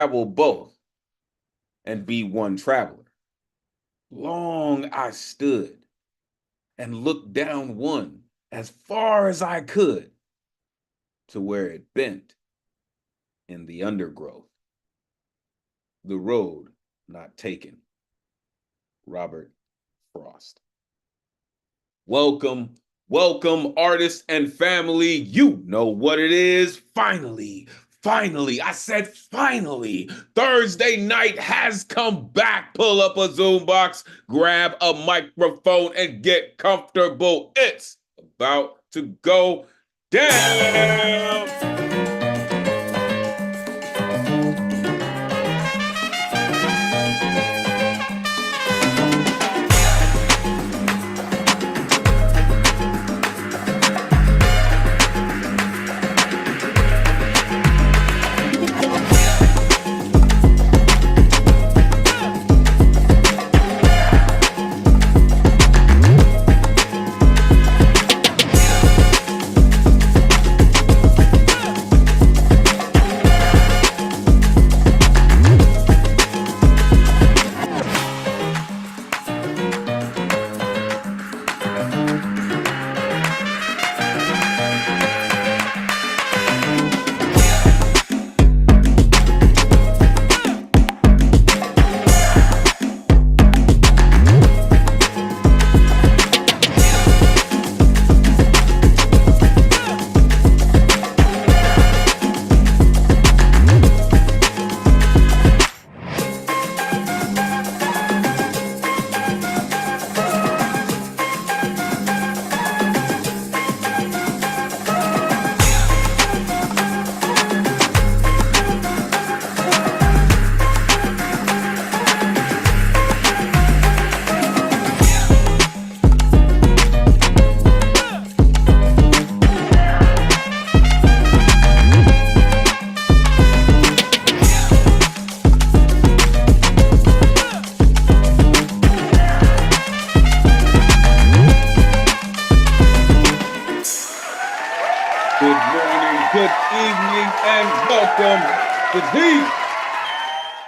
travel both and be one traveler. Long I stood and looked down one as far as I could to where it bent in the undergrowth. The road not taken. Robert Frost. Welcome, welcome, artists and family. You know what it is. Finally, I said finally, Thursday night has come back. Pull up a Zoom box, grab a microphone, and get comfortable. It's about to go down.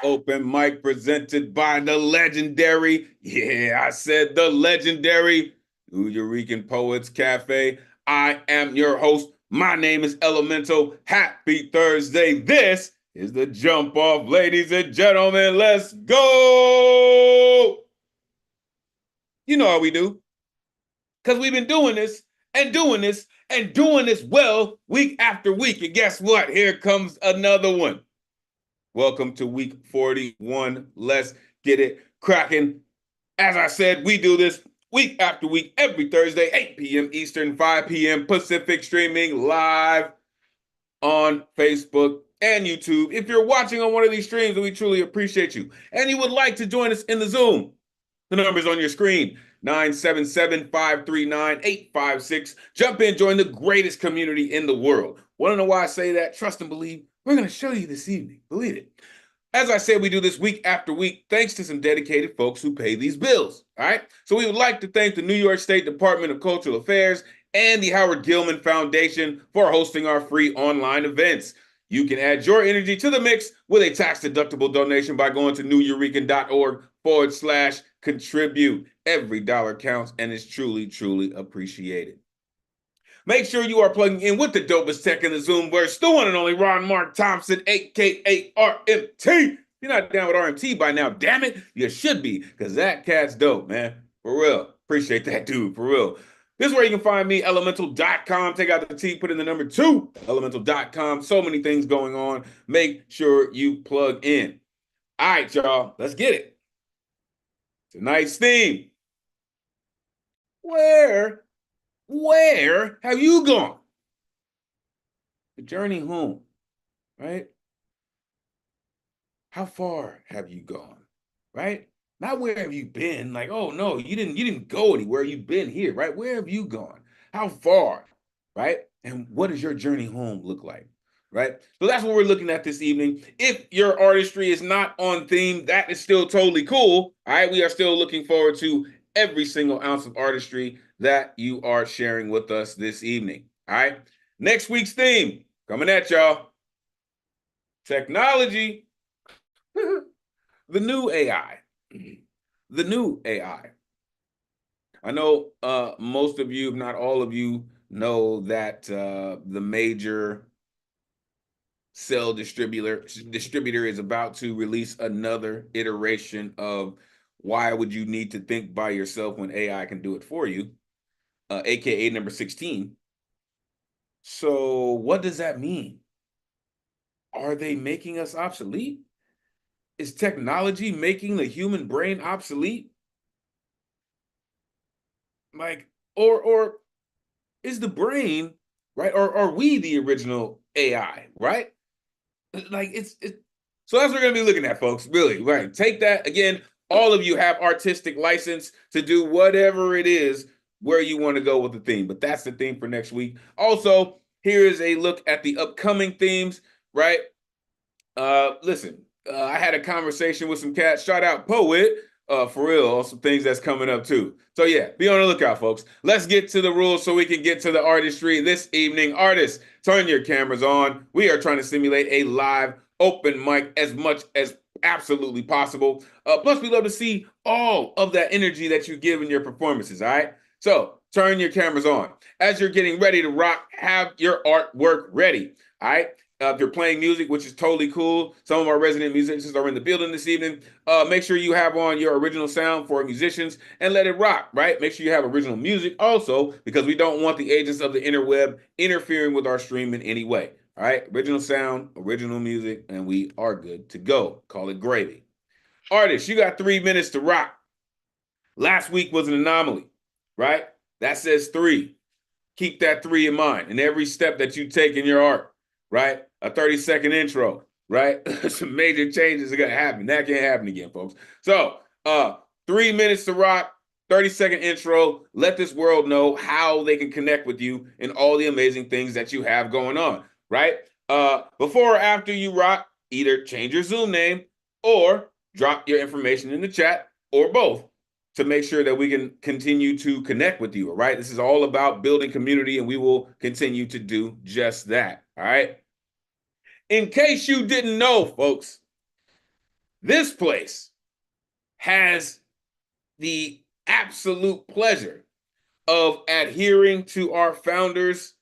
Open mic presented by the legendary, I said the legendary Nuyorican Poets Cafe. I am your host. My name is Elemen2al. Happy Thursday. This is the jump off, ladies and gentlemen. Let's go. You know how we do. Because we've been doing this and doing this and doing this well week after week. And guess what? Here comes another one. Welcome to week 41. Let's get it cracking. As I said, we do this week after week, every Thursday, 8 p.m. Eastern, 5 p.m. Pacific, streaming live on Facebook and YouTube. If you're watching on one of these streams, we truly appreciate you. And you would like to join us in the Zoom, the number's on your screen, 977-539-856. Jump in, join the greatest community in the world. Want to know why I say that? Trust and believe. We're going to show you this evening. Believe it. As I said, we do this week after week, thanks to some dedicated folks who pay these bills. All right. So we would like to thank the New York State Department of Cultural Affairs and the Howard Gilman Foundation for hosting our free online events. You can add your energy to the mix with a tax-deductible donation by going to nuyorican.org/contribute. Every dollar counts and is truly, truly appreciated. Make sure you are plugging in with the dopest tech in the Zoom verse, the one and only Ron Mark Thompson, a.k.a. RMT. If you're not down with RMT by now, damn it, you should be, because that cat's dope, man. For real. Appreciate that dude, for real. This is where you can find me, Elemen2al.com. Take out the T, put in the number 2, Elemen2al.com. So many things going on. Make sure you plug in. All right, y'all, let's get it. Tonight's theme. Where have you gone? The journey home, right? How far have you gone, right? Not where have you been? Like, oh no, you didn't go anywhere. You've been here, right? Where have you gone? How far, right? And what does your journey home look like, right? So that's what we're looking at this evening. If your artistry is not on theme, that is still totally cool. All right, we are still looking forward to every single ounce of artistry that you are sharing with us this evening. All right. Next week's theme coming at y'all. Technology. The new AI. The new AI. I know most of you, if not all of you, know that the major cell distributor is about to release another iteration of why would you need to think by yourself when AI can do it for you, aka number 16. So what does that mean? Are they making us obsolete? Is technology making the human brain obsolete? Like, or is the brain, right? Or are we the original AI, right? Like it's so that's what we're gonna be looking at, folks. Really, right? Take that again. All of you have artistic license to do whatever it is where you want to go with the theme, but that's the theme for next week. Also, here is a look at the upcoming themes, right? Listen, I had a conversation with some cats. Shout out Poet, for real, on some things that's coming up too. So yeah, be on the lookout, folks. Let's get to the rules so we can get to the artistry this evening. Artists, turn your cameras on. We are trying to simulate a live open mic as much as absolutely possible. Plus, we love to see all of that energy that you give in your performances, all right? So turn your cameras on. As you're getting ready to rock, have your artwork ready, all right? If you're playing music, which is totally cool, some of our resident musicians are in the building this evening. Make sure you have on your original sound for musicians and let it rock, right? Make sure you have original music also, because we don't want the agents of the interweb interfering with our stream in any way. All right, original sound, original music, and we are good to go. Call it gravy. Artists, you got 3 minutes to rock. Last week was an anomaly, right? That says 3. Keep that 3 in mind in every step that you take in your art, right? A 30-second intro, right? Some major changes are gonna happen. That can't happen again, folks. So 3 minutes to rock, 30-second intro. Let this world know how they can connect with you and all the amazing things that you have going on, right? Before or after you rock, either change your Zoom name or drop your information in the chat, or both, to make sure that we can continue to connect with you, all right? This is all about building community, and we will continue to do just that, all right? In case you didn't know, folks, this place has the absolute pleasure of adhering to our founders'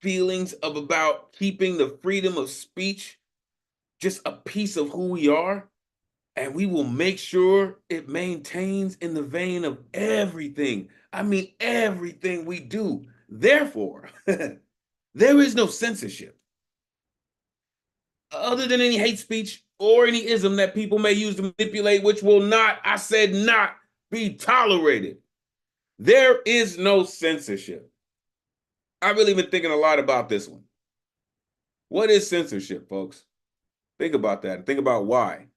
feelings of about keeping the freedom of speech just a piece of who we are. And we will make sure it maintains in the vein of everything. I mean, everything we do. Therefore, there is no censorship. Other than any hate speech or any ism that people may use to manipulate, which will not, I said not, be tolerated. There is no censorship. I've really been thinking a lot about this one. What is censorship, folks? Think about that and think about why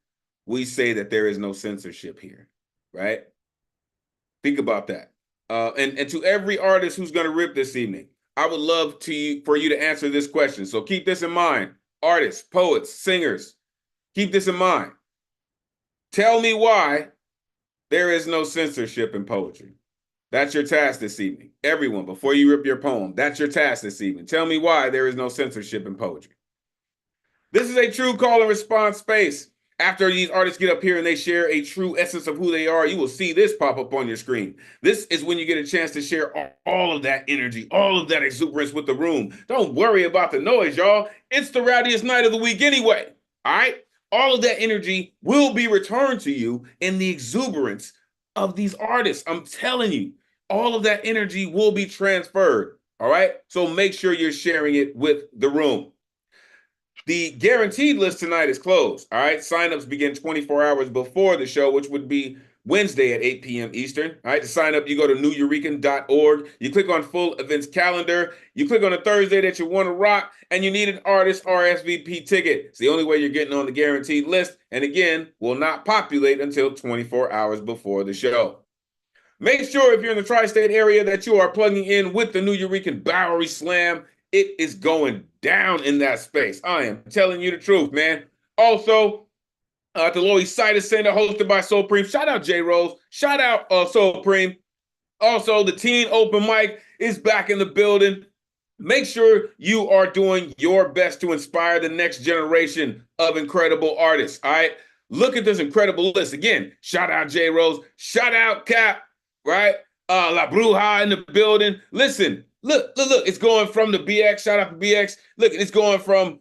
we say that there is no censorship here, right? Think about that. And to every artist who's going to rip this evening, I would love for you to answer this question. So keep this in mind. Artists, poets, singers, keep this in mind. Tell me why there is no censorship in poetry. That's your task this evening. Everyone, before you rip your poem, that's your task this evening. Tell me why there is no censorship in poetry. This is a true call and response space. After these artists get up here and they share a true essence of who they are, you will see this pop up on your screen. This is when you get a chance to share all of that energy, all of that exuberance with the room. Don't worry about the noise, y'all. It's the rowdiest night of the week anyway, all right? All of that energy will be returned to you in the exuberance of these artists. I'm telling you, all of that energy will be transferred, all right? So make sure you're sharing it with the room. The guaranteed list tonight is closed, all right? Signups begin 24 hours before the show, which would be Wednesday at 8 p.m. Eastern. All right, to sign up, you go to Nuyorican.org. You click on full events calendar. You click on a Thursday that you want to rock, and you need an artist RSVP ticket. It's the only way you're getting on the guaranteed list, and again, will not populate until 24 hours before the show. Make sure if you're in the tri-state area that you are plugging in with the Nuyorican Bowery Slam. It is going down in that space. I am telling you the truth, man. Also, the Lower East Side Center, hosted by Supreme. Shout out J Rose. Shout out Supreme. Also, the Teen Open Mic is back in the building. Make sure you are doing your best to inspire the next generation of incredible artists. All right. Look at this incredible list. Again, shout out J Rose, shout out Cap, right? La Bruja in the building. Listen, look. It's going from the BX. Shout out to BX. Look, it's going from,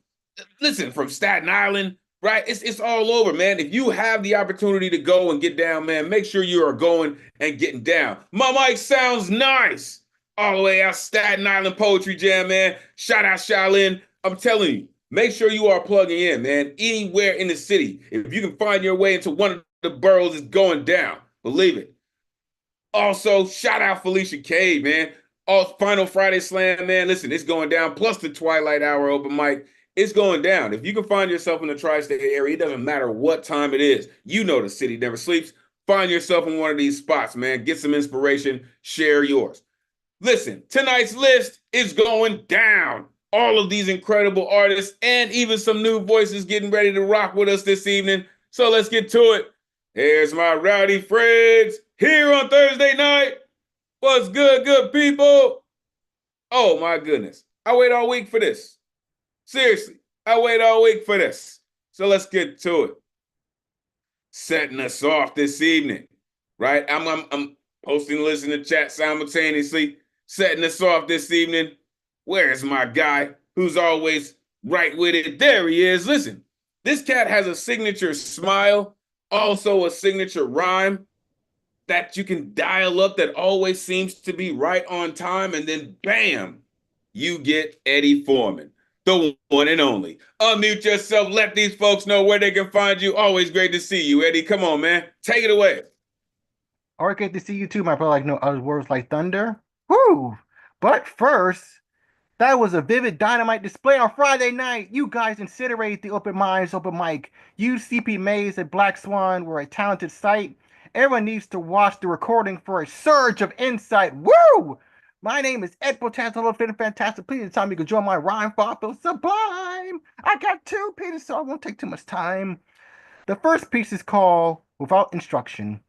listen, from Staten Island, right? It's all over, man. If you have the opportunity to go and get down, man, make sure you are going and getting down. My mic sounds nice. All the way out Staten Island Poetry Jam, man. Shout out Shaolin. I'm telling you, make sure you are plugging in, man. Anywhere in the city. If you can find your way into one of the boroughs, it's going down. Believe it. Also, shout out Felicia K, man. All Final Friday Slam, man. Listen, it's going down. Plus the Twilight Hour open mic. It's going down. If you can find yourself in the tri-state area, it doesn't matter what time it is. You know the city never sleeps. Find yourself in one of these spots, man. Get some inspiration. Share yours. Listen, tonight's list is going down. All of these incredible artists and even some new voices getting ready to rock with us this evening. So let's get to it. Here's my rowdy friends here on Thursday night. What's good, good people? Oh my goodness. I wait all week for this. Seriously, I wait all week for this. So let's get to it. Setting us off this evening, right? I'm posting the list in the chat simultaneously. Setting us off this evening. Where's my guy who's always right with it? There he is. Listen, this cat has a signature smile, also a signature rhyme that you can dial up that always seems to be right on time. And then bam, you get Eddie Foreman, the one and only. Unmute yourself. Let these folks know where they can find you. Always great to see you, Eddie. Come on, man. Take it away. All right, great to see you too, my brother. Like no other words like thunder. Woo! But first, that was a vivid dynamite display on Friday night. You guys incinerated the Open Minds open mic. You, CP Mays, and Black Swan were a talented sight. Everyone needs to watch the recording for a surge of insight. Woo! My name is Ed Potanza, Fit and Fantastic. Please, it's time you can join my rhyme fossil sublime. I got two pieces, so I won't take too much time. The first piece is called Without Instruction.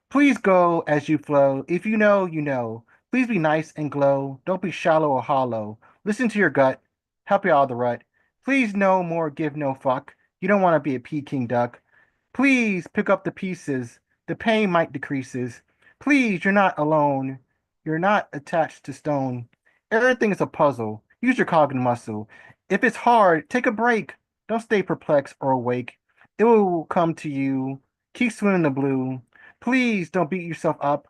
Please go as you flow. If you know, you know. Please be nice and glow. Don't be shallow or hollow. Listen to your gut. Help you out of the rut. Please no more give no fuck. You don't want to be a Peking duck. Please pick up the pieces. The pain might decreases. Please, you're not alone. You're not attached to stone. Everything is a puzzle. Use your cognitive muscle. If it's hard, take a break. Don't stay perplexed or awake. It will come to you. Keep swimming in the blue. Please don't beat yourself up.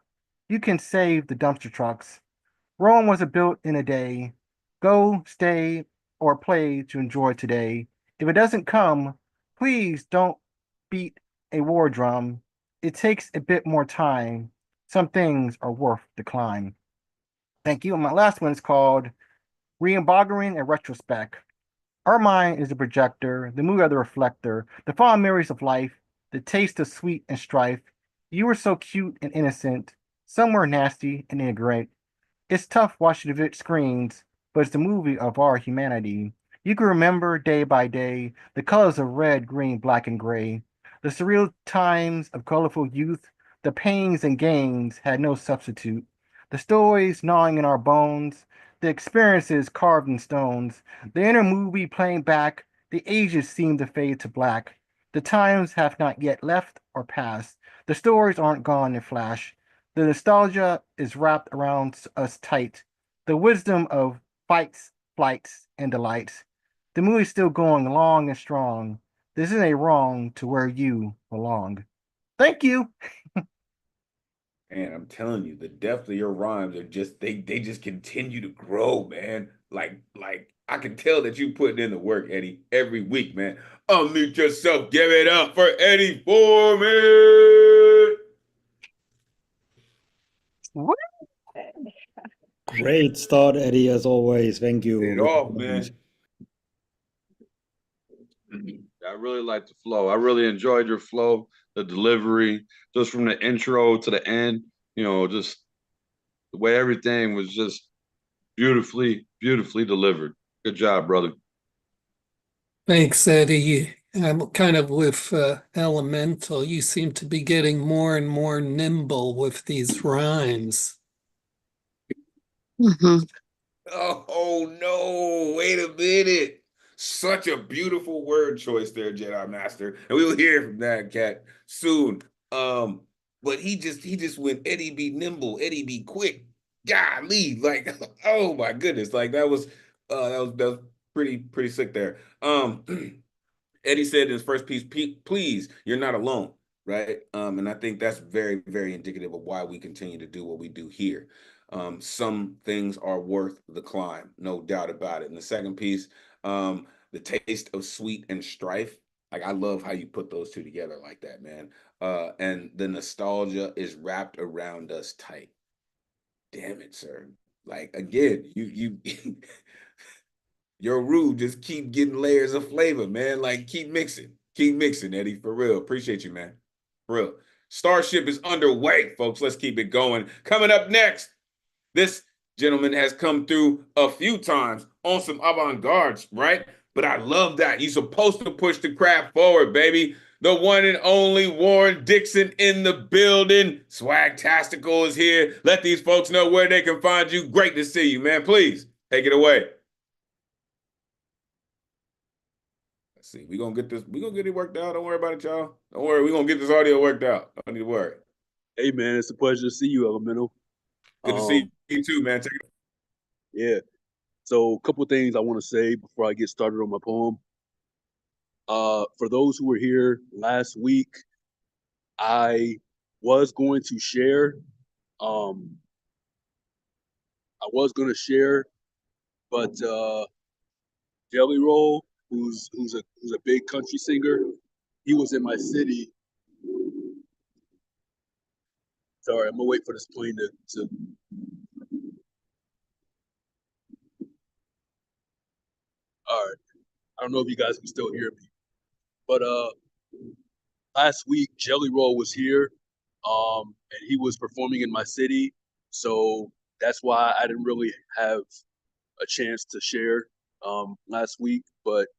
You can save the dumpster trucks. Rome wasn't built in a day. Go, stay, or play to enjoy today. If it doesn't come, please don't beat a war drum. It takes a bit more time. Some things are worth the climb. Thank you. And my last one is called Re-emboggering and Retrospect. Our mind is the projector, the movie of the reflector, the fond memories of life, the taste of sweet and strife. You were so cute and innocent. Some were nasty and ignorant. It's tough watching the vivid screens, but it's the movie of our humanity. You can remember day by day the colors of red, green, black, and gray. The surreal times of colorful youth, the pains and gains had no substitute. The stories gnawing in our bones, the experiences carved in stones, the inner movie playing back, the ages seem to fade to black. The times have not yet left or passed. The stories aren't gone in flash. The nostalgia is wrapped around us tight. The wisdom of fights, flights, and delights. The movie's still going long and strong. This isn't a wrong to where you belong. Thank you. Man, I'm telling you, the depth of your rhymes are just they just continue to grow, man. Like I can tell that you putting in the work, Eddie, every week, man. Unmute yourself, give it up for Eddie Foreman. What? Great start, Eddie, as always. Thank you. Get it off, man. I really like the flow. I really enjoyed your flow, the delivery, just from the intro to the end, just the way everything was just beautifully, beautifully delivered. Good job, brother. Thanks, Eddie. I'm kind of with Elemental. You seem to be getting more and more nimble with these rhymes. Oh no, wait a minute. Such a beautiful word choice there, Jedi Master. And we will hear from that cat soon. But he just went Eddie be nimble, Eddie be quick. Golly, like oh my goodness. Like that was pretty sick there. Eddie said in his first piece, please, you're not alone, right? And I think that's very, very indicative of why we continue to do what we do here. Some things are worth the climb, no doubt about it. And the second piece, the taste of sweet and strife. Like I love how you put those two together like that, man. And the nostalgia is wrapped around us tight. Damn it, sir. Like again, you your roux just keep getting layers of flavor, man. Like keep mixing, Eddie. For real, appreciate you, man. For real. Starship is underway, folks. Let's keep it going. Coming up next, this gentleman has come through a few times on some avant-garde, right? But I love that. He's supposed to push the craft forward, baby. The one and only Warren Dixon in the building. Swagtastical is here. Let these folks know where they can find you. Great to see you, man. Please take it away. See, we're gonna get this, we're gonna get it worked out. Don't worry about it, y'all. Don't worry, we're gonna get this audio worked out. Don't need to worry. Hey man, it's a pleasure to see you, Elemental. Good to see you too, man. Take it. Yeah. So a couple of things I want to say before I get started on my poem. For those who were here last week, I was going to share. But Jelly Roll, who's a big country singer, he was in my city. Sorry, I'm gonna wait for this plane to. All right. I don't know if you guys can still hear me, but last week Jelly Roll was here, and he was performing in my city, so that's why I didn't really have a chance to share last week. But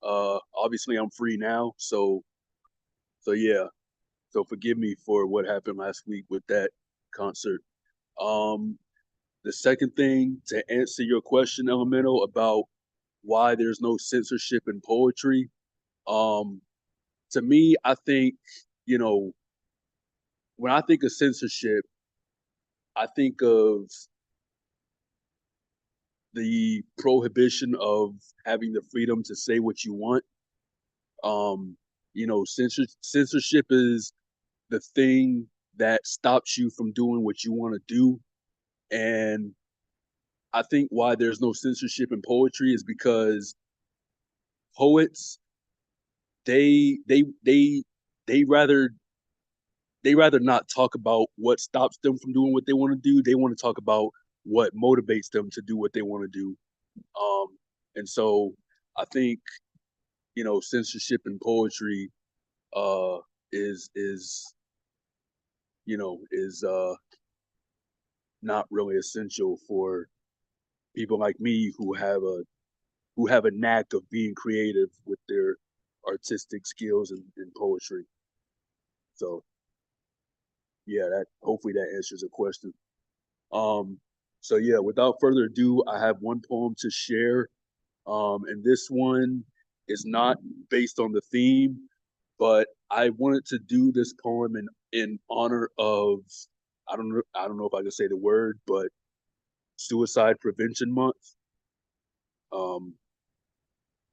obviously I'm free now, so yeah. So forgive me for what happened last week with that concert. The second thing, to answer your question, Elemental, about why there's no censorship in poetry. To me, I think, when I think of censorship, I think of the prohibition of having the freedom to say what you want. Censorship is the thing that stops you from doing what you want to do. And I think why there's no censorship in poetry is because poets, they rather not talk about what stops them from doing what they want to do. They want to talk about what motivates them to do what they want to do. And so I think, censorship in poetry is not really essential for people like me who have a knack of being creative with their artistic skills in poetry. So yeah, hopefully that answers the question. So yeah, without further ado, I have one poem to share. And this one is not based on the theme, but I wanted to do this poem in honor of, I don't know if I can say the word, but Suicide Prevention Month.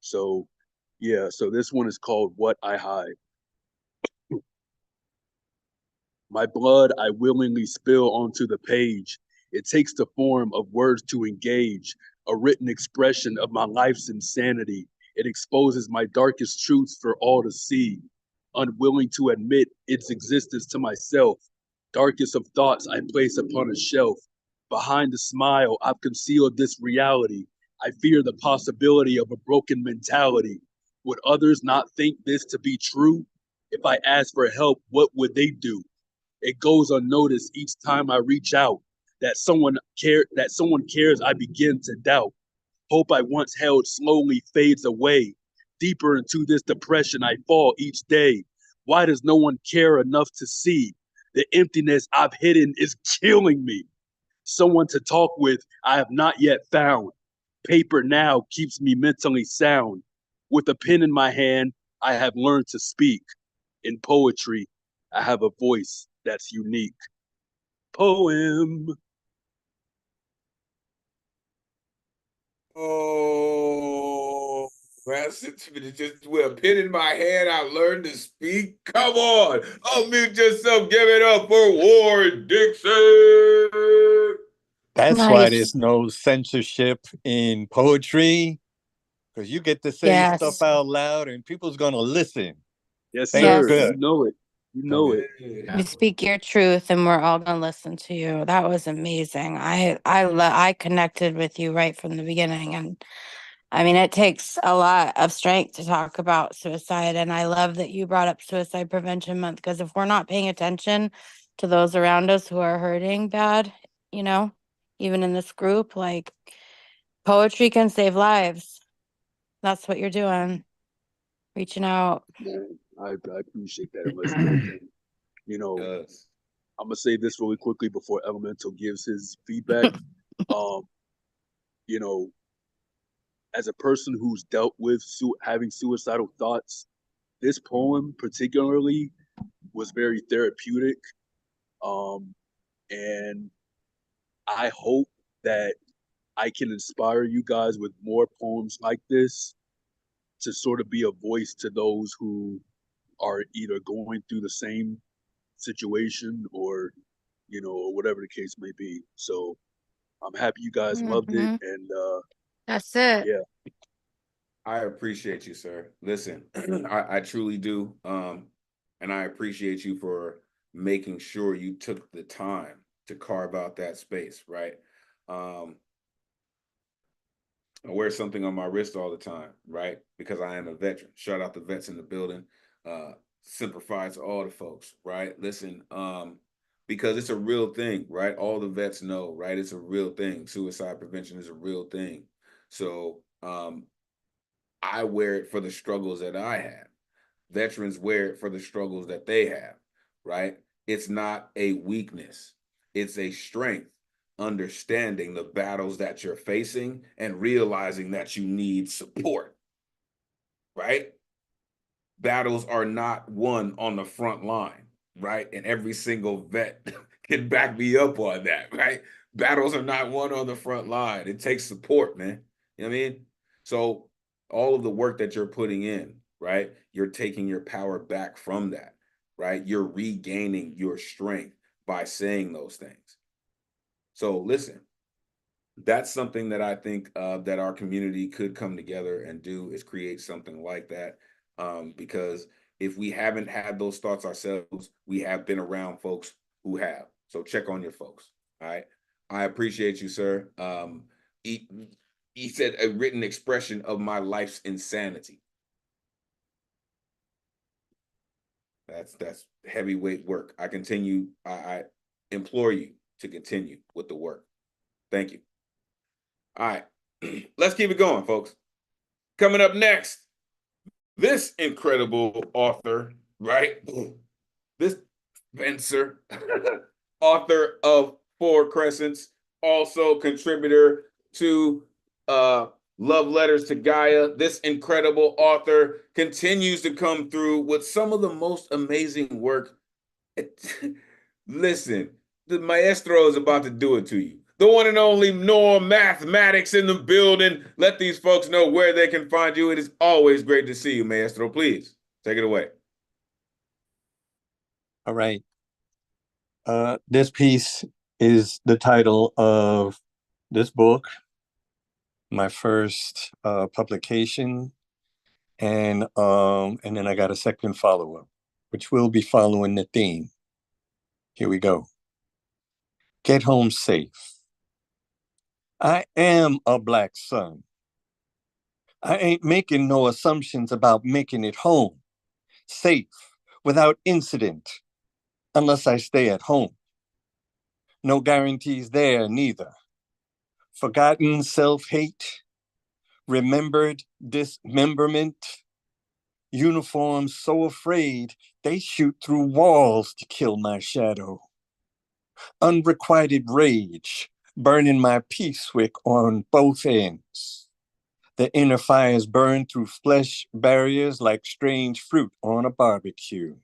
So yeah, so this one is called What I Hide. My blood I willingly spill onto the page. It takes the form of words to engage, a written expression of my life's insanity. It exposes my darkest truths for all to see, unwilling to admit its existence to myself. Darkest of thoughts I place upon a shelf. Behind the smile, I've concealed this reality. I fear the possibility of a broken mentality. Would others not think this to be true? If I ask for help, what would they do? It goes unnoticed each time I reach out. That someone cares, I begin to doubt. Hope I once held slowly fades away. Deeper into this depression I fall each day. Why does no one care enough to see? The emptiness I've hidden is killing me. Someone to talk with I have not yet found. Paper now keeps me mentally sound. With a pen in my hand, I have learned to speak. In poetry, I have a voice that's unique. Poem. Oh, that's it. Just with a pen in my hand, I learned to speak. Come on, unmute yourself. Give it up for Ward Dixon. That's Nice. why there's no censorship in poetry, because you get to say stuff out loud and people's going to listen. Yes, Thank sir. good. You know it. You know it. You speak your truth, and we're all gonna listen to you. That was amazing. I connected with you right from the beginning, and I mean, it takes a lot of strength to talk about suicide. And I love that you brought up Suicide Prevention Month, because if we're not paying attention to those around us who are hurting bad, you know, even in this group, like poetry can save lives. That's what you're doing, reaching out. Man, I appreciate that, Elizabeth. And, you know, Yes. I'm gonna say this really quickly before Elemental gives his feedback. You know, as a person who's dealt with having suicidal thoughts, this poem particularly was very therapeutic. And I hope that I can inspire you guys with more poems like this to sort of be a voice to those who are either going through the same situation or, you know, or whatever the case may be. So I'm happy you guys loved it. And That's it. yeah. I appreciate you, sir. Listen, I truly do. And I appreciate you for making sure you took the time to carve out that space, right? I wear something on my wrist all the time, right? Because I am a veteran. Shout out the vets in the building. Simplify to all the folks, right? Listen, because it's a real thing, right? All the vets know, right? It's a real thing. Suicide prevention is a real thing. So I wear it for the struggles that I have. Veterans wear it for the struggles that they have, right? It's not a weakness, it's a strength. Understanding the battles that you're facing and realizing that you need support, right? Battles are not won on the front line, right? And every single vet can back me up on that, right? Battles are not won on the front line. It takes support, man. You know what I mean? So all of the work that you're putting in, right? You're taking your power back from that, right? You're regaining your strength by saying those things. So listen, that's something that I think that our community could come together and do, is create something like that. Because if we haven't had those thoughts ourselves, we have been around folks who have. So check on your folks. All right. I appreciate you, sir. He said a written expression of my life's insanity. That's heavyweight work. I implore you to continue with the work. Thank you. All right, let's keep it going, folks. Coming up next, this incredible author, right? This Spencer, author of Four Crescents, also contributor to Love Letters to Gaia. This incredible author continues to come through with some of the most amazing work. Listen, the maestro is about to do it to you. The one and only Norm Mathematics in the building. Let these folks know where they can find you. It is always great to see you, maestro. Please take it away. All right. This piece is the title of this book, my first publication, and then I got a second follow-up, which will be following the theme. Here we go. Get home safe. I am a Black son. I ain't making no assumptions about making it home, safe, without incident, unless I stay at home. No guarantees there neither. Forgotten self-hate, remembered dismemberment, uniforms so afraid they shoot through walls to kill my shadow. Unrequited rage, burning my peace wick on both ends. The inner fires burn through flesh barriers like strange fruit on a barbecue.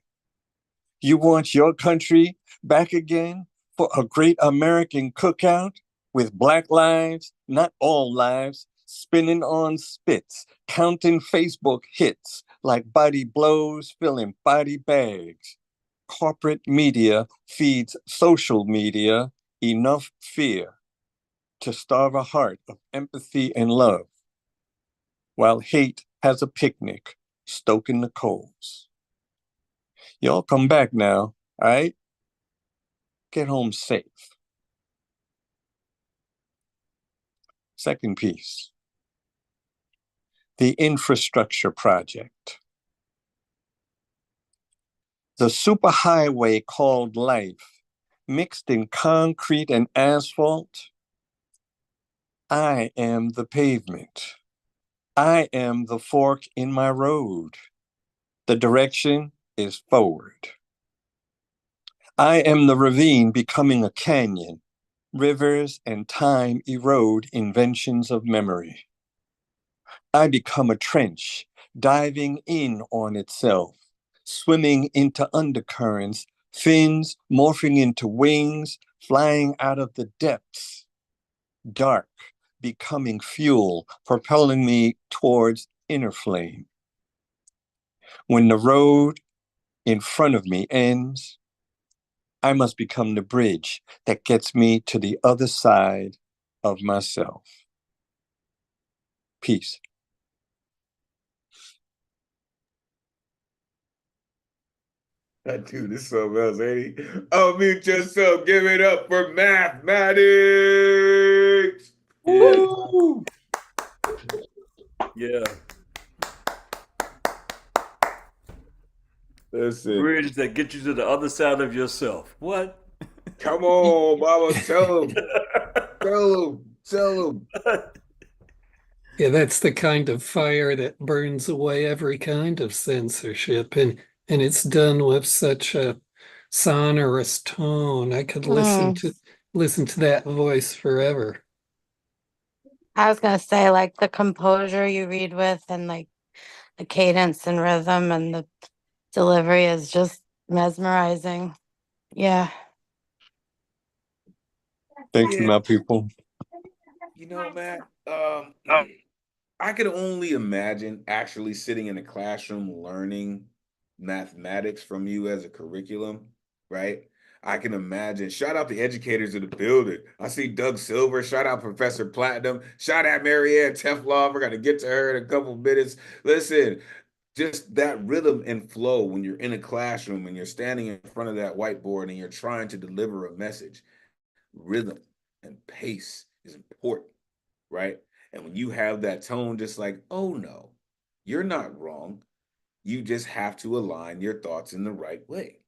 You want your country back again for a great American cookout with Black lives, not all lives, spinning on spits, counting Facebook hits like body blows filling body bags. Corporate media feeds social media enough fear to starve a heart of empathy and love, while hate has a picnic stoking the coals. Y'all come back now, all right? Get home safe. Second piece, the infrastructure project. The superhighway called life, mixed in concrete and asphalt. I am the pavement. I am the fork in my road. The direction is forward. I am the ravine becoming a canyon. Rivers and time erode inventions of memory. I become a trench, diving in on itself, swimming into undercurrents, fins morphing into wings, flying out of the depths. Dark, becoming fuel, propelling me towards inner flame. When the road in front of me ends, I must become the bridge that gets me to the other side of myself. Peace. That dude is something else, ain't he? Unmute yourself. Give it up for mathematics. Yeah. Woo! Yeah. Listen, Bridge that gets you to the other side of yourself. What? come on, Baba. Tell him. Tell him. Yeah, that's the kind of fire that burns away every kind of censorship, and it's done with such a sonorous tone. I could listen to that voice forever. I was gonna say, like, the composure you read with, and like the cadence and rhythm and the delivery is just mesmerizing. Yeah. Thank you, my people. You know, Matt, I could only imagine actually sitting in a classroom learning mathematics from you as a curriculum, right? I can imagine. Shout out the educators of the building. I see Doug Silver. Shout out Professor Platinum. Shout out Marianne Teflon. We're going to get to her in a couple minutes. Listen, just that rhythm and flow when you're in a classroom and you're standing in front of that whiteboard and you're trying to deliver a message. Rhythm and pace is important, right? And when you have that tone, just like, oh no, you're not wrong. You just have to align your thoughts in the right way,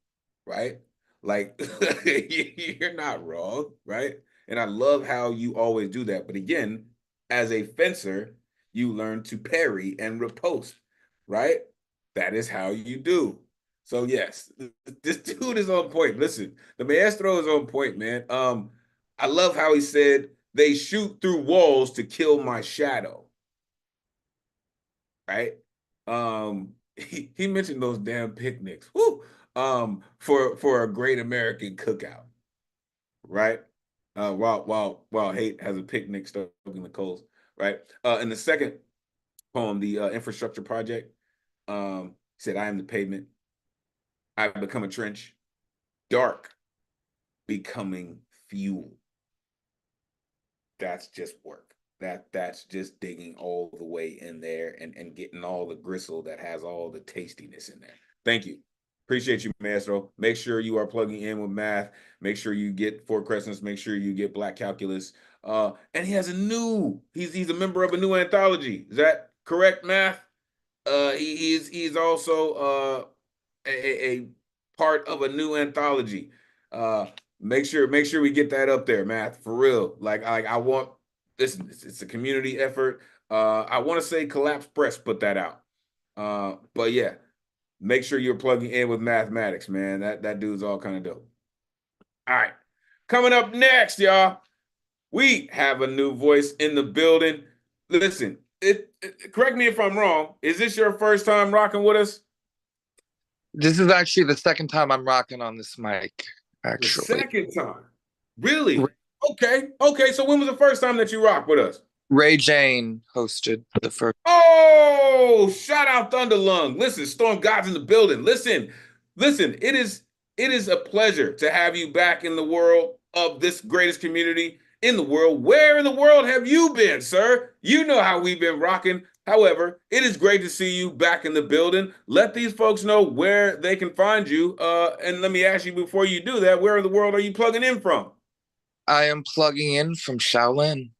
right? Like, you're not wrong, right? And I love how you always do that. But again, as a fencer, you learn to parry and riposte, right? That is how you do. So yes, this dude is on point. Listen, the maestro is on point, man. I love how he said they shoot through walls to kill my shadow. Right? He mentioned those damn picnics. Woo! For a great American cookout. Right? While hate has a picnic stoking the coals, right? In the second poem, the infrastructure project, he said, I am the pavement. I become a trench. Dark becoming fuel. That's just work. That's just digging all the way in there and getting all the gristle that has all the tastiness in there. Thank you. Appreciate you, Maestro. Make sure you are plugging in with math. Make sure you get Four Crescents. Make sure you get Black Calculus. And he has he's a member of a new anthology. Is that correct, Math? He's also a part of a new anthology. Make sure we get that up there, Math, for real. Like I want this. It's a community effort. I want to say Collapse Press put that out. But yeah, make sure you're plugging in with mathematics, man. That dude's all kind of dope. All right, coming up next, y'all. We have a new voice in the building. Listen, correct me if I'm wrong. Is this your first time rocking with us? This is actually the second time I'm rocking on this mic, The actually. second time. Really? Okay. Okay. So when was the first time that you rocked with us? Ray Jane hosted the first. Oh, shout out Thunderlung. Listen, Storm God's in the building. Listen. It is a pleasure to have you back in the world of this greatest community in the world. Where in the world have you been, sir? You know how we've been rocking. However, it is great to see you back in the building. Let these folks know where they can find you. And let me ask you before you do that, where in the world are you plugging in from? I am plugging in from Shaolin.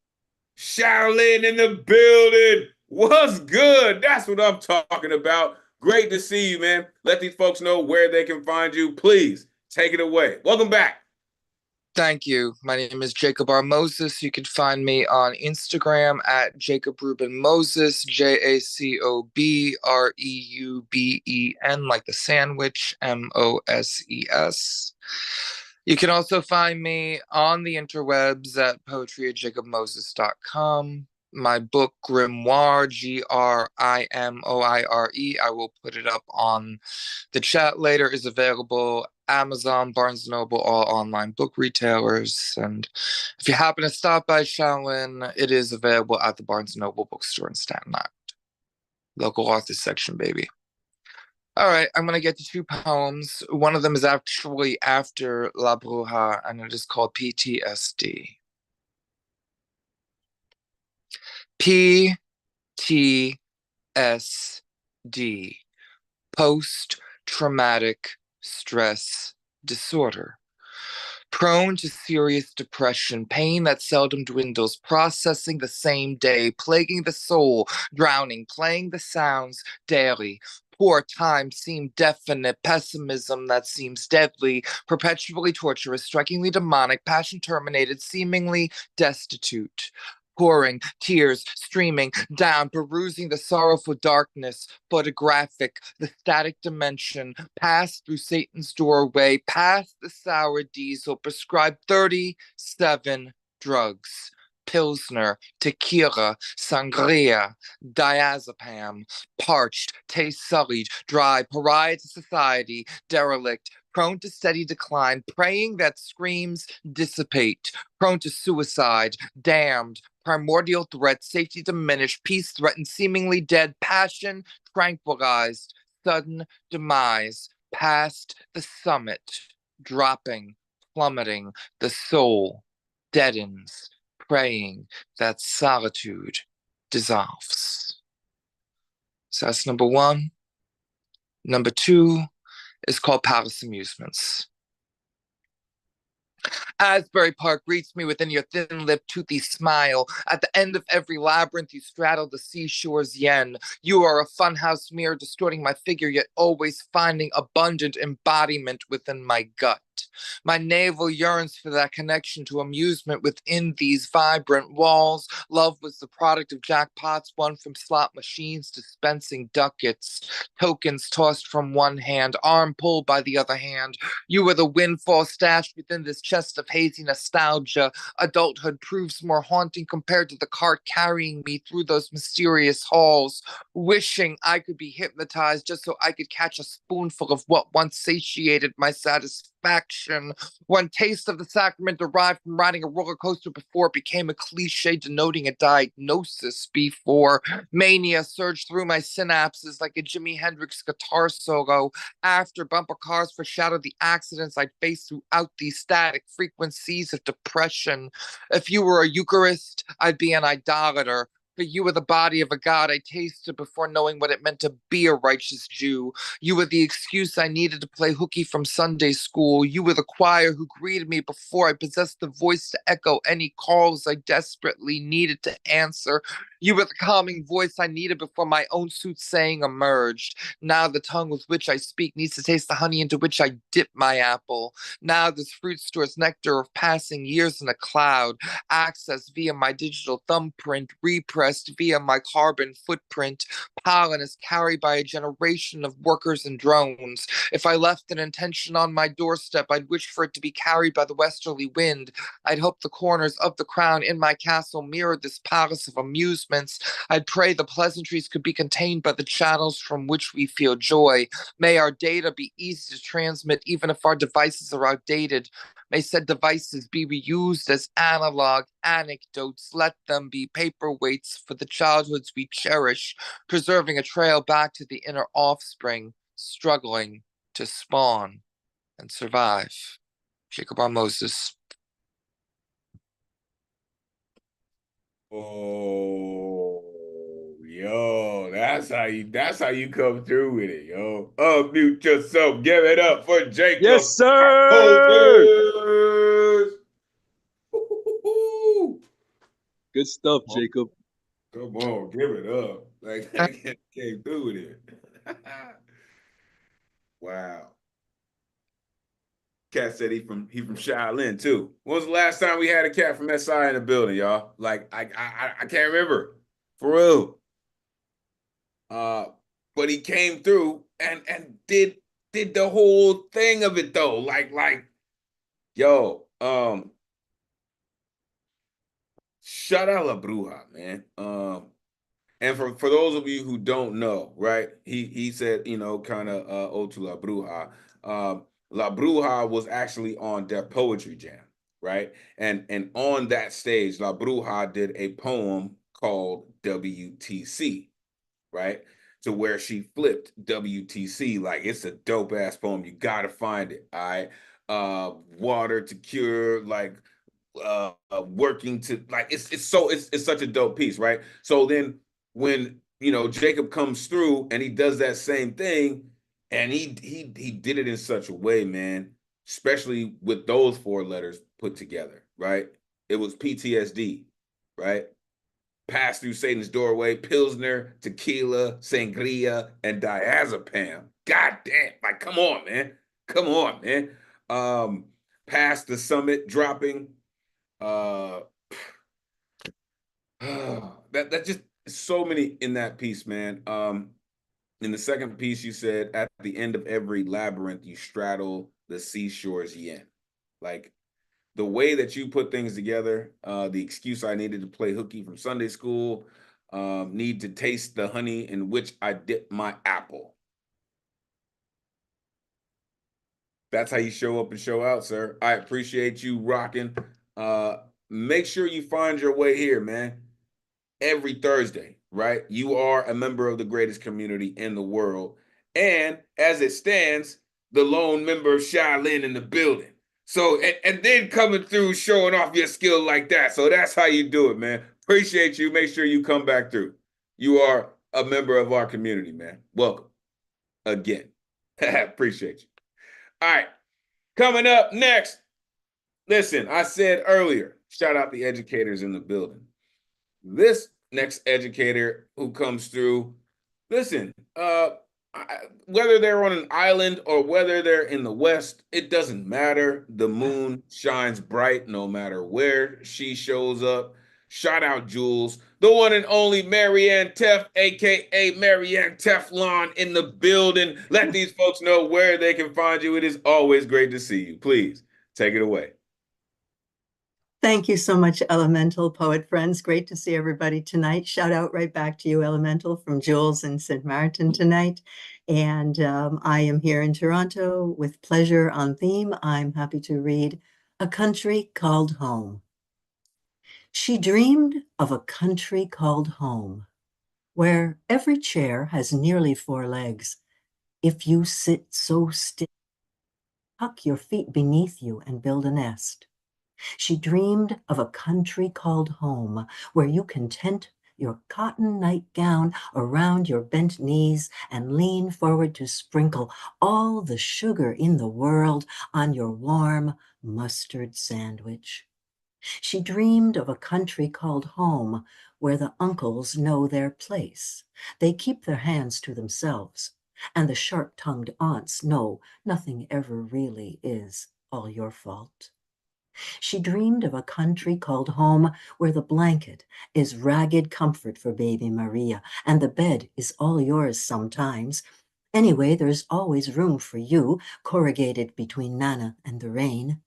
Shaolin in the building. What's good? That's what I'm talking about. Great to see you, man. Let these folks know where they can find you. Please take it away. Welcome back. Thank you. My name is Jacob R. Moses. You can find me on Instagram at Jacob Ruben Moses, JACOBREUBEN, like the sandwich, MOSES. You can also find me on the interwebs at poetryatjacobmoses.com. My book, Grimoire, GRIMOIRE, I will put it up on the chat later, is available Amazon, Barnes & Noble, all online book retailers. And if you happen to stop by Shaolin, it is available at the Barnes & Noble bookstore in Staten Island. Local authors section, baby. All right, I'm going to get to two poems. One of them is actually after La Bruja, and it is called PTSD. PTSD, post-traumatic stress disorder. Prone to serious depression, pain that seldom dwindles, processing the same day, plaguing the soul, drowning, playing the sounds daily. Poor time seemed definite, pessimism that seems deadly, perpetually torturous, strikingly demonic, passion terminated, seemingly destitute. Pouring, tears streaming down, perusing the sorrowful darkness, photographic, the static dimension, passed through Satan's doorway, past the sour diesel, prescribed 37 drugs. Pilsner, tequila, sangria, diazepam, parched, taste sullied, dry, pariah to society, derelict, prone to steady decline, praying that screams dissipate, prone to suicide, damned, primordial threat, safety diminished, peace threatened, seemingly dead, passion tranquilized, sudden demise, past the summit, dropping, plummeting, the soul deadens, praying that solitude dissolves. So that's number one. Number two is called Palace Amusements. Asbury Park greets me within your thin-lipped, toothy smile. At the end of every labyrinth, you straddle the seashore's yen. You are a funhouse mirror distorting my figure, yet always finding abundant embodiment within my gut. My navel yearns for that connection to amusement within these vibrant walls. Love was the product of jackpots won from slot machines, dispensing ducats. Tokens tossed from one hand, arm pulled by the other hand. You were the windfall stashed within this chest of hazy nostalgia. Adulthood proves more haunting compared to the cart carrying me through those mysterious halls, wishing I could be hypnotized just so I could catch a spoonful of what once satiated my satisfaction. One taste of the sacrament derived from riding a roller coaster before it became a cliche denoting a diagnosis. Before mania surged through my synapses like a Jimi Hendrix guitar solo. After bumper cars foreshadowed the accidents I'd faced throughout these static frequencies of depression. If you were a Eucharist, I'd be an idolater. But you were the body of a god I tasted before knowing what it meant to be a righteous Jew. You were the excuse I needed to play hooky from Sunday school. You were the choir who greeted me before I possessed the voice to echo any calls I desperately needed to answer. You were the calming voice I needed before my own soothsaying emerged. Now the tongue with which I speak needs to taste the honey into which I dip my apple. Now this fruit stores nectar of passing years in a cloud. Access via my digital thumbprint, repress forest via my carbon footprint. Pollen is carried by a generation of workers and drones. If I left an intention on my doorstep, I'd wish for it to be carried by the westerly wind. I'd hope the corners of the crown in my castle mirrored this palace of amusements. I'd pray the pleasantries could be contained by the channels from which we feel joy. May our data be easy to transmit even if our devices are outdated. May said devices be reused as analog anecdotes. Let them be paperweights for the childhoods we cherish, preserving a trail back to the inner offspring, struggling to spawn and survive. Jacob R. Moses. Oh, yo, that's how you come through with it, yo. Unmute yourself. Give it up for Jacob. Yes, sir. Moses. Good stuff, Jacob. Come on, give it up. Like I came through with it. Wow. Cat said he from Shaolin too. When was the last time we had a cat from SI in the building, y'all? Like I can't remember. For real. But he came through and did the whole thing of it though. Like yo, shout out La Bruja, man. And for those of you who don't know, right? He said, you know, kind of ode to La Bruja. La Bruja was actually on Def Poetry Jam, right? And on that stage, La Bruja did a poem called WTC, right? To where she flipped WTC. Like, it's a dope ass poem. You gotta find it. All right. Water to cure, like working to, like, it's such a dope piece, right? So then when, you know, Jacob comes through and he does that same thing, and he did it in such a way, man, especially with those 4 letters put together, right? It was PTSD, right? Pass through Satan's doorway, Pilsner, tequila, sangria, and diazepam. God damn, like, come on, man. Come on, man. Past the summit, dropping. That just so many in that piece, man. In the second piece, you said, at the end of every labyrinth, you straddle the seashore's yen. Like, the way that you put things together, the excuse I needed to play hooky from Sunday school, need to taste the honey in which I dip my apple. That's how you show up and show out, sir. I appreciate you rocking. Make sure you find your way here, man. Every Thursday, right? You are a member of the greatest community in the world. And as it stands, the lone member of Shaolin in the building. So, and then coming through showing off your skill like that. So that's how you do it, man. Appreciate you. Make sure you come back through. You are a member of our community, man. Welcome again. Appreciate you. All right. Coming up next. Listen, I said earlier, shout out the educators in the building. This next educator who comes through, listen, whether they're on an island or whether they're in the West, it doesn't matter. The moon shines bright no matter where she shows up. Shout out Jules, the one and only Marianne Teff, aka Marianne Teflon, in the building. Let these folks know where they can find you. It is always great to see you. Please take it away. Thank you so much, Elemental Poet friends. Great to see everybody tonight. Shout out right back to you, Elemental, from Jules and St. Martin tonight. And I am here in Toronto with pleasure on theme. I'm happy to read A Country Called Home. She dreamed of a country called home, where every chair has nearly 4 legs. If you sit so still, tuck your feet beneath you and build a nest. She dreamed of a country called home, where you can tent your cotton nightgown around your bent knees and lean forward to sprinkle all the sugar in the world on your warm mustard sandwich. She dreamed of a country called home, where the uncles know their place. They keep their hands to themselves, and the sharp-tongued aunts know nothing ever really is all your fault. She dreamed of a country called home where the blanket is ragged comfort for baby Maria, and the bed is all yours sometimes. Anyway, there's always room for you, corrugated between Nana and the rain.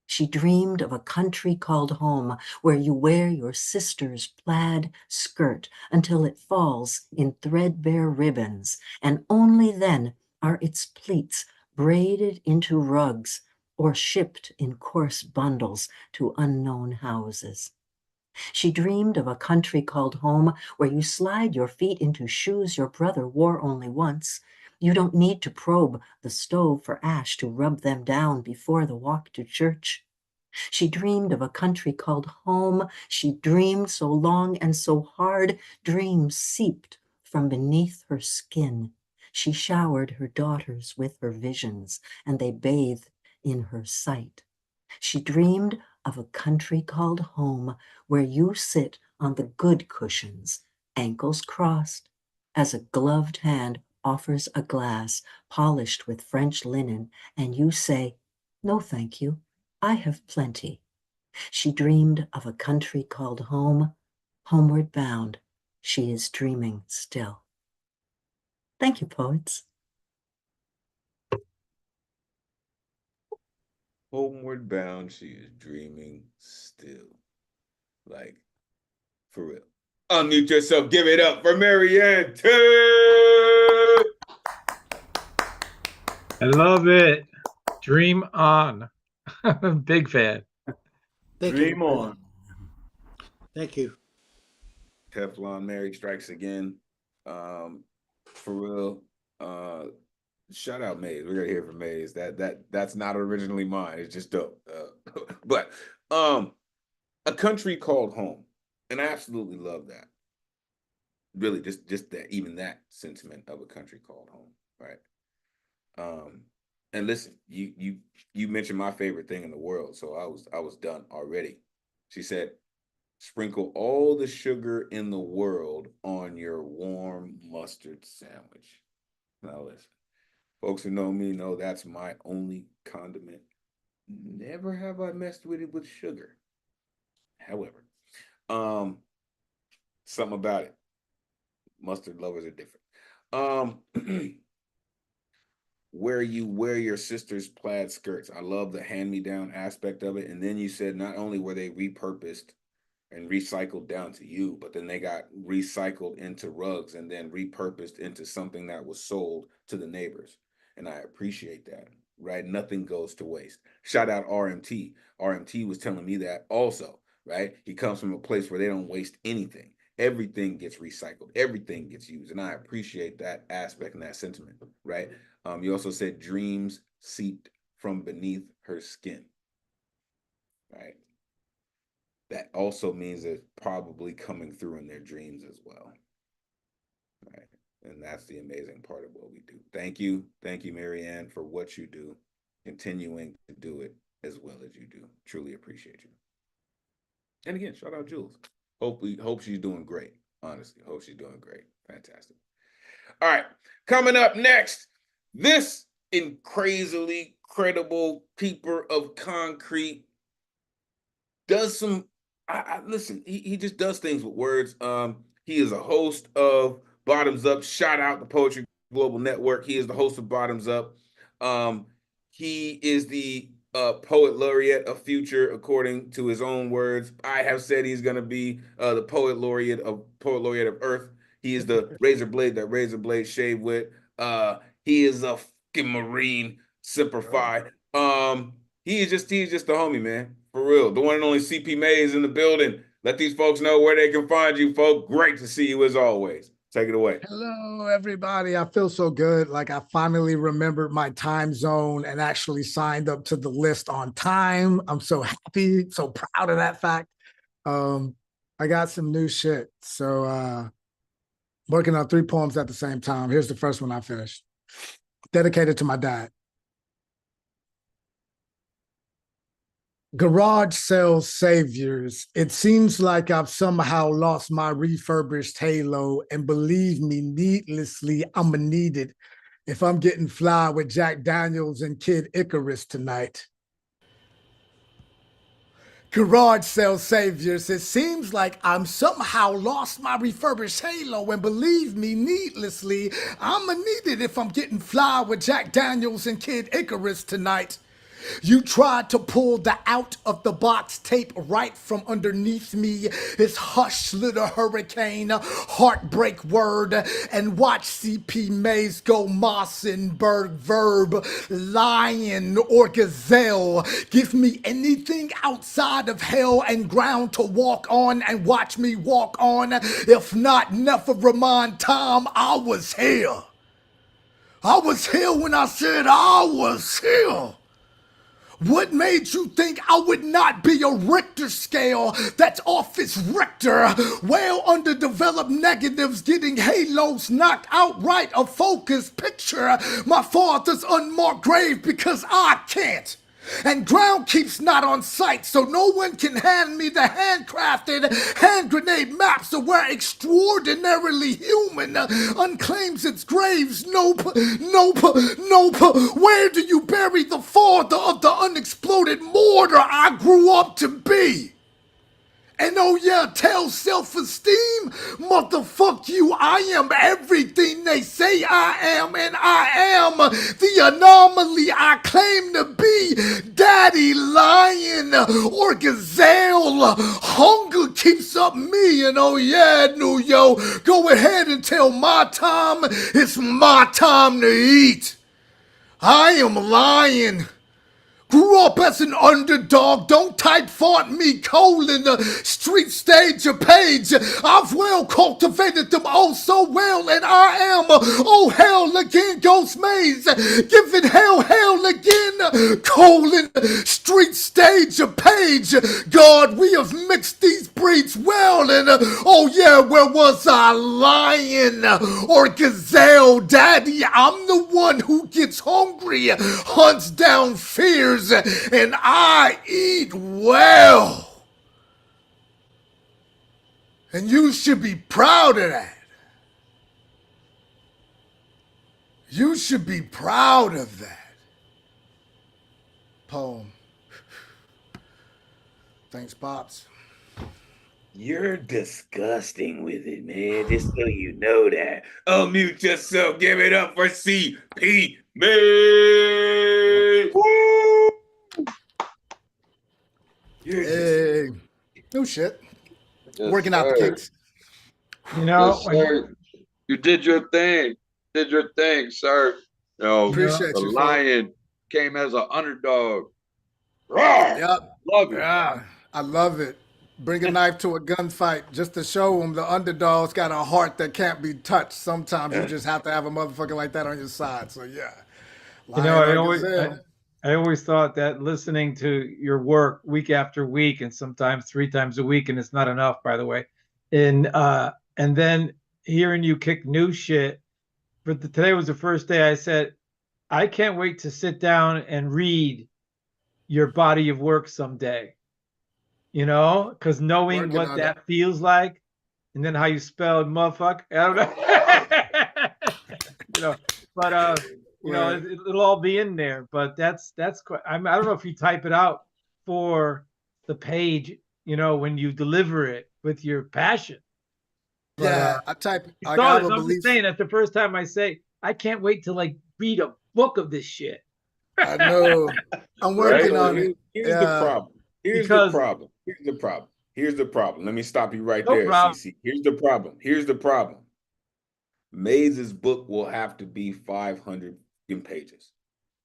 She dreamed of a country called home where you wear your sister's plaid skirt until it falls in threadbare ribbons, and only then are its pleats braided into rugs or shipped in coarse bundles to unknown houses. She dreamed of a country called home where you slide your feet into shoes your brother wore only once. You don't need to probe the stove for ash to rub them down before the walk to church. She dreamed of a country called home. She dreamed so long and so hard, dreams seeped from beneath her skin. She showered her daughters with her visions, and they bathed in her sight. She dreamed of a country called home where you sit on the good cushions, ankles crossed, as a gloved hand offers a glass polished with French linen, and you say, "No, thank you, I have plenty." She dreamed of a country called home. Homeward bound, she is dreaming still. Thank you, poets. Homeward bound, she is dreaming still. Like, for real. Unmute yourself. Give it up for Marianne. I love it. Dream on. Big fan. Thank Dream you. on. Thank you. Teflon Mary strikes again. For real. Shout out Maze. We're gonna hear from Maze. That's not originally mine. It's just dope. But a country called home, and I absolutely love that. Really, just that, even that sentiment of a country called home, right? And listen, you mentioned my favorite thing in the world, so I was done already. She said, "Sprinkle all the sugar in the world on your warm mustard sandwich." Now listen. Folks who know me know that's my only condiment. Never have I messed with it with sugar. However, something about it. Mustard lovers are different. Where you wear your sister's plaid skirts. I love the hand-me-down aspect of it. And then you said not only were they repurposed and recycled down to you, but then they got recycled into rugs and then repurposed into something that was sold to the neighbors. And I appreciate that, right? Nothing goes to waste. Shout out RMT. RMT was telling me that also, right? He comes from a place where they don't waste anything. Everything gets recycled. Everything gets used. And I appreciate that aspect and that sentiment, right? You also said dreams seeped from beneath her skin, right? That also means it's probably coming through in their dreams as well, right? And that's the amazing part of what we do. Thank you, Marianne, for what you do, continuing to do it as well as you do. Truly appreciate you. And again, shout out Jules. Hope she's doing great. Honestly, hope she's doing great. Fantastic. All right, coming up next, this crazily credible keeper of concrete does some. Listen. He just does things with words. He is a host of Bottoms Up. Shout out the Poetry Global Network. He is the host of Bottoms Up. He is the poet laureate of future, according to his own words. I have said he's going to be the poet laureate of Earth. He is the razor blade that razor blade shave with. He is a fucking Marine Semper Fi. He's just the homie, man. For real. The one and only CP Mays in the building. Let these folks know where they can find you, folks. Great to see you as always. Take it away. Hello, everybody. I feel so good. Like I finally remembered my time zone and actually signed up to the list on time. I'm so happy, so proud of that fact. I got some new shit. So working on 3 poems at the same time. Here's the first one I finished. Dedicated to my dad. Garage sales saviors. It seems like I've somehow lost my refurbished halo, and believe me, needlessly, I'ma need it if I'm getting fly with Jack Daniels and Kid Icarus tonight. Garage sale saviors, it seems like I'm somehow lost my refurbished halo, and believe me, needlessly, I'ma need it if I'm getting fly with Jack Daniels and Kid Icarus tonight. You tried to pull the out of the box tape right from underneath me. It's hush, little hurricane, heartbreak word, and watch CP Mays go Mossenberg verb, lion or gazelle. Give me anything outside of hell and ground to walk on and watch me walk on. If not, never remind Tom I was here. I was here when I said I was here. What made you think I would not be a Richter scale that's off its Richter? Well, underdeveloped negatives getting halos knocked outright a focus picture. My father's unmarked grave because I can't. And ground keeps not on sight, so no one can hand me the handcrafted hand grenade maps of where extraordinarily human unclaims its graves. Nope, nope, nope. Where do you bury the father of the unexploded mortar I grew up to be? And oh yeah, tell self-esteem, motherfuck you, I am everything they say I am, and I am the anomaly I claim to be. Daddy lion or gazelle, hunger keeps up me, and oh yeah, Nuyo, go ahead and tell my time, it's my time to eat. I am lying. Grew up as an underdog, don't type font me colon, street stage or page. I've well cultivated them oh so well, and I am, oh hell again, Ghost Maze, giving hell again, colon, street stage or page. God, we have mixed these breeds well, and oh yeah, where was I, lion or gazelle? Daddy, I'm the one who gets hungry, hunts down fears, and I eat well. And you should be proud of that. You should be proud of that. Poem. Thanks, Pops. You're disgusting with it, man. Just so you know that. Unmute yourself. Give it up for CP Mays. Hey, no shit. Yes, Working out the sir. kinks. You know, Yes, sir. You did your thing. Did your thing, sir. You know, Appreciate the you, lion came as an underdog. Roar! Yep. Love it. Yeah, I love it. Bring a knife to a gunfight just to show them the underdog's got a heart that can't be touched. Sometimes you just have to have a motherfucker like that on your side. So yeah, you know, lion or gazelle. I always thought that listening to your work week after week, and sometimes 3 times a week, and it's not enough, by the way, and then hearing you kick new shit. But today was the first day I said, I can't wait to sit down and read your body of work someday. You know, because knowing Working what on that feels like, and then how you spell motherfucker, I don't know. You know, but you know, Right. it'll all be in there. But that's quite, I don't know if you type it out for the page, you know, when you deliver it with your passion. But Yeah, I type. you I saw have this. a I'm just belief. saying that's the first time I say I can't wait to like read a book of this shit. I know. I'm Right? working on it. Here's the Yeah. problem. Here's Because the problem. Here's the problem. Here's the problem. Let me stop you right no there, problem. CC. Here's the problem. Here's the problem. Mays's book will have to be 500 pages.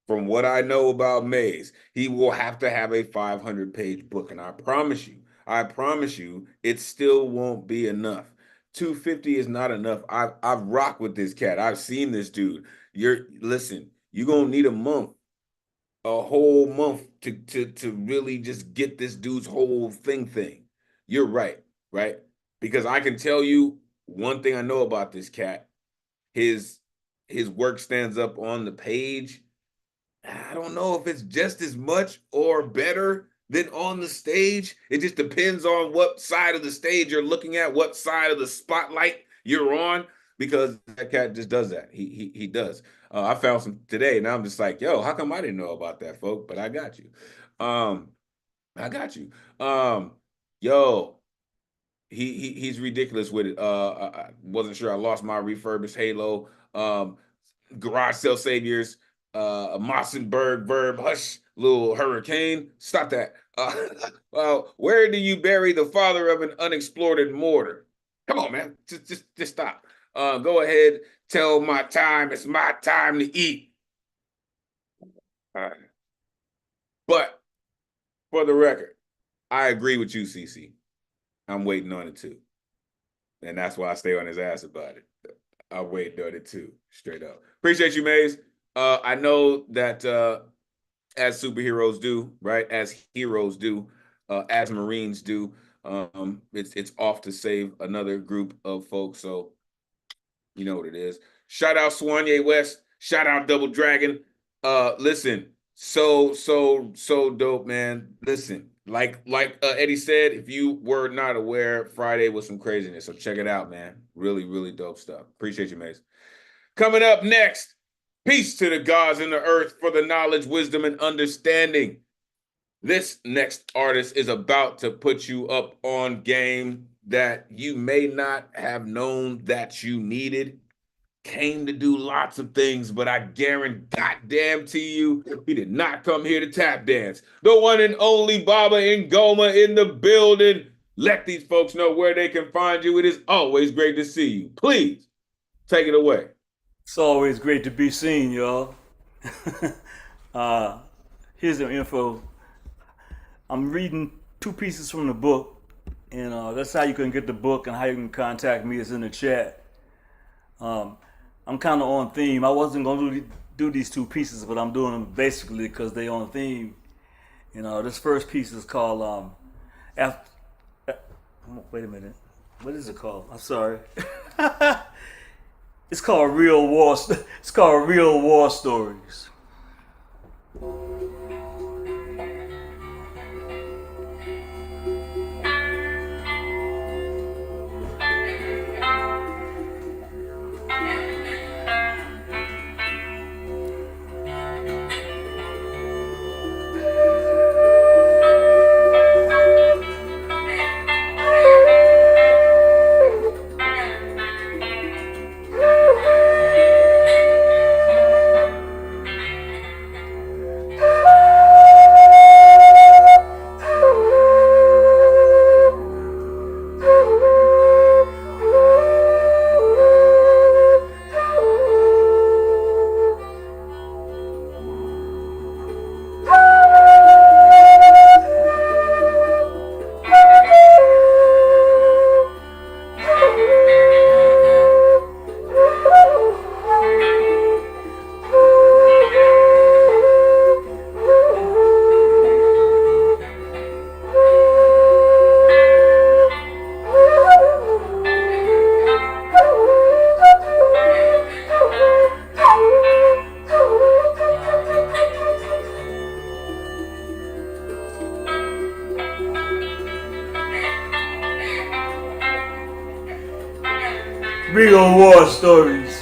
From what I know about Mays, he will have to have a 500-page book. And I promise you, it still won't be enough. 250 is not enough. I've rocked with this cat. I've seen this dude. Listen, you're gonna need a whole month to really just get this dude's whole thing. You're right? Because I can tell you one thing I know about this cat. His work stands up on the page. I don't know if it's just as much or better than on the stage. It just depends on what side of the stage you're looking at, what side of the spotlight you're on, because that cat just does that. He does. I found some today, and I'm just like, yo, how come I didn't know about that, folk? But I got you. I got you. Yo, he's ridiculous with it. I wasn't sure. I lost my refurbished Halo. Garage Sale Saviors. Mossenberg Verb Hush. Little Hurricane. Stop that. Where do you bury the father of an unexploded mortar? Come on, man. Just stop. Go ahead. Tell my time. It's my time to eat. All right. But for the record, I agree with you, CC. I'm waiting on it too. And that's why I stay on his ass about it. I'm waiting on it too, straight up. Appreciate you, Maze. I know that as superheroes do, right? As heroes do, as Marines do, it's off to save another group of folks. So you know what it is. Shout out Swanye West. Shout out Double Dragon. Listen, so dope, man. Listen, like Eddie said, if you were not aware, Friday was some craziness. So check it out, man. Really, really dope stuff. Appreciate you, Mace. Coming up next, peace to the gods and the earth for the knowledge, wisdom, and understanding. This next artist is about to put you up on game that you may not have known that you needed. Came to do lots of things, but I guarantee goddamn to you, he did not come here to tap dance. The one and only Baba Ngoma in the building. Let these folks know where they can find you. It is always great to see you. Please take it away. It's always great to be seen, y'all. Here's the info. I'm reading 2 pieces from the book, and that's how you can get the book, and how you can contact me is in the chat. I'm kind of on theme. I wasn't going to do these 2 pieces, but I'm doing them basically because they on theme. You know, this first piece is called wait a minute. What is it called? I'm sorry. It's called Real War. It's called Real War Stories. Real war stories.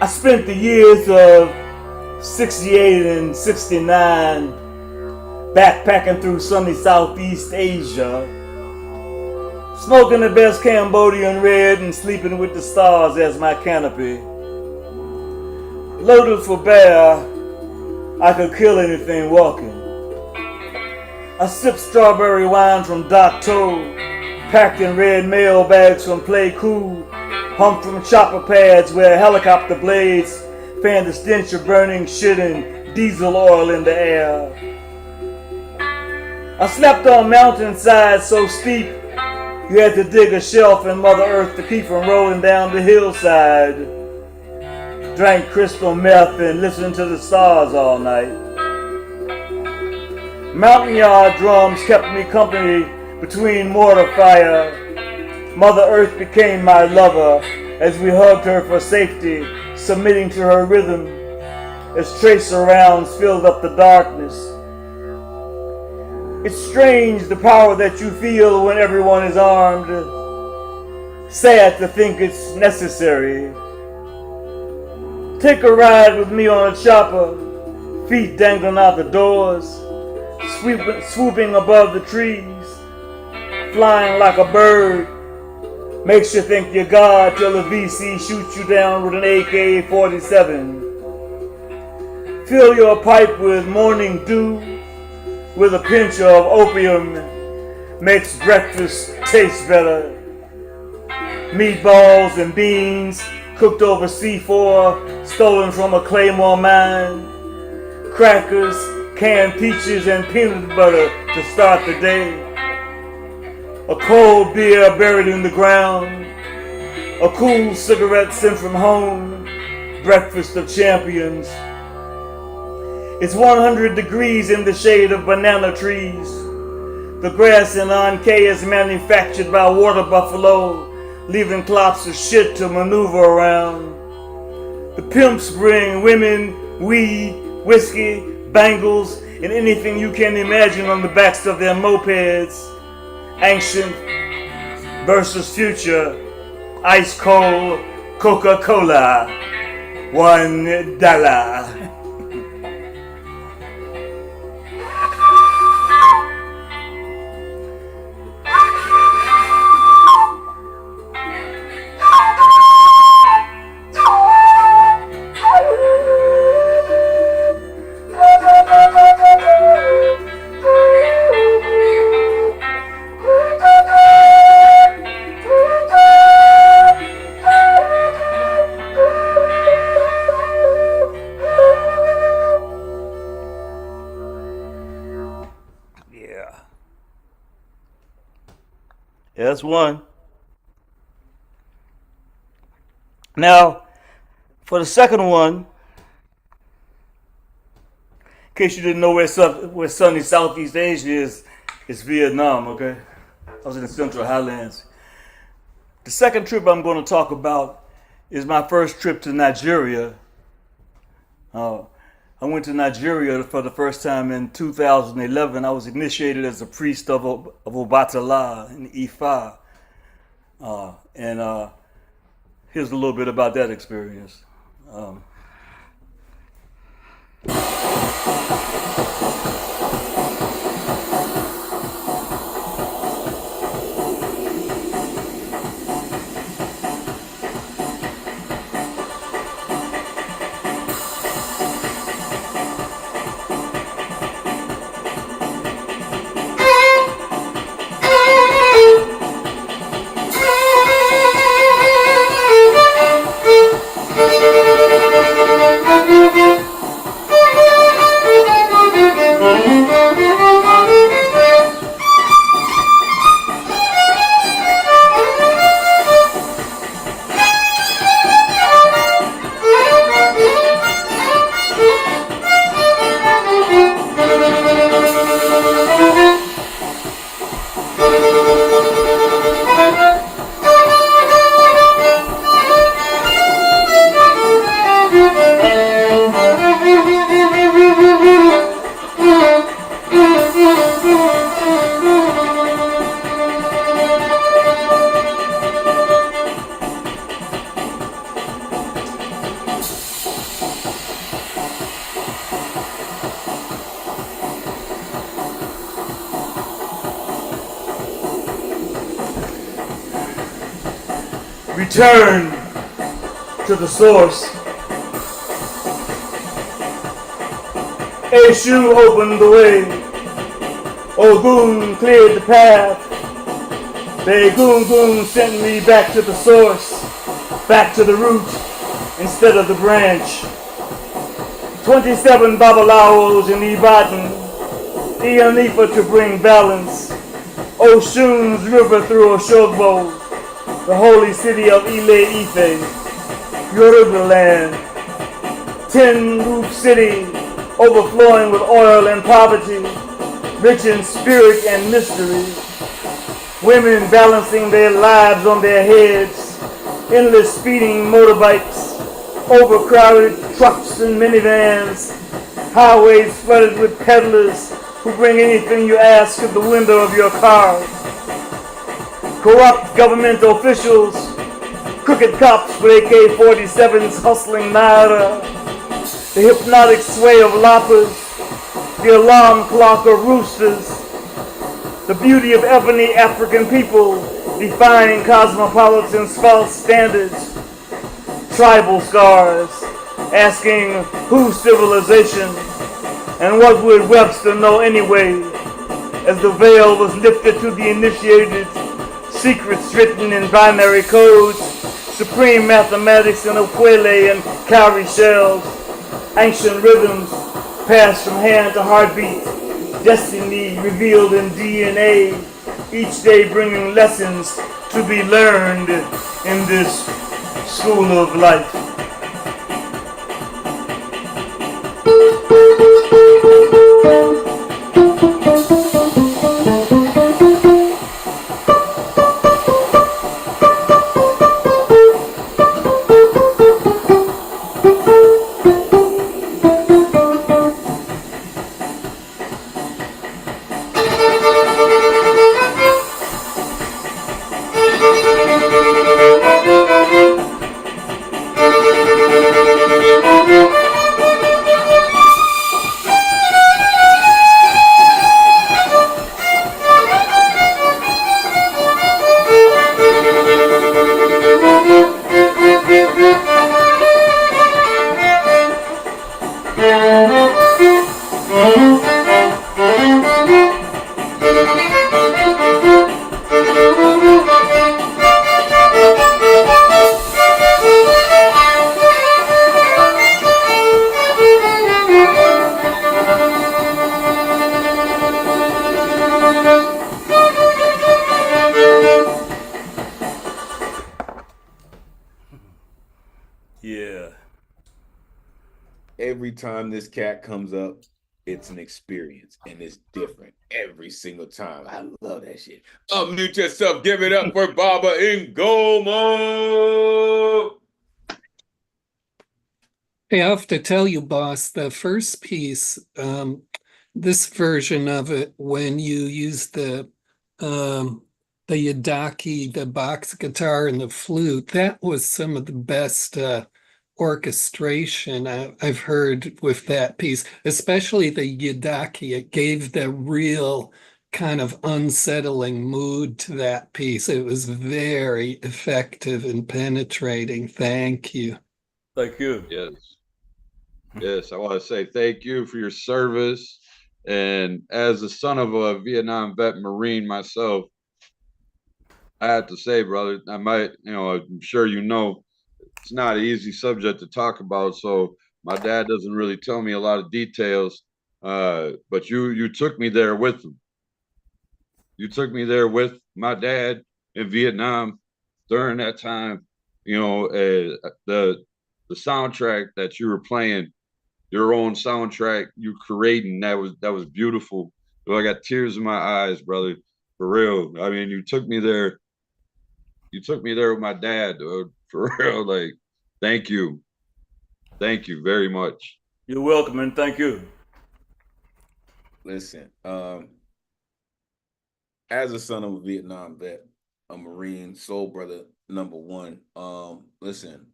I spent the years of 68 and 69 backpacking through sunny Southeast Asia, smoking the best Cambodian red and sleeping with the stars as my canopy. Loaded for bear, I could kill anything walking. I sipped strawberry wine from Dato, packed in red mail bags from Play Cool, hung from chopper pads where helicopter blades fanned the stench of burning shit and diesel oil in the air. I slept on mountainsides so steep you had to dig a shelf in Mother Earth to keep from rolling down the hillside. Drank crystal meth and listened to the stars all night. Mountain yard drums kept me company between mortar fire. Mother Earth became my lover as we hugged her for safety, submitting to her rhythm as tracer rounds filled up the darkness. It's strange the power that you feel when everyone is armed. Sad to think it's necessary. Take a ride with me on a chopper, feet dangling out the doors, swooping above the trees, flying like a bird. Makes you think you're God till the VC shoots you down with an AK-47. Fill your pipe with morning dew, with a pinch of opium, makes breakfast taste better. Meatballs and beans cooked over C4, stolen from a Claymore mine. Crackers, canned peaches, and peanut butter to start the day. A cold beer buried in the ground. A cool cigarette sent from home. Breakfast of champions. It's 100 degrees in the shade of banana trees. The grass in Ankei is manufactured by water buffalo, leaving clops of shit to maneuver around. The pimps bring women, weed, whiskey, bangles, and anything you can imagine on the backs of their mopeds. Ancient versus future. Ice cold Coca-Cola. $1. That's one. Now, for the second one, in case you didn't know where sunny Southeast Asia is, it's Vietnam, okay? I was in the Central Highlands. The second trip I'm going to talk about is my first trip to Nigeria. I went to Nigeria for the first time in 2011. I was initiated as a priest of Obatala in Ifa. And here's a little bit about that experience. Return to the source. Eshu opened the way. Ogun cleared the path. The Egungun sent me back to the source, back to the root instead of the branch. 27 Babalawos in Ibadan, Ianifa to bring balance. Oshun's river through Oshogbo, the holy city of Ile Ife, Yoruba land. Tin Roof City, overflowing with oil and poverty, rich in spirit and mystery. Women balancing their lives on their heads, endless speeding motorbikes, overcrowded trucks and minivans, highways flooded with peddlers who bring anything you ask to the window of your car. Corrupt government officials, crooked cops with AK-47s hustling naira, the hypnotic sway of loppers, the alarm clock of roosters, the beauty of ebony African people defying cosmopolitans' false standards, tribal scars, asking whose civilization, and what would Webster know anyway, as the veil was lifted to the initiated, secrets written in binary codes, supreme mathematics in ukulele and cowrie shells, ancient rhythms passed from hand to heartbeat, destiny revealed in DNA, each day bringing lessons to be learned in this school of life. Yeah. Every time this cat comes up, it's an experience and it's different every single time. I love that shit. Unmute yourself. Give it up for Baba Ngoma. Hey, I have to tell you, boss, the first piece, this version of it, when you use the yidaki, the box guitar, and the flute, that was some of the best orchestration I've heard with that piece, especially the yidaki. It gave the real kind of unsettling mood to that piece. It was very effective and penetrating. Thank you. Thank you. Yes. Yes, I want to say thank you for your service. And as the son of a Vietnam vet Marine myself, I have to say, brother, I might, I'm sure you know, it's not an easy subject to talk about. So my dad doesn't really tell me a lot of details. But you took me there with him. You took me there with my dad in Vietnam during that time. The soundtrack that you were playing, your own soundtrack you creating, that was beautiful. So I got tears in my eyes, brother, for real. I mean, you took me there with my dad, dude, for real. Like, thank you very much. You're welcome and thank you. Listen, as a son of a Vietnam vet, a Marine, soul brother number one, listen,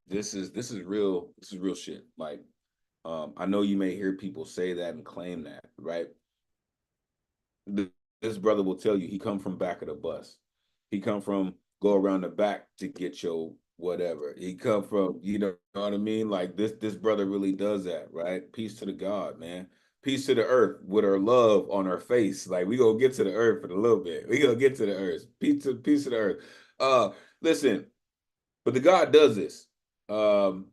this is real shit. Like, I know you may hear people say that and claim that, right? This brother will tell you he come from back of the bus. He come from go around the back to get your whatever. He come from, you know what I mean? Like this brother really does that, right? Peace to the God, man. Peace to the earth with our love on our face. Like, we gonna get to the earth in a little bit. We gonna get to the earth. Peace to the earth. Listen, but the God does this. And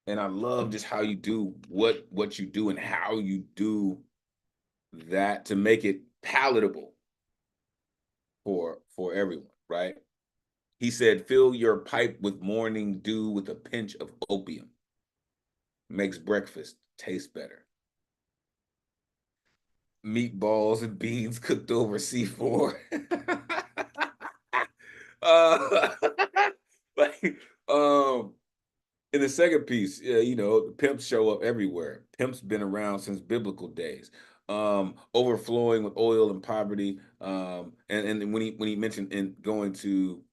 I love just how you do what you do and how you do that to make it palatable for everyone, right? He said, fill your pipe with morning dew with a pinch of opium. Makes breakfast taste better. Meatballs and beans cooked over C4. Like, in the second piece, the pimps show up everywhere. Pimps been around since biblical days. Overflowing with oil and poverty. And when he mentioned in going to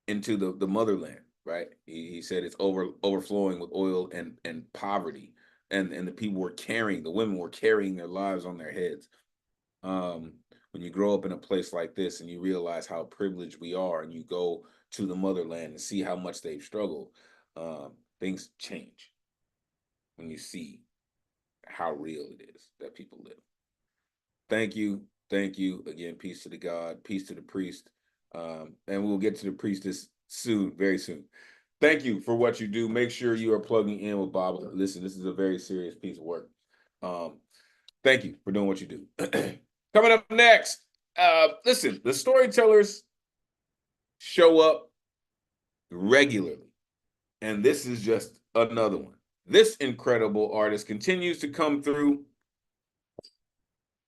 into the motherland, right? He said it's overflowing with oil and poverty, and the people were carrying, the women were carrying their lives on their heads. When you grow up in a place like this and you realize how privileged we are, and you go to the motherland and see how much they've struggled, things change when you see how real it is that people live. Thank you again. Peace to the God, peace to the priest, and we'll get to the priestess soon, very soon. Thank you for what you do. Make sure you are plugging in with Bob. Listen, this is a very serious piece of work. Thank you for doing what you do. Coming up next, listen, the storytellers show up regularly, and this is just another one. This incredible artist continues to come through.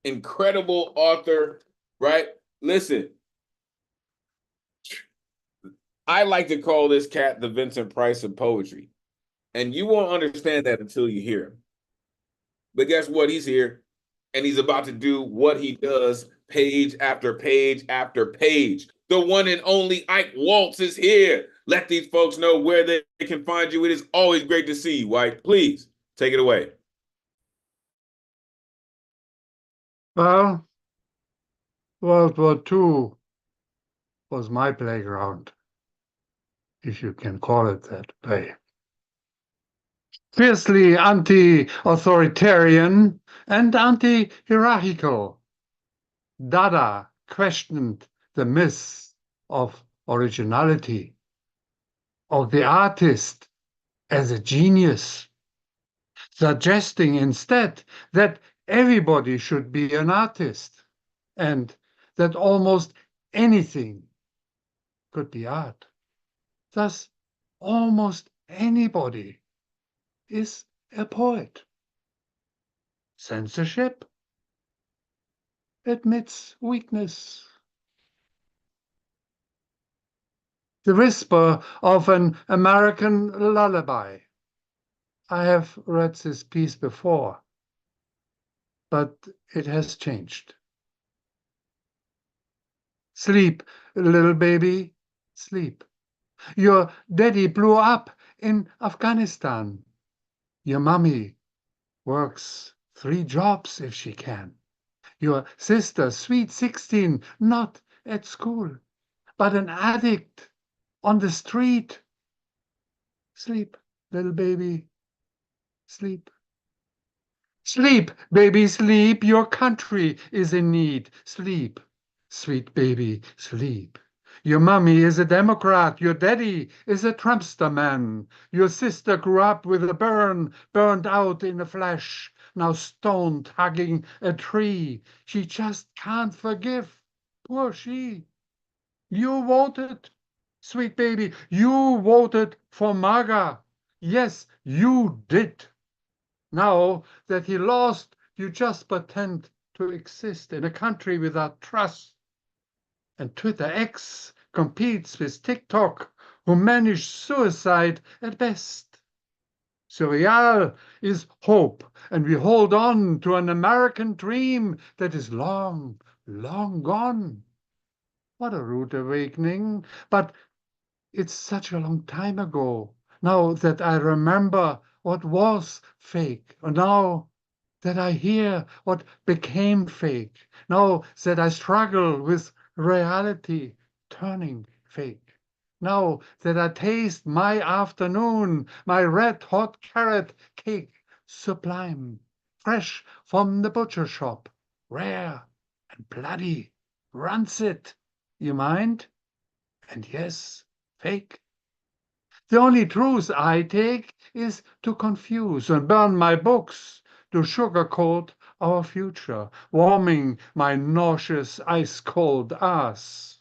Incredible author, right? Listen, I like to call this cat the Vincent Price of poetry, and you won't understand that until you hear him. But guess what? He's here, and he's about to do what he does page after page after page. The one and only Ike Waltz is here. Let these folks know where they can find you. It is always great to see you, Ike. Please take it away. Well, World War II was my playground, if you can call it that way. Fiercely anti-authoritarian and anti-hierarchical, Dada questioned the myth of originality, of the artist as a genius, suggesting instead that everybody should be an artist and that almost anything could be art. Thus, almost anybody is a poet. Censorship admits weakness. The whisper of an American lullaby. I have read this piece before, but it has changed. Sleep, little baby, sleep. Your daddy blew up in Afghanistan. Your mommy works 3 jobs if she can. Your sister, sweet 16, not at school, but an addict on the street. Sleep, little baby, sleep. Sleep, baby, sleep. Your country is in need. Sleep, sweet baby, sleep. Your mommy is a Democrat. Your daddy is a Trumpster man. Your sister grew up with a burned out in a flash, now stoned, hugging a tree. She just can't forgive. Poor she. You voted, sweet baby. You voted for MAGA. Yes, you did. Now that he lost, you just pretend to exist in a country without trust. And Twitter X competes with TikTok, who manage suicide at best. Surreal is hope, and we hold on to an American dream that is long, long gone. What a rude awakening, but it's such a long time ago. Now that I remember what was fake, and now that I hear what became fake, now that I struggle with reality turning fake, now that I taste my afternoon, my red hot carrot cake, sublime, fresh from the butcher shop, rare and bloody, rancid. You mind? And yes, fake. The only truth I take is to confuse and burn my books, to sugarcoat our future, warming my nauseous ice-cold ass.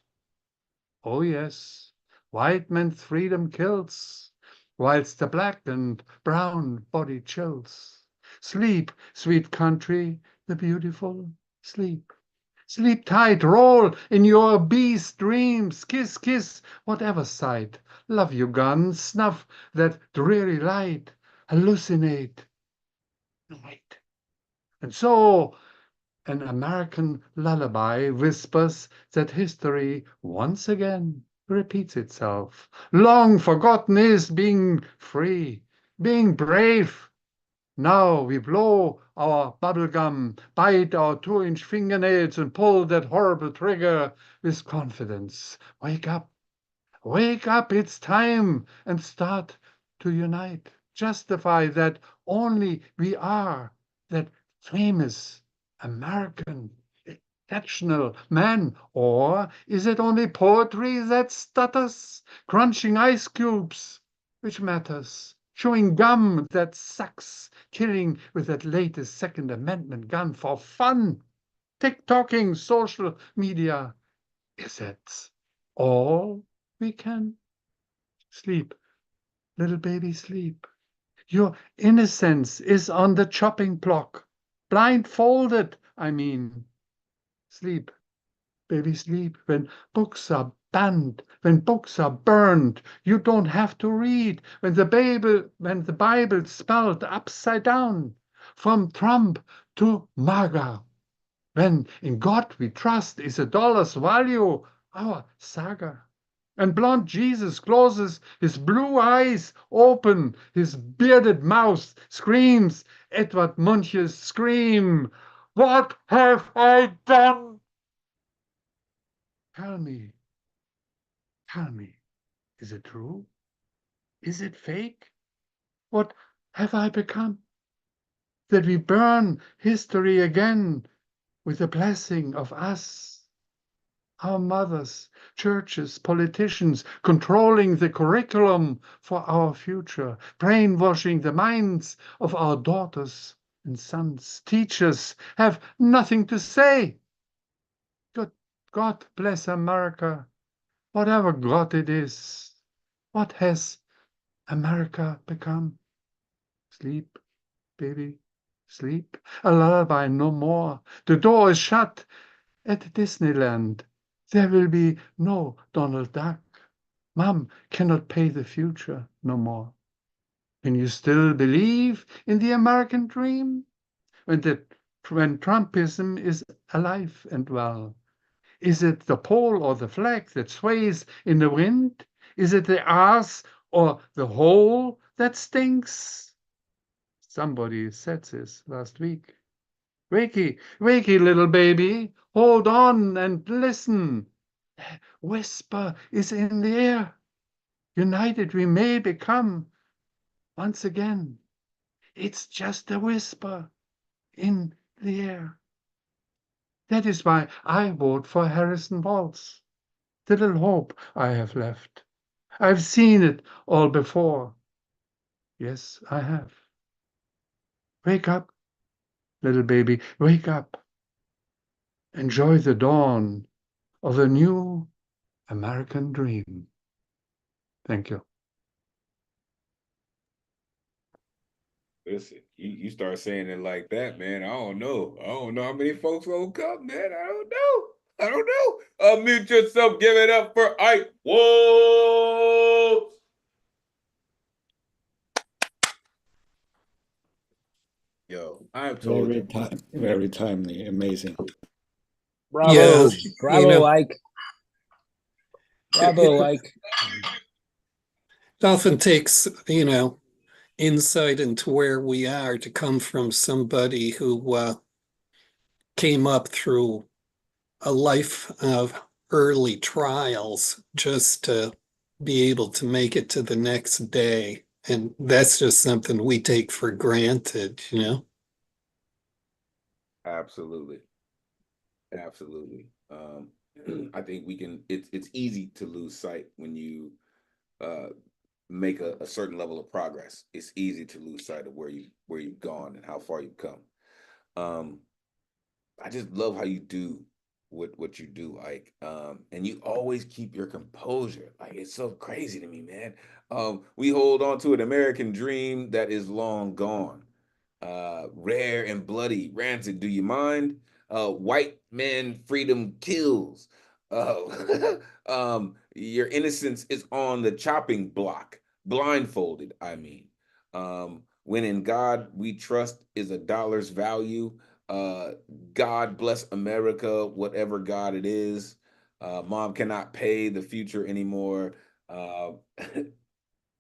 Oh yes, white man's freedom kills, whilst the black and brown body chills. Sleep, sweet country, the beautiful, sleep. Sleep tight, roll in your obese dreams, kiss, kiss, whatever sight. Love your gun, snuff that dreary light, hallucinate night. And so an American lullaby whispers that history once again repeats itself. Long forgotten is being free, being brave. Now we blow our bubblegum, bite our 2-inch fingernails, and pull that horrible trigger with confidence. Wake up, it's time, and start to unite. Justify that only we are that famous American exceptional man, or is it only poetry that stutters, crunching ice cubes, which matters, chewing gum that sucks, killing with that latest Second Amendment gun for fun, TikToking social media? Is it all we can? Sleep, little baby, sleep. Your innocence is on the chopping block, blindfolded, I mean. Sleep, baby, sleep. When books are banned, when books are burned, you don't have to read. When the Bible's spelled upside down, from Trump to MAGA. When in God we trust is a dollar's value, our saga. And blond Jesus closes his blue eyes open, his bearded mouth screams, Edward Munch's scream, "What have I done?" Tell me, is it true? Is it fake? What have I become? That we burn history again with the blessing of us, our mothers, churches, politicians, controlling the curriculum for our future, brainwashing the minds of our daughters and sons. Teachers have nothing to say. God bless America, whatever God it is. What has America become? Sleep, baby, sleep. A lullaby, no more. The door is shut at Disneyland. There will be no Donald Duck. Mom cannot pay the future no more. Can you still believe in the American dream? When Trumpism is alive and well? Is it the pole or the flag that sways in the wind? Is it the ass or the hole that stinks? Somebody said this last week. Wakey, wakey, little baby, hold on and listen. A whisper is in the air. United we may become once again. It's just a whisper in the air. That is why I vote for Harrison Walz. The little hope I have left. I've seen it all before. Yes, I have. Wake up, little baby, wake up. Enjoy the dawn of a new American dream. Thank you. Listen, you start saying it like that, man. I don't know. I don't know how many folks will come, man. I don't know. Unmute yourself. Give it up for Ike Wolf. Yo, I've told you. Very timely, amazing. Bravo, Yeah, bravo, Ike. Bravo, Ike. It often takes, insight into where we are to come from somebody who came up through a life of early trials just to be able to make it to the next day. And that's just something we take for granted, Absolutely. Absolutely. I think it's easy to lose sight when you make a certain level of progress. It's easy to lose sight of where you've gone and how far you've come. I just love how you do what you do, Ike. And you always keep your composure. Like, it's so crazy to me, man. We hold on to an American dream that is long gone. Rare and bloody, rancid, do you mind? White man freedom kills. Your innocence is on the chopping block, blindfolded, I mean. When in God we trust is a dollar's value. God bless America, whatever God it is. Mom cannot pay the future anymore.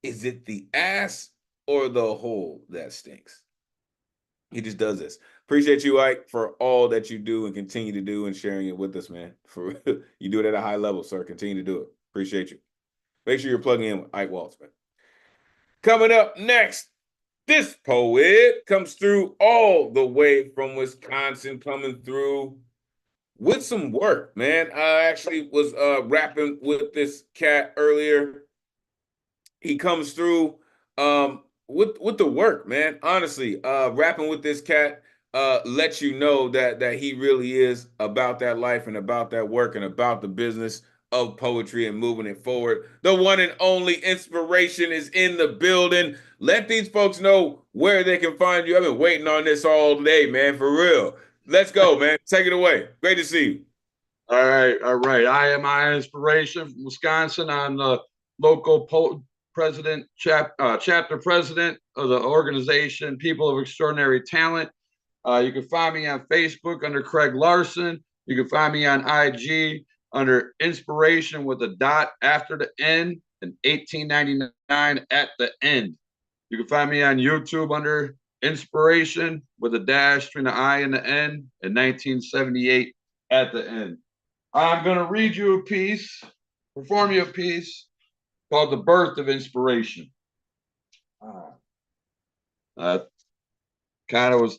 Is it the ass or the hole that stinks? He just does this. Appreciate you, Ike, for all that you do and continue to do and sharing it with us, man. For you do it at a high level, sir. Continue to do it. Appreciate you. Make sure you're plugging in with Ike Waltz, man. Coming up next, this poet comes through all the way from Wisconsin, coming through with some work, man. I actually was rapping with this cat earlier. He comes through with the work, man. Honestly, rapping with this cat lets you know that he really is about that life and about that work and about the business of poetry and moving it forward. The one and only Inspiration is in the building. Let these folks know where they can find you. I've been waiting on this all day, man, for real. Let's go, man. Take it away. Great to see you. All right. I am my Inspiration from Wisconsin. I'm the local chapter president of the organization People of Extraordinary Talent. You can find me on Facebook under Craig Larson. You can find me on IG under Inspiration with a dot after the N and 1899 at the end. You can find me on YouTube under Inspiration with a dash between the I and the N and 1978 at the end. I'm going to read you a piece, perform you a piece called The Birth of Inspiration. Kind of was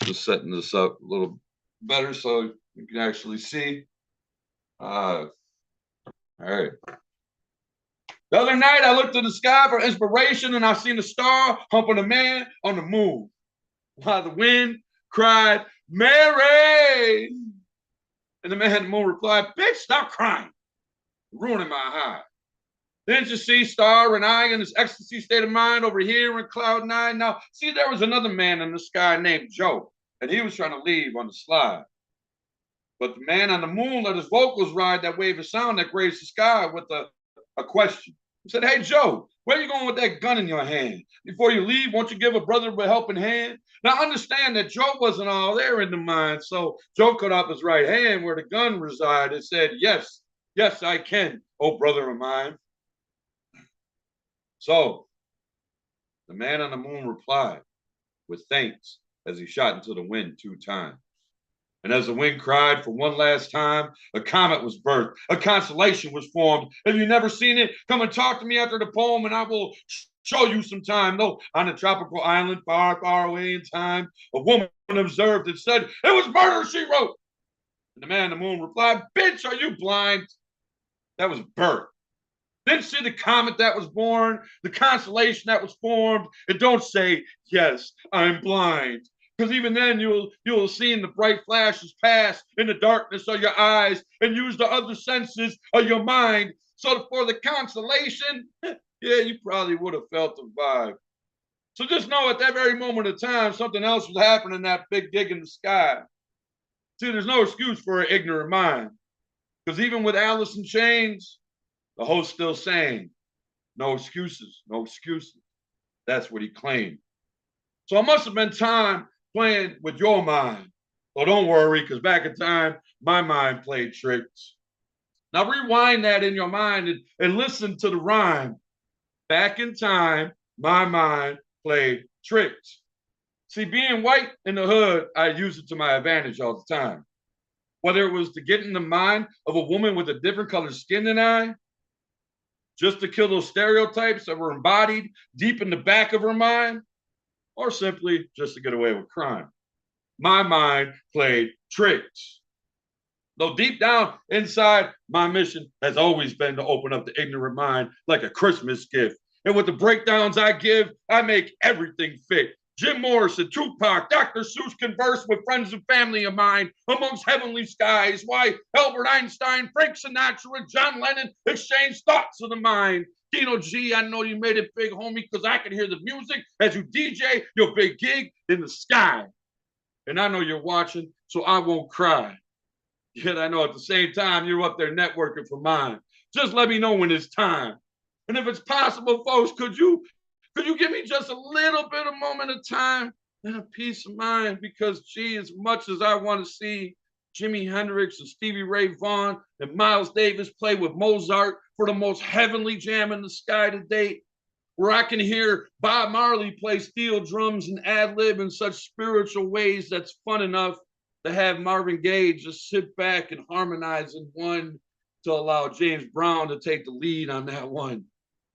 just setting this up a little better so you can actually see. All right. The other night, I looked to the sky for inspiration, and I seen a star humping a man on the moon. While the wind cried, Mary! And the man on the moon replied, bitch, stop crying. You're ruining my high. Didn't you see Star and I in this ecstasy state of mind over here in Cloud 9? Now, see, there was another man in the sky named Joe, and he was trying to leave on the slide. But the man on the moon let his vocals ride that wave of sound that grazed the sky with a question. He said, hey, Joe, where are you going with that gun in your hand? Before you leave, won't you give a brother a helping hand? Now, understand that Joe wasn't all there in the mind, so Joe cut off his right hand where the gun resided and said, yes, I can, oh brother of mine. So the man on the moon replied with thanks as he shot into the wind 2 times. And as the wind cried for one last time, a comet was birthed, a constellation was formed. If you've never seen it, come and talk to me after the poem and I will show you some time. No, on a tropical island far, far away in time, a woman observed and said, it was murder, she wrote. And the man on the moon replied, bitch, are you blind? That was birth. Didn't see the comet that was born, the constellation that was formed, and don't say, yes, I'm blind. Because even then you'll have seen the bright flashes pass in the darkness of your eyes and use the other senses of your mind. So for the constellation, yeah, you probably would have felt the vibe. So just know at that very moment of time, something else was happening in that big gig in the sky. See, there's no excuse for an ignorant mind. Because even with Alice in Chains, the host still saying, no excuses, no excuses. That's what he claimed. So it must have been time playing with your mind. Well, don't worry, because back in time, my mind played tricks. Now rewind that in your mind and listen to the rhyme. Back in time, my mind played tricks. See, being white in the hood, I use it to my advantage all the time. Whether it was to get in the mind of a woman with a different colored skin than I, just to kill those stereotypes that were embodied deep in the back of her mind, or simply just to get away with crime. My mind played tricks. Though deep down inside, my mission has always been to open up the ignorant mind like a Christmas gift. And with the breakdowns I give, I make everything fit. Jim Morrison, Tupac, Dr. Seuss converse with friends and family of mine amongst heavenly skies. Why Albert Einstein, Frank Sinatra, and John Lennon exchange thoughts of the mind. Dino G, I know you made it big, homie, because I can hear the music as you DJ your big gig in the sky. And I know you're watching, so I won't cry. Yet I know at the same time you're up there networking for mine. Just let me know when it's time. And if it's possible, folks, could you give me just a little bit of moment of time and a peace of mind? Because, gee, as much as I want to see Jimi Hendrix and Stevie Ray Vaughan and Miles Davis play with Mozart for the most heavenly jam in the sky to date, where I can hear Bob Marley play steel drums and ad-lib in such spiritual ways that's fun enough to have Marvin Gaye just sit back and harmonize in one to allow James Brown to take the lead on that one.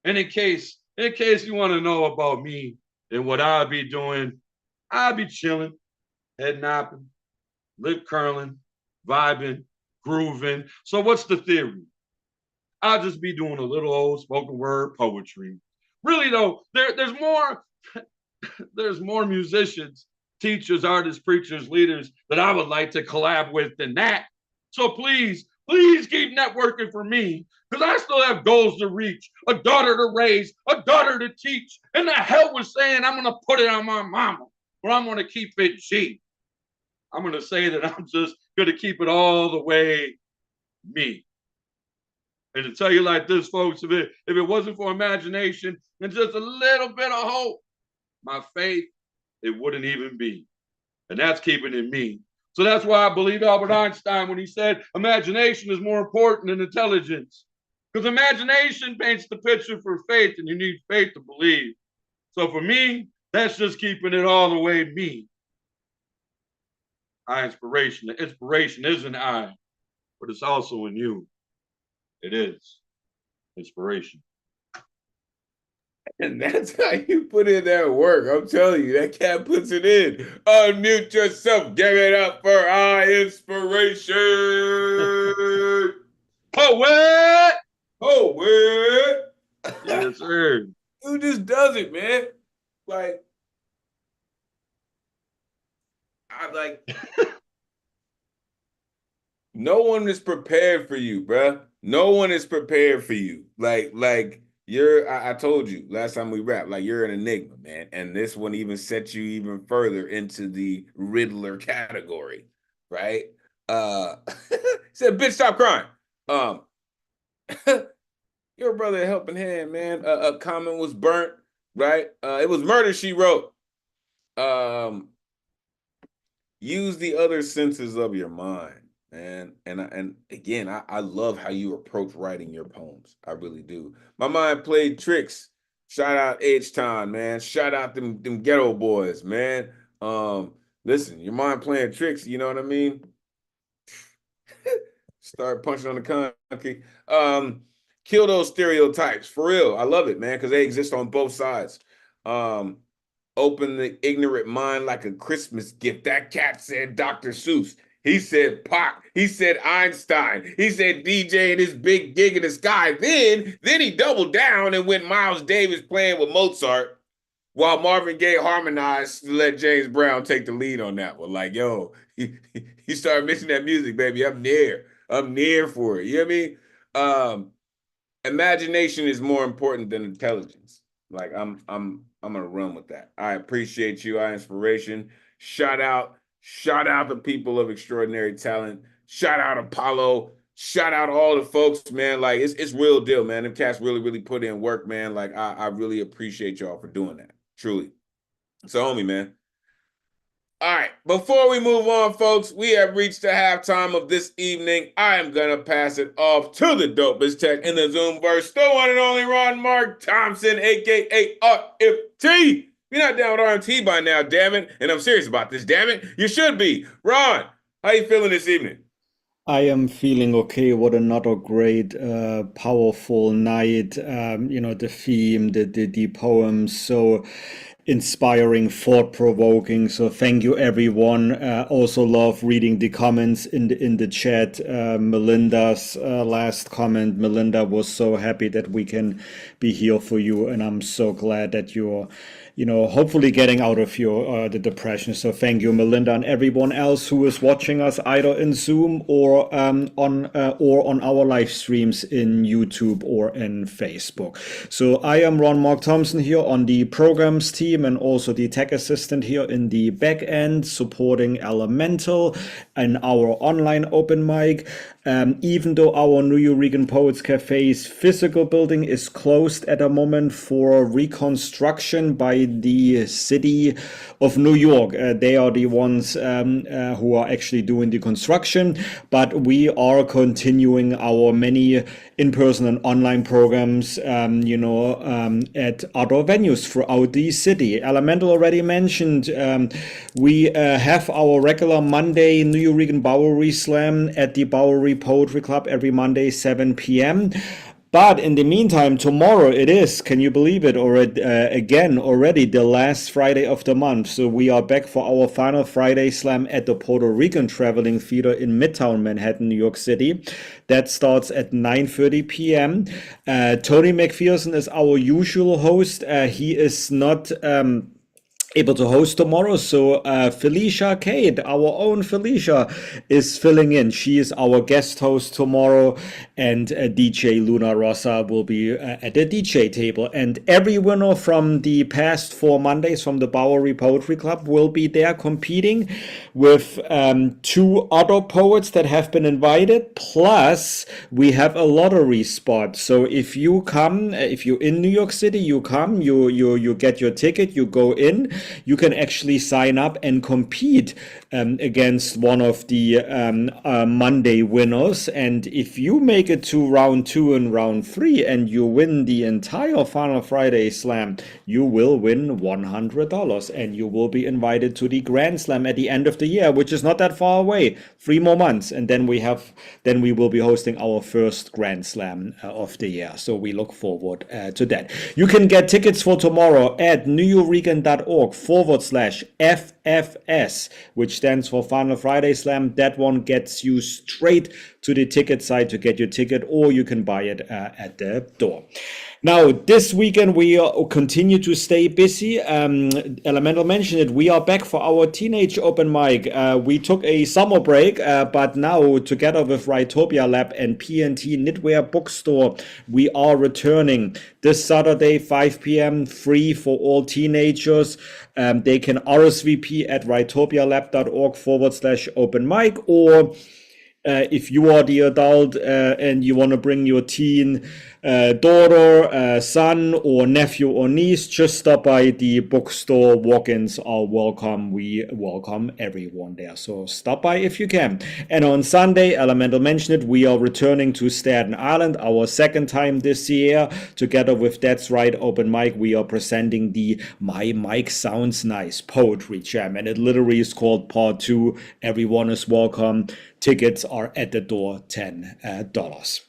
And in case you want to know about me and what I'll be doing, I'll be chilling, head nopping, lip curling, vibing, grooving. So what's the theory? I'll just be doing a little old spoken word poetry. Really though, there's more musicians, teachers, artists, preachers, leaders that I would like to collab with than that. So please keep networking for me, because I still have goals to reach, a daughter to raise, a daughter to teach. And the hell with saying I'm gonna put it on my mama, or I'm gonna keep it G. I'm gonna say that I'm just gonna keep it all the way me. And to tell you like this, folks, if it wasn't for imagination and just a little bit of hope, my faith, it wouldn't even be. And that's keeping it me. So that's why I believe Albert Einstein when he said imagination is more important than intelligence. Because imagination paints the picture for faith, and you need faith to believe. So for me, that's just keeping it all the way me. Inspiration. The inspiration isn't I, but it's also in you. It is inspiration. And that's how you put in that work. I'm telling you, that cat puts it in. Unmute yourself. Give it up for our inspiration. Poet! Poet! Yes, sir. Who just does it, man? Like, no one is prepared for you, bruh. No one is prepared for you. Like I told you last time we rapped, like you're an enigma, man. And this one even sets you even further into the Riddler category, right? Said, bitch, stop crying. Your brother a helping hand, man. A comment was burnt, right? It was murder, she wrote. Use the other senses of your mind, man. And again, I love how you approach writing your poems. I really do. My mind played tricks. Shout out H-Town, man. Shout out them ghetto boys, man. Listen, your mind playing tricks, you know what I mean? Start punching on the concrete. Kill those stereotypes. For real. I love it, man, because they exist on both sides. Open the ignorant mind like a Christmas gift. That cat said Dr. Seuss. He said Pac. He said Einstein. He said DJ and his big gig in the sky. Then he doubled down and went Miles Davis playing with Mozart while Marvin Gaye harmonized to let James Brown take the lead on that one. Like, yo, he started mixing that music, baby. I'm near for it. You know what I mean? Imagination is more important than intelligence. Like I'm gonna run with that. I appreciate you, our inspiration. Shout out the people of extraordinary talent. Shout out Apollo. Shout out all the folks, man. Like it's real deal, man. Them cats really put in work, man. Like I really appreciate y'all for doing that. Truly. So homie, man. All right, before we move on, folks, we have reached the halftime of this evening. I am going to pass it off to the dopest tech in the Zoomverse, the one and only Ron Mark Thompson, a.k.a. RFT. You're not down with RMT by now, damn it. And I'm serious about this, damn it. You should be. Ron, how you feeling this evening? I am feeling okay. What another great, powerful night. The theme, the poems, so inspiring, thought-provoking. So thank you, everyone. Also love reading the comments in the chat. Melinda's last comment. Melinda was so happy that we can be here for you, and I'm so glad that you're hopefully getting out of your the depression. So thank you, Melinda, and everyone else who is watching us either in Zoom or on our live streams in YouTube or in Facebook. So I am Ron Mark Thompson here on the programs team. team and also the tech assistant here in the back end supporting Elemen2al and our online open mic. Even though our Nuyorican Poets Cafe's physical building is closed at the moment for reconstruction by the city of New York. They are the ones who are actually doing the construction, but we are continuing our many in-person and online programs, at other venues throughout the city. Elemen2al already mentioned, we have our regular Monday Nuyorican Bowery Slam at the Bowery Poetry Club every Monday, 7 p.m. But in the meantime, tomorrow it is, can you believe it, already the last Friday of the month. So we are back for our final Friday Slam at the Puerto Rican Traveling Theater in Midtown Manhattan, New York City. That starts at 9:30 p.m. Tony McPherson is our usual host. He is not able to host tomorrow, so Felicia Kate, our own Felicia, is filling in. She is our guest host tomorrow, and DJ Luna Rosa will be at the DJ table. And every winner from the past 4 Mondays from the Bowery Poetry Club will be there competing with 2 other poets that have been invited, plus we have a lottery spot. So if you come, if you're in New York City, you come, you get your ticket, you go in, you can actually sign up and compete against one of the Monday winners. And if you make it to round 2 and round 3 and you win the entire Final Friday Slam, you will win $100 and you will be invited to the Grand Slam at the end of the year, which is not that far away, 3 more months. And then we will be hosting our first Grand Slam of the year. So we look forward to that. You can get tickets for tomorrow at nuyorican.org/FFS, which stands for Final Friday Slam. That one gets you straight to the ticket site to get your ticket, or you can buy it at the door. Now, this weekend, we continue to stay busy. Elemen2al mentioned it. We are back for our teenage open mic. We took a summer break, but now, together with Writopia Lab and PNT Knitwear Bookstore, we are returning this Saturday, 5 p.m., free for all teenagers. They can RSVP at writopialab.org/open mic, or if you are the adult and you want to bring your teen daughter, son, or nephew or niece, just stop by the bookstore. Walk-ins are welcome. We welcome everyone there. So stop by if you can. And on Sunday, Elemen2al mentioned it, we are returning to Staten Island, our second time this year. Together with That's Right Open Mic, we are presenting the My Mic Sounds Nice Poetry Jam. And it literally is called Part 2. Everyone is welcome. Tickets are at the door, $10.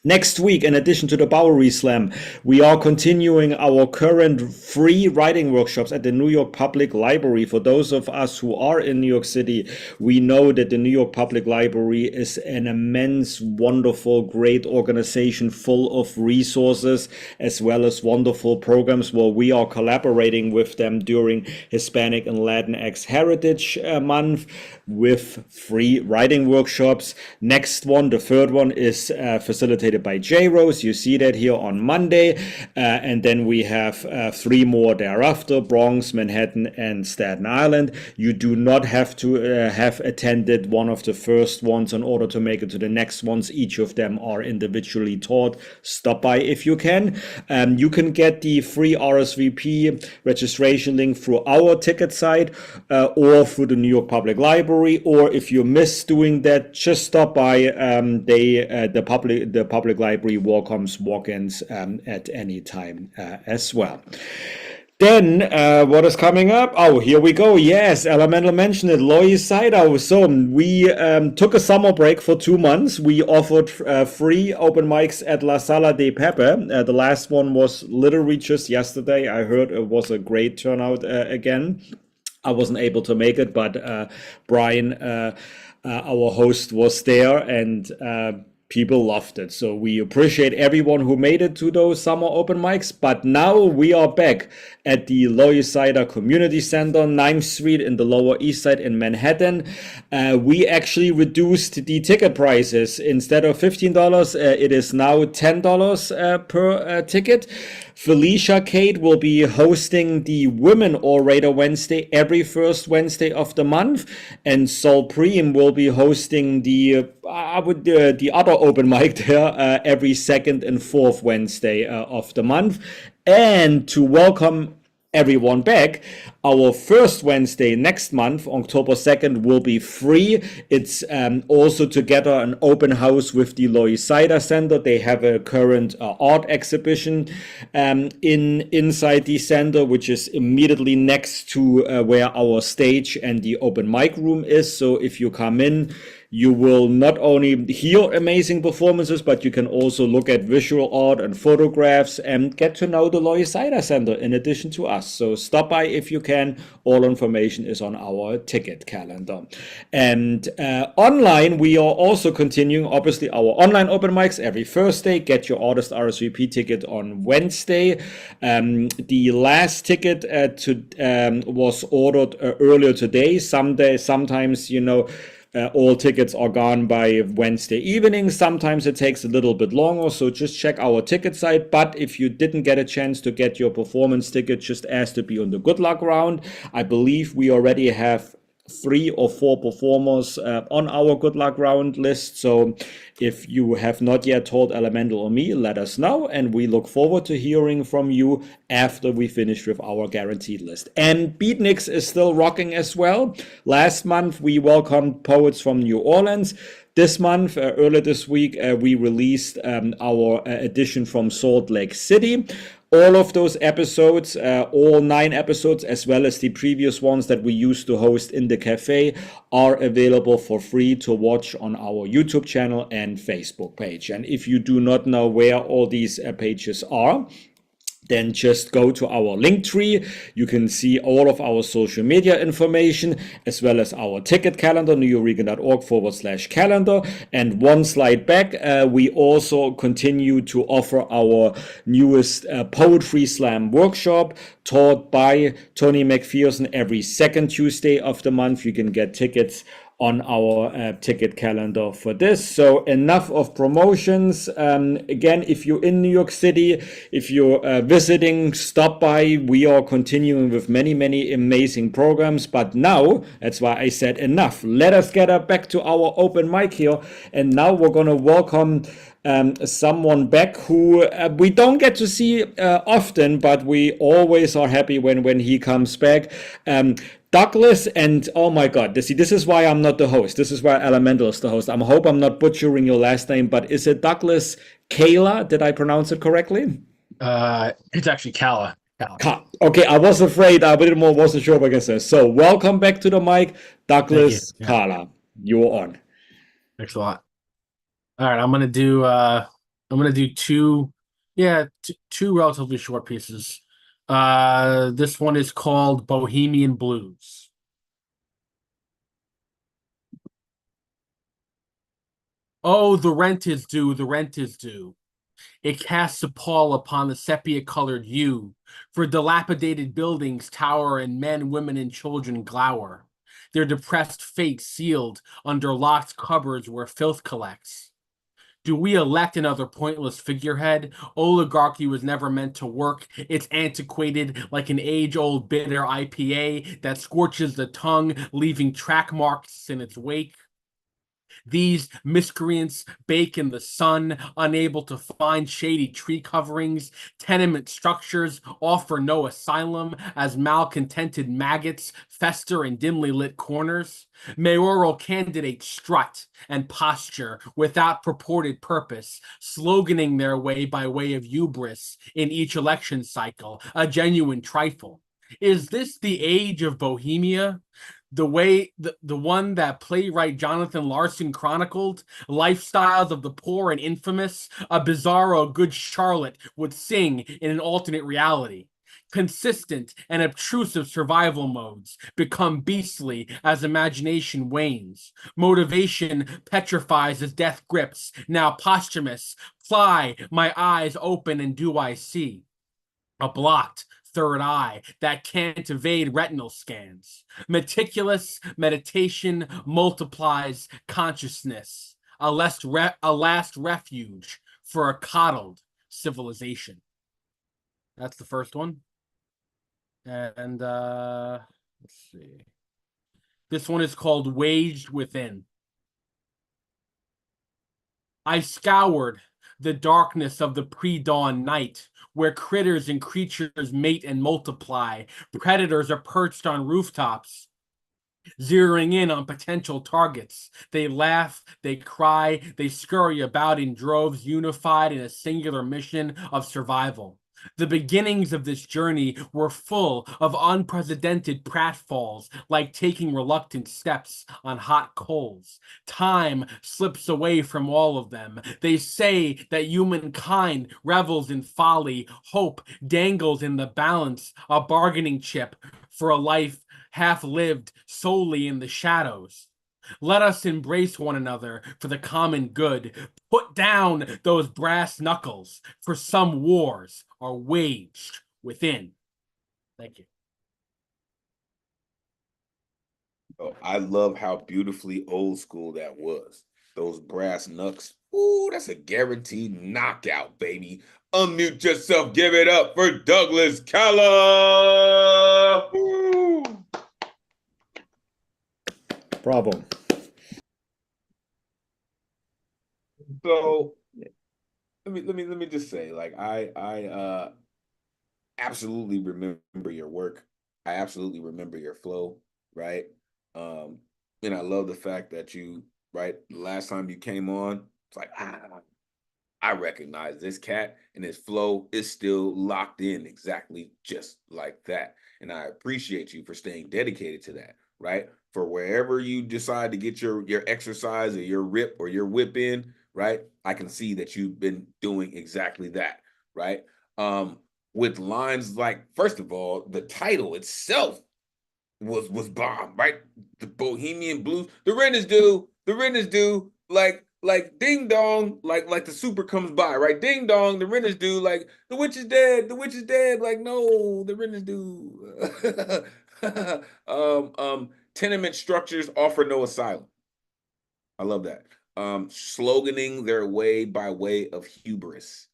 Next week, in addition to the Bowery Slam, we are continuing our current free writing workshops at the New York Public Library. For those of us who are in New York City, we know that the New York Public Library is an immense, wonderful, great organization full of resources as well as wonderful programs where we are collaborating with them during Hispanic and Latinx Heritage Month with free writing workshops. Next one, the third one, is facilitated by J Rose. You see that here on Monday. And then we have 3 more thereafter: Bronx, Manhattan, and Staten Island. You do not have to have attended one of the first ones in order to make it to the next ones. Each of them are individually taught. Stop by if you can. You can get the free RSVP registration link through our ticket site or through the New York Public Library. Or if you miss doing that, just stop by. The public library welcomes walk-ins at any time as well. Then, what is coming up? Oh, here we go. Yes, Elemen2al mentioned it. Lois Saito. So we took a summer break for 2 months. We offered free open mics at La Sala de Pepe. The last one was literally just yesterday. I heard it was a great turnout again. I wasn't able to make it, but Brian, our host, was there, and people loved it. So we appreciate everyone who made it to those summer open mics. But now we are back at the Lois Saito Community Center, 9th Street in the Lower East Side in Manhattan. We actually reduced the ticket prices. Instead of $15, it is now $10 per ticket. Felicia Kate will be hosting the Women Orator Wednesday every first Wednesday of the month, and Supreme will be hosting the other open mic there every second and fourth Wednesday of the month. And to welcome everyone back, our first Wednesday next month, October 2nd, will be free. It's also together an open house with the Loisaida Center. They have a current art exhibition inside the center, which is immediately next to where our stage and the open mic room is. So if you come in, you will not only hear amazing performances, but you can also look at visual art and photographs and get to know the Loisaida Center in addition to us. So stop by if you can. All information is on our ticket calendar. And online, we are also continuing, obviously, our online open mics every Thursday. Get your artist RSVP ticket on Wednesday. The last ticket was ordered earlier today. Sometimes, all tickets are gone by Wednesday evening. Sometimes it takes a little bit longer, so just check our ticket site. But if you didn't get a chance to get your performance ticket, just ask to be on the good luck round. I believe we already have 3 or 4 performers on our good luck round list. So if you have not yet told Elemental or me, let us know, and we look forward to hearing from you after we finish with our guaranteed list. And Beatniks is still rocking as well. Last month we welcomed poets from New Orleans. This month, earlier this week, we released our edition from Salt Lake City. All of those episodes, all 9 episodes, as well as the previous ones that we used to host in the cafe, are available for free to watch on our YouTube channel and Facebook page. And if you do not know where all these pages are, then just go to our link tree. You can see all of our social media information, as well as our ticket calendar, nuyorican.org/calendar. And one slide back, we also continue to offer our newest Poetry Slam workshop taught by Tony McPherson every second Tuesday of the month. You can get tickets on our ticket calendar for this. So enough of promotions. Again, if you're in New York City, if you're visiting, stop by. We are continuing with many, many amazing programs. But now, that's why I said enough. Let us get back to our open mic here. And now we're going to welcome someone back who we don't get to see often, but we always are happy when he comes back. Douglas, and oh my God, this is why I'm not the host. This is why Elemental is the host. I hope I'm not butchering your last name, but is it Douglas Kala? Did I pronounce it correctly? It's actually Kala. Okay, I was afraid. I wasn't sure if I can say. So welcome back to the mic, Douglas Kala. You're on. Thanks a lot. All right, I'm gonna do two relatively short pieces. This one is called Bohemian Blues. Oh, the rent is due, the rent is due. It casts a pall upon the sepia-colored hue, for dilapidated buildings tower and men, women, and children glower, their depressed fate sealed under locked cupboards where filth collects. Do we elect another pointless figurehead? Oligarchy was never meant to work. It's antiquated like an age-old bitter IPA that scorches the tongue, leaving track marks in its wake. These miscreants bake in the sun, unable to find shady tree coverings. Tenement structures offer no asylum as malcontented maggots fester in dimly lit corners. Mayoral candidates strut and posture without purported purpose, sloganing their way by way of hubris in each election cycle, a genuine trifle. Is this the age of Bohemia? The one that playwright Jonathan Larson chronicled, lifestyles of the poor and infamous, a bizarro Good Charlotte would sing in an alternate reality. Consistent and obtrusive survival modes become beastly as imagination wanes. Motivation petrifies as death grips, now posthumous. Fly, my eyes open and do I see? A blocked third eye that can't evade retinal scans. Meticulous meditation multiplies consciousness, a last refuge for a coddled civilization. That's the first one. And let's see. This one is called Waged Within. I scoured the darkness of the pre-dawn night, where critters and creatures mate and multiply. Predators are perched on rooftops, zeroing in on potential targets. They laugh, they cry, they scurry about in droves, unified in a singular mission of survival. The beginnings of this journey were full of unprecedented pratfalls, like taking reluctant steps on hot coals. Time slips away from all of them. They say that humankind revels in folly. Hope dangles in the balance, a bargaining chip for a life half-lived solely in the shadows. Let us embrace one another for the common good. Put down those brass knuckles, for some wars are waged within. Thank you. Oh, I love how beautifully old school that was. Those brass knucks. Ooh, that's a guaranteed knockout, baby. Unmute yourself. Give it up for Douglas Keller. Woo! Bravo. So let me just say, like, I absolutely remember your work. I absolutely remember your flow, right? And I love the fact that you, right, the last time you came on, it's like, I recognize this cat, and his flow is still locked in exactly just like that. And I appreciate you for staying dedicated to that, right? For wherever you decide to get your exercise or your rip or your whip in, right? I can see that you've been doing exactly that, right? With lines like, first of all, the title itself was bomb, right? The Bohemian Blues, the rent is due, like ding dong, like the super comes by, right? Ding dong, the rent is due, like the witch is dead, like no, the rent is due. Tenement structures offer no asylum. I love that. Sloganing their way by way of hubris.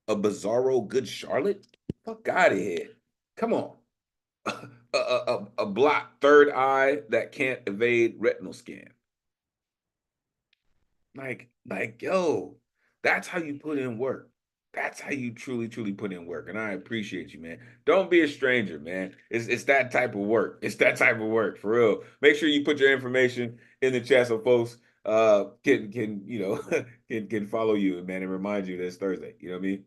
A bizarro good Charlotte? Fuck out of here. Come on. A blocked third eye that can't evade retinal scan. Like, yo, that's how you put in work. That's how you truly, truly put in work. And I appreciate you, man. Don't be a stranger, man. It's that type of work. It's that type of work, for real. Make sure you put your information in the chat so folks can you know can follow you, man, and remind you that it's Thursday. You know what I mean?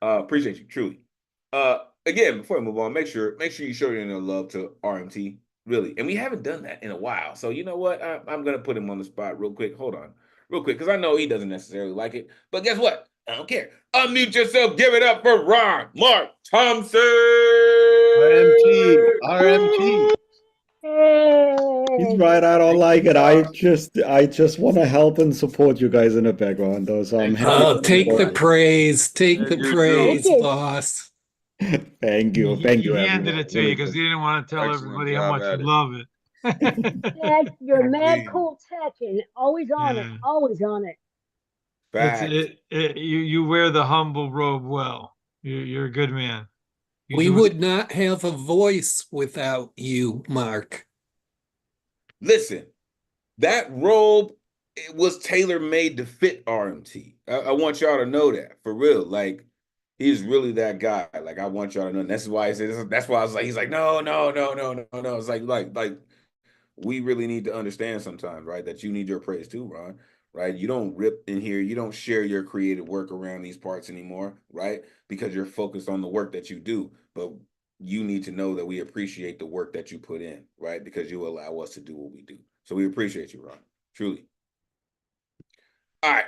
Appreciate you, truly. Again, before I move on, make sure you show your love to RMT, really. And we haven't done that in a while. So you know what? I'm gonna put him on the spot real quick. Hold on. Real quick, because I know he doesn't necessarily like it. But guess what? I don't care. Unmute yourself. Give it up for Ron Mark Thompson. RMT. He's right. I don't like it. I just want to help and support you guys in the background, though. So I'm happy. Oh, take the praise. Take the praise, boss. Thank you. He handed it to you because he didn't want to tell everybody how much you love it. Dad, you're mad cool tech and always on it. Always on it. You wear the humble robe well. You're a good man. We would not have a voice without you, Mark. Listen, that robe, it was tailor-made to fit RMT. I want y'all to know that, for real. Like, he's really that guy. Like, I want y'all to know. And that's why I said. That's why I was like, he's like, no. It's like we really need to understand sometimes, right? That you need your praise too, Ron. Right? You don't rip in here. You don't share your creative work around these parts anymore, right? Because you're focused on the work that you do. But you need to know that we appreciate the work that you put in, right? Because you allow us to do what we do. So we appreciate you, Ron. Truly. All right,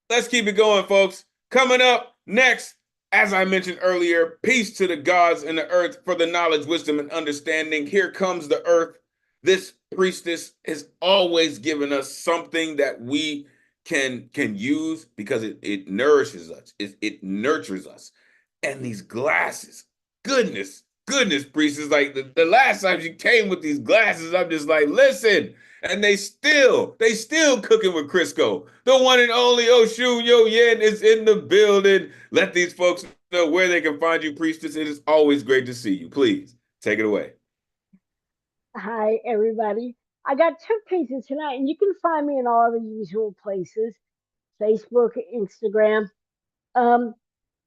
let's keep it going, folks. Coming up next, as I mentioned earlier, peace to the gods and the earth for the knowledge, wisdom, and understanding. Here comes the earth. This priestess has always given us something that we can use because it nourishes us. It nurtures us. And these glasses, goodness, priestess, like the last time she came with these glasses, I'm just like, listen. And they still cooking with Crisco. The one and only Oshun Yo Yen is in the building. Let these folks know where they can find you, Priestess. It is always great to see you. Please take it away. Hi, everybody. I got 2 pieces tonight, and you can find me in all the usual places, Facebook, Instagram.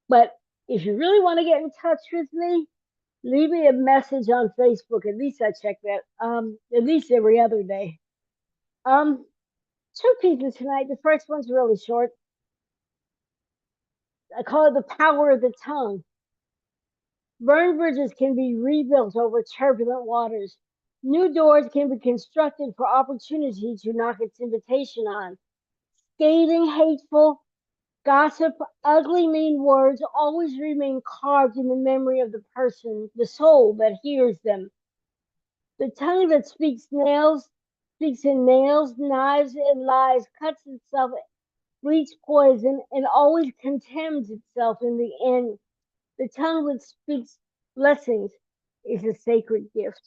But if you really want to get in touch with me, leave me a message on Facebook. At least I check that. At least every other day. 2 pieces tonight. The first one's really short. I call it the power of the tongue. Burned bridges can be rebuilt over turbulent waters. New doors can be constructed for opportunity to knock its invitation on. Scathing, hateful, gossip, ugly, mean words always remain carved in the memory of the person, the soul that hears them. The tongue that speaks in nails, knives, and lies, cuts itself, breathes poison, and always contemns itself in the end. The tongue that speaks blessings is a sacred gift.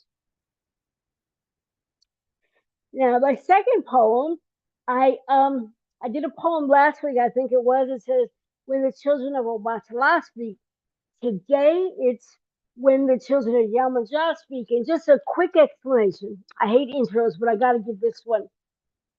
Now, my second poem, I did a poem last week, I think it was. It says, "When the children of Obatala speak." Today, it's "When the children of Yamaja speak." And just a quick explanation. I hate intros, but I got to give this one.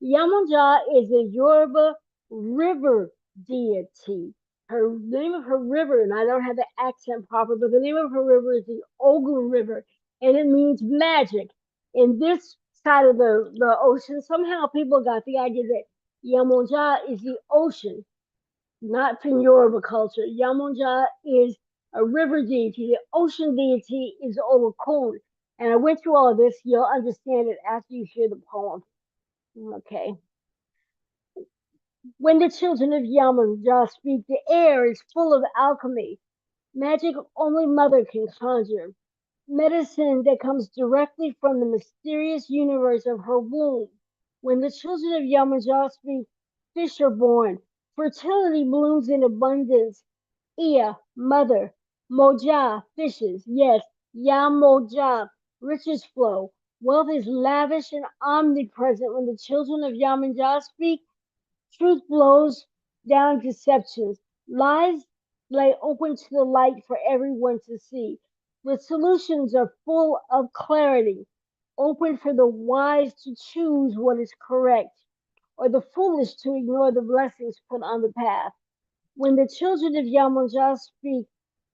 Yamaja is a Yoruba river deity. Her name of her river, and I don't have the accent proper, but the name of her river is the Ogun River, and it means magic. In this side of the ocean, somehow people got the idea that Yamonja is the ocean, not from Yoruba culture. Yamonja is a river deity. The ocean deity is Olokun. And I went through all of this. You'll understand it after you hear the poem. Okay. When the children of Yamanjá speak, the air is full of alchemy, magic only mother can conjure, medicine that comes directly from the mysterious universe of her womb. When the children of Yamanjá speak, fish are born, fertility blooms in abundance. Ia, mother, Moja, fishes, yes, Yamoja, riches flow. Wealth is lavish and omnipresent when the children of Yamanjá speak. Truth blows down deceptions. Lies lay open to the light for everyone to see. The solutions are full of clarity, open for the wise to choose what is correct, or the foolish to ignore the blessings put on the path. When the children of Yamonja speak,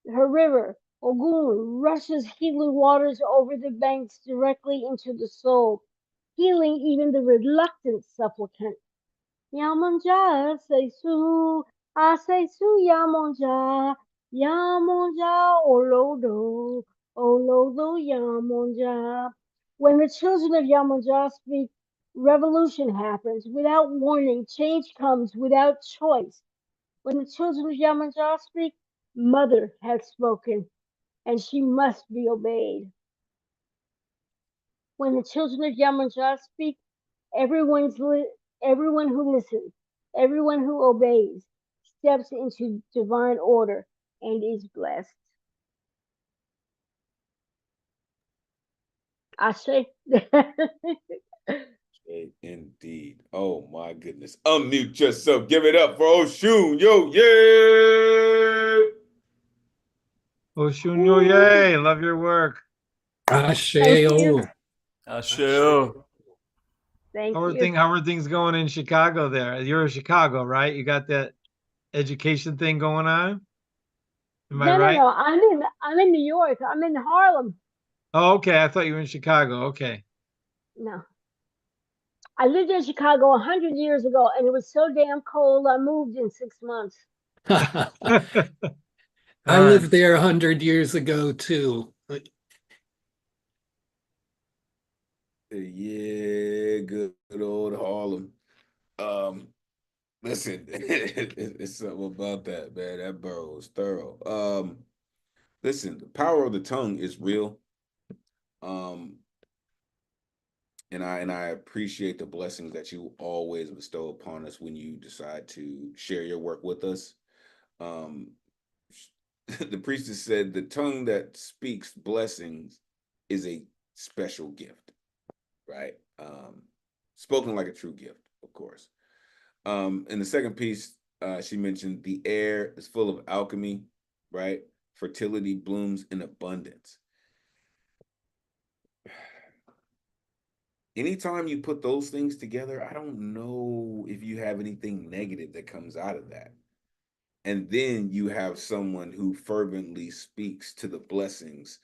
her river, Ogun, rushes healing waters over the banks directly into the soul, healing even the reluctant supplicant. Yamonja, say su, I say su, Yamonja, Yamonja, Olodo, Olodo, Yamonja. When the children of Yamonja speak, revolution happens without warning, change comes without choice. When the children of Yamanjá speak, mother has spoken, and she must be obeyed. When the children of Yamanjá speak, everyone who listens, everyone who obeys, steps into divine order and is blessed. Ashe. Indeed. Oh my goodness. Unmute yourself. Give it up for Oshun. Yo, yeah. Oshun, yo, yay. Love your work. Asheo. Asheo. Thank how you. How are things going in Chicago there? You're in Chicago, right? You got that education thing going on? Am I right? No. I'm in New York. I'm in Harlem. Oh, okay. I thought you were in Chicago. Okay. No. I lived in Chicago 100 years ago, and it was so damn cold, I moved in 6 months. I lived there 100 years ago, too. Yeah, good old Harlem. Listen, it's something about that, man. That borough is thorough. Listen, the power of the tongue is real. And I appreciate the blessings that you always bestow upon us when you decide to share your work with us. The priestess said the tongue that speaks blessings is a special gift, right? Spoken like a true gift, of course. In the second piece, she mentioned the air is full of alchemy, right? Fertility blooms in abundance. Anytime you put those things together, I don't know if you have anything negative that comes out of that. And then you have someone who fervently speaks to the blessings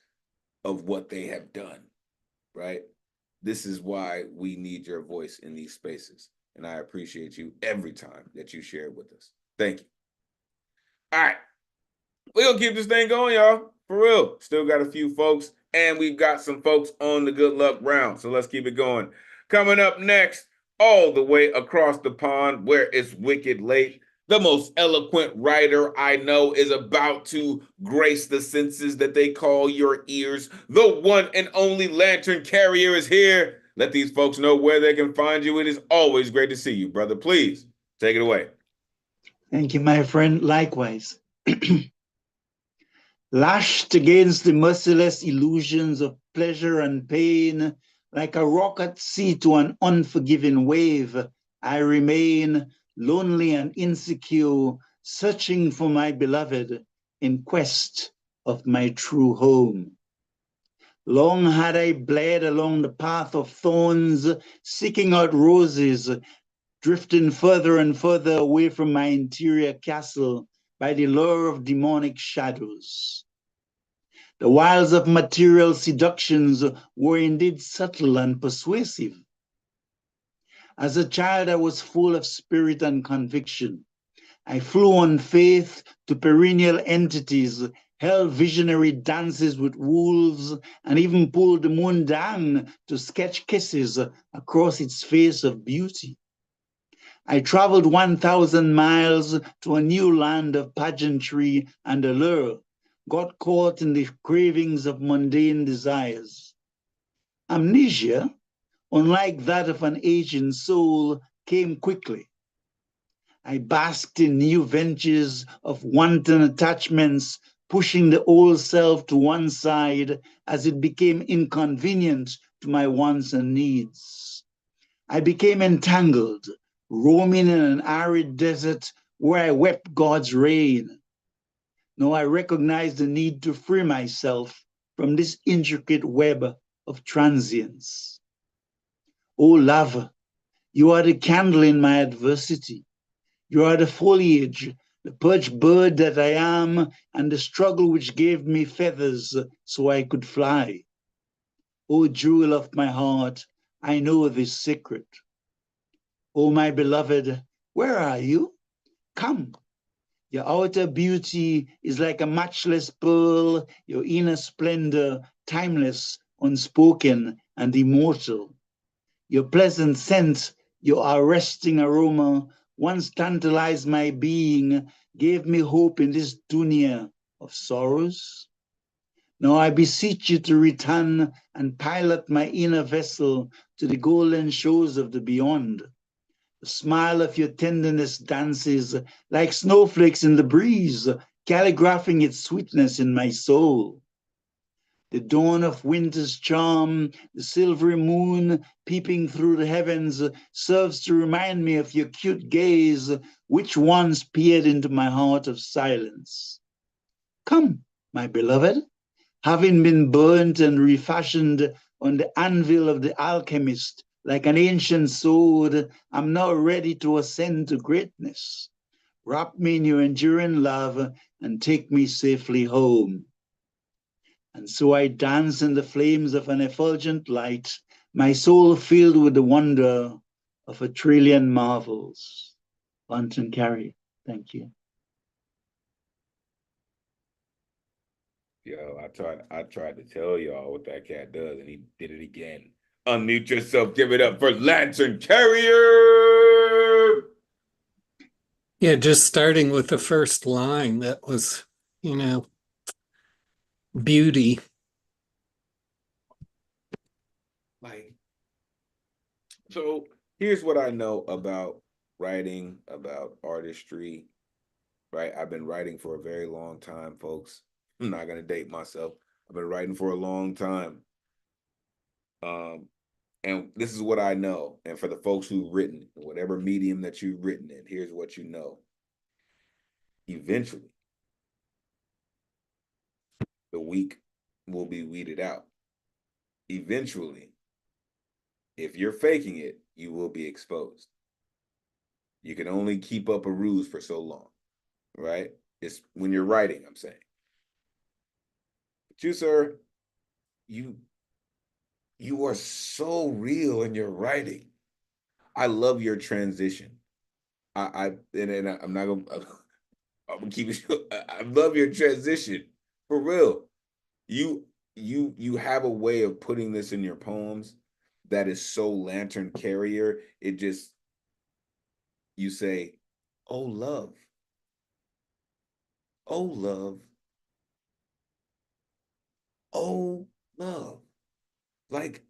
of what they have done, right? This is why we need your voice in these spaces. And I appreciate you every time that you share with us. Thank you. All right. We're going to keep this thing going, y'all. For real. Still got a few folks. And we've got some folks on the good luck round. So let's keep it going. Coming up next, all the way across the pond where it's wicked late, the most eloquent writer I know is about to grace the senses that they call your ears. The one and only lantern carrier is here. Let these folks know where they can find you. It is always great to see you, brother. Please take it away. Thank you, my friend. Likewise. Lashed against the merciless illusions of pleasure and pain, like a rock at sea to an unforgiving wave, I remain lonely and insecure, searching for my beloved in quest of my true home. Long had I bled along the path of thorns, seeking out roses, drifting further and further away from my interior castle by the lure of demonic shadows. The wiles of material seductions were indeed subtle and persuasive. As a child, I was full of spirit and conviction. I flew on faith to perennial entities, held visionary dances with wolves, and even pulled the moon down to sketch kisses across its face of beauty. I traveled 1,000 miles to a new land of pageantry and allure, got caught in the cravings of mundane desires. Amnesia, unlike that of an aging soul, came quickly. I basked in new ventures of wanton attachments, pushing the old self to one side as it became inconvenient to my wants and needs. I became entangled, roaming in an arid desert where I wept God's rain. Now I recognize the need to free myself from this intricate web of transience. O love, you are the candle in my adversity. You are the foliage, the perched bird that I am, and the struggle which gave me feathers so I could fly. O jewel of my heart, I know this secret. O my beloved, where are you? Come. Your outer beauty is like a matchless pearl, your inner splendor, timeless, unspoken, and immortal. Your pleasant scent, your arresting aroma, once tantalized my being, gave me hope in this dunya of sorrows. Now I beseech you to return and pilot my inner vessel to the golden shores of the beyond. The smile of your tenderness dances like snowflakes in the breeze, calligraphing its sweetness in my soul. The dawn of winter's charm, the silvery moon peeping through the heavens, serves to remind me of your cute gaze, which once peered into my heart of silence. Come, my beloved, having been burnt and refashioned on the anvil of the alchemist, like an ancient sword, I'm now ready to ascend to greatness. Wrap me in your enduring love and take me safely home. And so I dance in the flames of an effulgent light, my soul filled with the wonder of a trillion marvels. Lantern Carrier, thank you. Yo, I tried to tell y'all what that cat does, and he did it again. Unmute yourself, give it up for Lantern Carrier. Yeah, just starting with the first line, that was, beauty. Like, so here's what I know about writing, about artistry, right? I've been writing for a very long time, folks. I'm not gonna date myself. I've been writing for a long time. And this is what I know. And for the folks who've written, whatever medium that you've written in, here's what you know. Eventually, The weak will be weeded out. Eventually, if you're faking it, you will be exposed. You can only keep up a ruse for so long, right? It's when you're writing, I'm saying. But you, sir, you are so real in your writing. I love your transition. I'm not gonna. I'm gonna keep it. I love your transition for real. You have a way of putting this in your poems that is so lantern carrier. It just, you say, "Oh love, oh love, oh love." Like,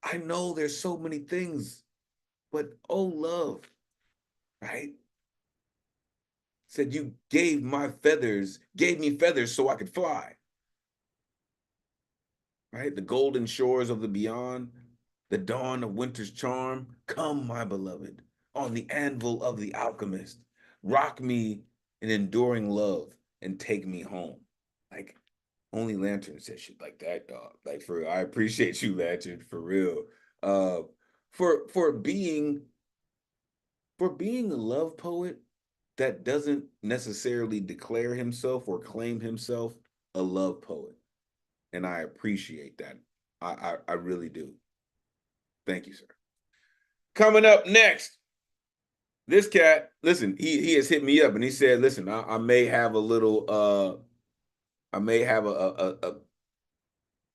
I know there's so many things, but oh love, right? Said you gave me feathers so I could fly. Right? The golden shores of the beyond, the dawn of winter's charm. Come, my beloved, on the anvil of the alchemist. Rock me in enduring love and take me home. Like, only Lantern said shit like that, dog. Like, for real. I appreciate you, Lantern, for real. For being a love poet that doesn't necessarily declare himself or claim himself a love poet. And I appreciate that. I really do. Thank you, sir. Coming up next, this cat, listen, he has hit me up and he said, listen, I may have a little I may have an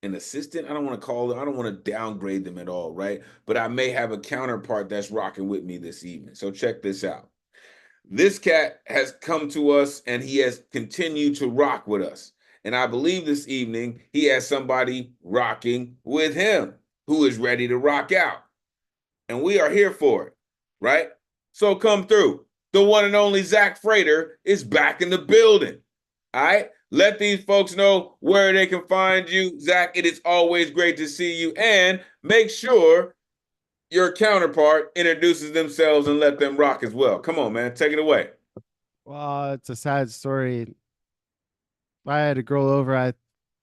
assistant. I don't want to call it, I don't want to downgrade them at all, right? But I may have a counterpart that's rocking with me this evening. So check this out. This cat has come to us and he has continued to rock with us. And I believe this evening he has somebody rocking with him who is ready to rock out. And we are here for it, right? So come through. The one and only Zach Frater is back in the building. All right? Let these folks know where they can find you. Zach, it is always great to see you. And make sure your counterpart introduces themselves and let them rock as well. Come on, man. Take it away. Well, it's a sad story. I had a girl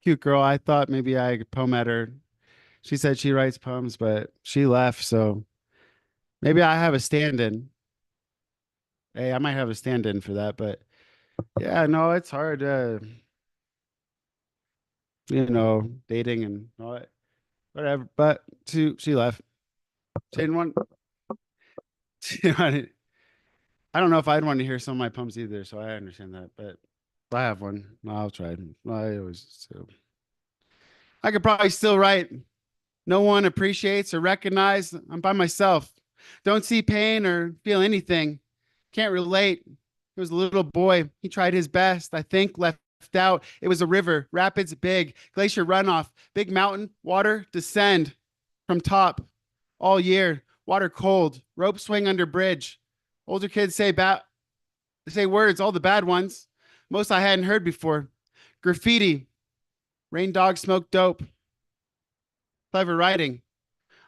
cute girl. I thought maybe I could poem at her. She said she writes poems, but she left. So maybe I have a stand-in. Hey, I might have a stand-in for that. But yeah, no, it's hard dating and all that, whatever. But she left. She didn't want. I don't know if I'd want to hear some of my poems either, so I understand that. But if I have one, I'll try. I always do. I could probably still write. No one appreciates or recognizes. I'm by myself. Don't see pain or feel anything. Can't relate. It was a little boy. He tried his best. I think left out. It was a river, rapids big, glacier runoff, big mountain, water descend from top all year. Water cold, rope swing under bridge. Older kids say words, all the bad ones. Most I hadn't heard before. Graffiti. Rain dog smoke dope. Clever writing.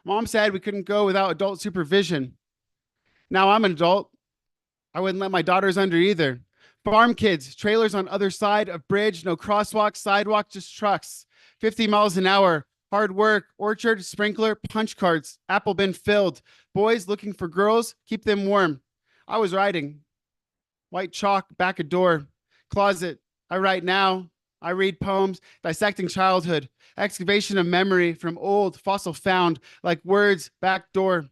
Mom said we couldn't go without adult supervision. Now I'm an adult. I wouldn't let my daughters under either. Farm kids, trailers on other side of bridge, no crosswalk, sidewalk, just trucks. 50 miles an hour. Hard work, orchard, sprinkler, punch cards, apple bin filled. Boys looking for girls, keep them warm. I was writing. White chalk, back a door. Closet, I write now. I read poems, dissecting childhood. Excavation of memory from old, fossil found, like words, back door.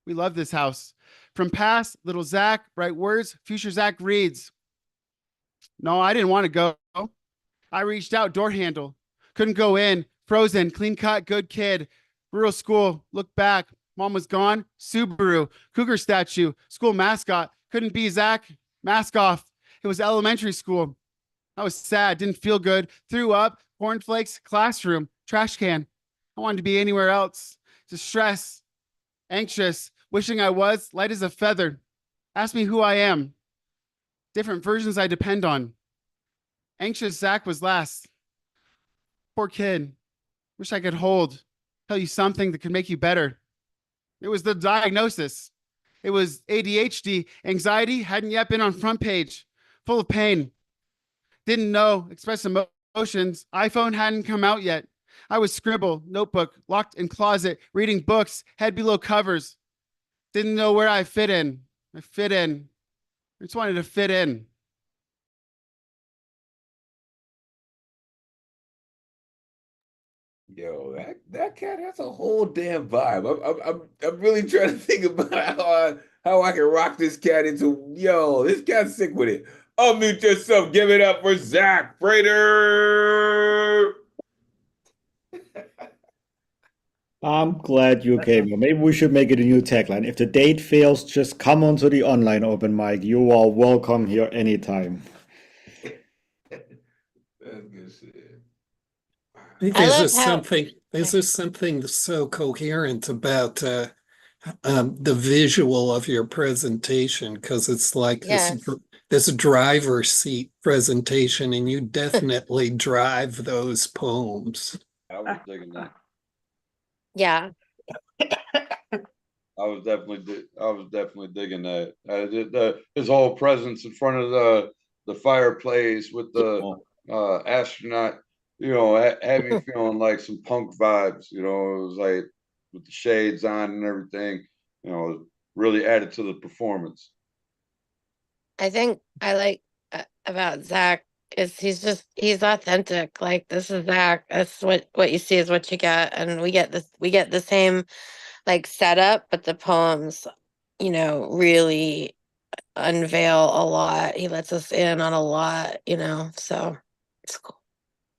We love this house. From past, little Zach, bright words, future Zach reads. No, I didn't want to go. I reached out, door handle. Couldn't go in. Frozen, clean cut, good kid. Rural school, look back. Mom was gone. Subaru, cougar statue, school mascot. Couldn't be Zach. Mask off. It was elementary school. I was sad, didn't feel good. Threw up, cornflakes, classroom, trash can. I wanted to be anywhere else. Distress, anxious, wishing I was light as a feather. Ask me who I am. Different versions I depend on. Anxious Zach was last. Poor kid. Wish I could tell you something that could make you better. It was the diagnosis. It was ADHD. Anxiety hadn't yet been on front page. Full of pain. Didn't know, express emotions. iPhone hadn't come out yet. I was scribble, notebook, locked in closet, reading books, head below covers. Didn't know where I fit in. I fit in. I just wanted to fit in. Yo, that cat has a whole damn vibe. I'm really trying to think about how I can rock this cat into. Yo, this cat's sick with it. Unmute yourself. Give it up for Zach Frater. I'm glad you came. Maybe we should make it a new tagline. If the date fails, just come onto the online open mic. You are welcome here anytime. That's good shit. There's just something so coherent about the visual of your presentation, because it's like this driver's seat presentation, and you definitely drive those poems. I was digging that. Yeah. I was definitely digging that. His whole presence in front of the fireplace with the astronaut, had me feeling like some punk vibes. It was like with the shades on and everything. It really added to the performance. I think I like about Zach is he's authentic. Like, this is Zach. That's what you see is what you get, and we get the same like setup, but the poems, really unveil a lot. He lets us in on a lot, so it's cool.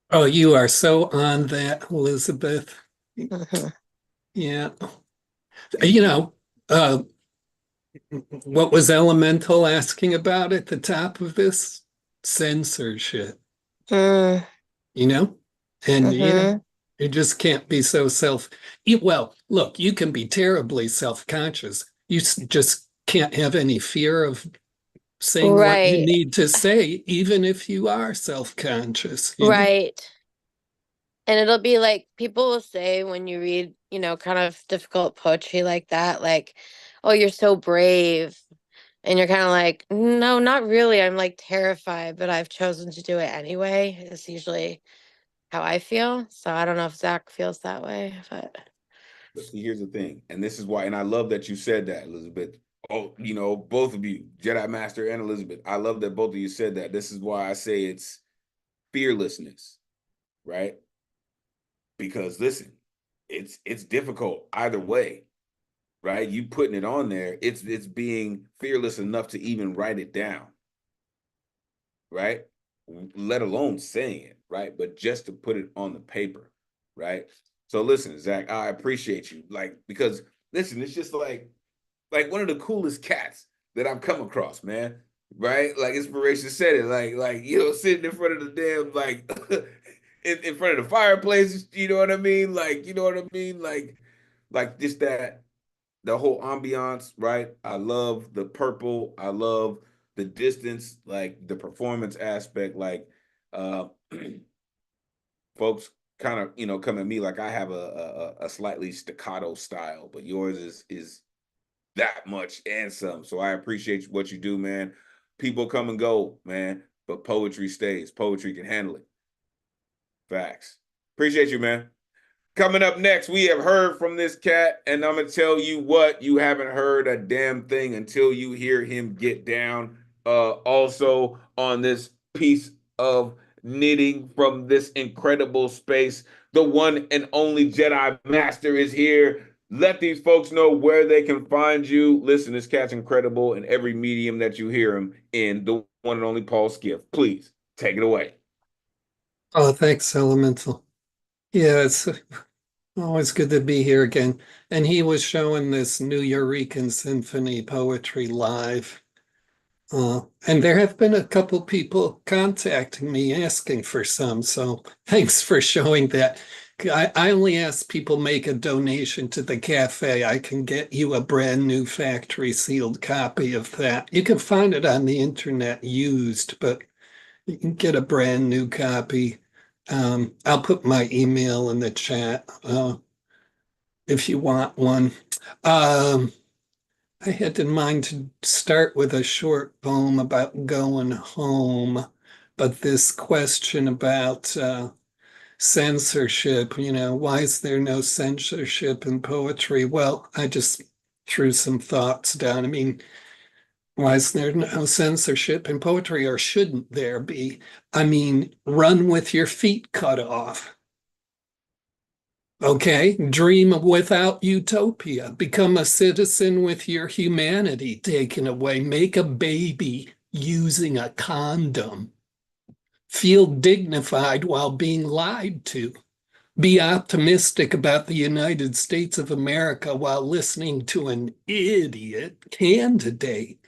Oh, you are so on that, Elizabeth. Mm-hmm. Yeah. What was Elemental asking about at the top of this? Censorship. Mm. And Mm-hmm. you just can't be so well, look, you can be terribly self-conscious. You just can't have any fear of saying what you need to say, even if you are self-conscious. Right. And it'll be like, people will say when you read, kind of difficult poetry like that, like, oh, you're so brave. And you're kind of like, no, not really. I'm like terrified, but I've chosen to do it anyway. It's usually how I feel. So I don't know if Zach feels that way, but see, here's the thing, and this is why, and I love that you said that, Elizabeth. Oh, both of you, Jedi Master and Elizabeth. I love that both of you said that. This is why I say it's fearlessness, right? Because listen, it's difficult either way, right? You putting it on there, it's being fearless enough to even write it down, right? Let alone saying it, right? But just to put it on the paper, right? So listen, Zach, I appreciate you, because listen, it's just like one of the coolest cats that I've come across, man. Right? Like Inspiration said it, sitting in front of the damn in front of the fireplace, you know what I mean? Like just the whole ambiance, right? I love the purple. I love the distance, like the performance aspect, uh folks kind of come at me like I have a slightly staccato style, but yours is that much and some. So I appreciate what you do, man. People come and go, man, but poetry stays. Poetry can handle it. Facts. Appreciate you, man. Coming up next, we have heard from this cat, and I'm going to tell you what, you haven't heard a damn thing until you hear him get down. Also, on this piece of knitting from this incredible space, the one and only Jedi Master is here. Let these folks know where they can find you. Listen, this cat's incredible in every medium that you hear him in, the one and only Paul Skiff. Please, take it away. Oh, thanks, Elemental. Yeah, it's always good to be here again. And he was showing this Nuyorican Symphony poetry live. And there have been a couple people contacting me asking for some. So thanks for showing that. I only ask people make a donation to the cafe. I can get you a brand new factory sealed copy of that. You can find it on the internet used, but you can get a brand new copy. I'll put my email in the chat if you want one. I had in mind to start with a short poem about going home. But this question about censorship, why is there no censorship in poetry? Well, I just threw some thoughts down. I mean, why is there no censorship in poetry, or shouldn't there be? I mean, run with your feet cut off. Okay, dream without utopia. Become a citizen with your humanity taken away. Make a baby using a condom. Feel dignified while being lied to. Be optimistic about the United States of America while listening to an idiot candidate.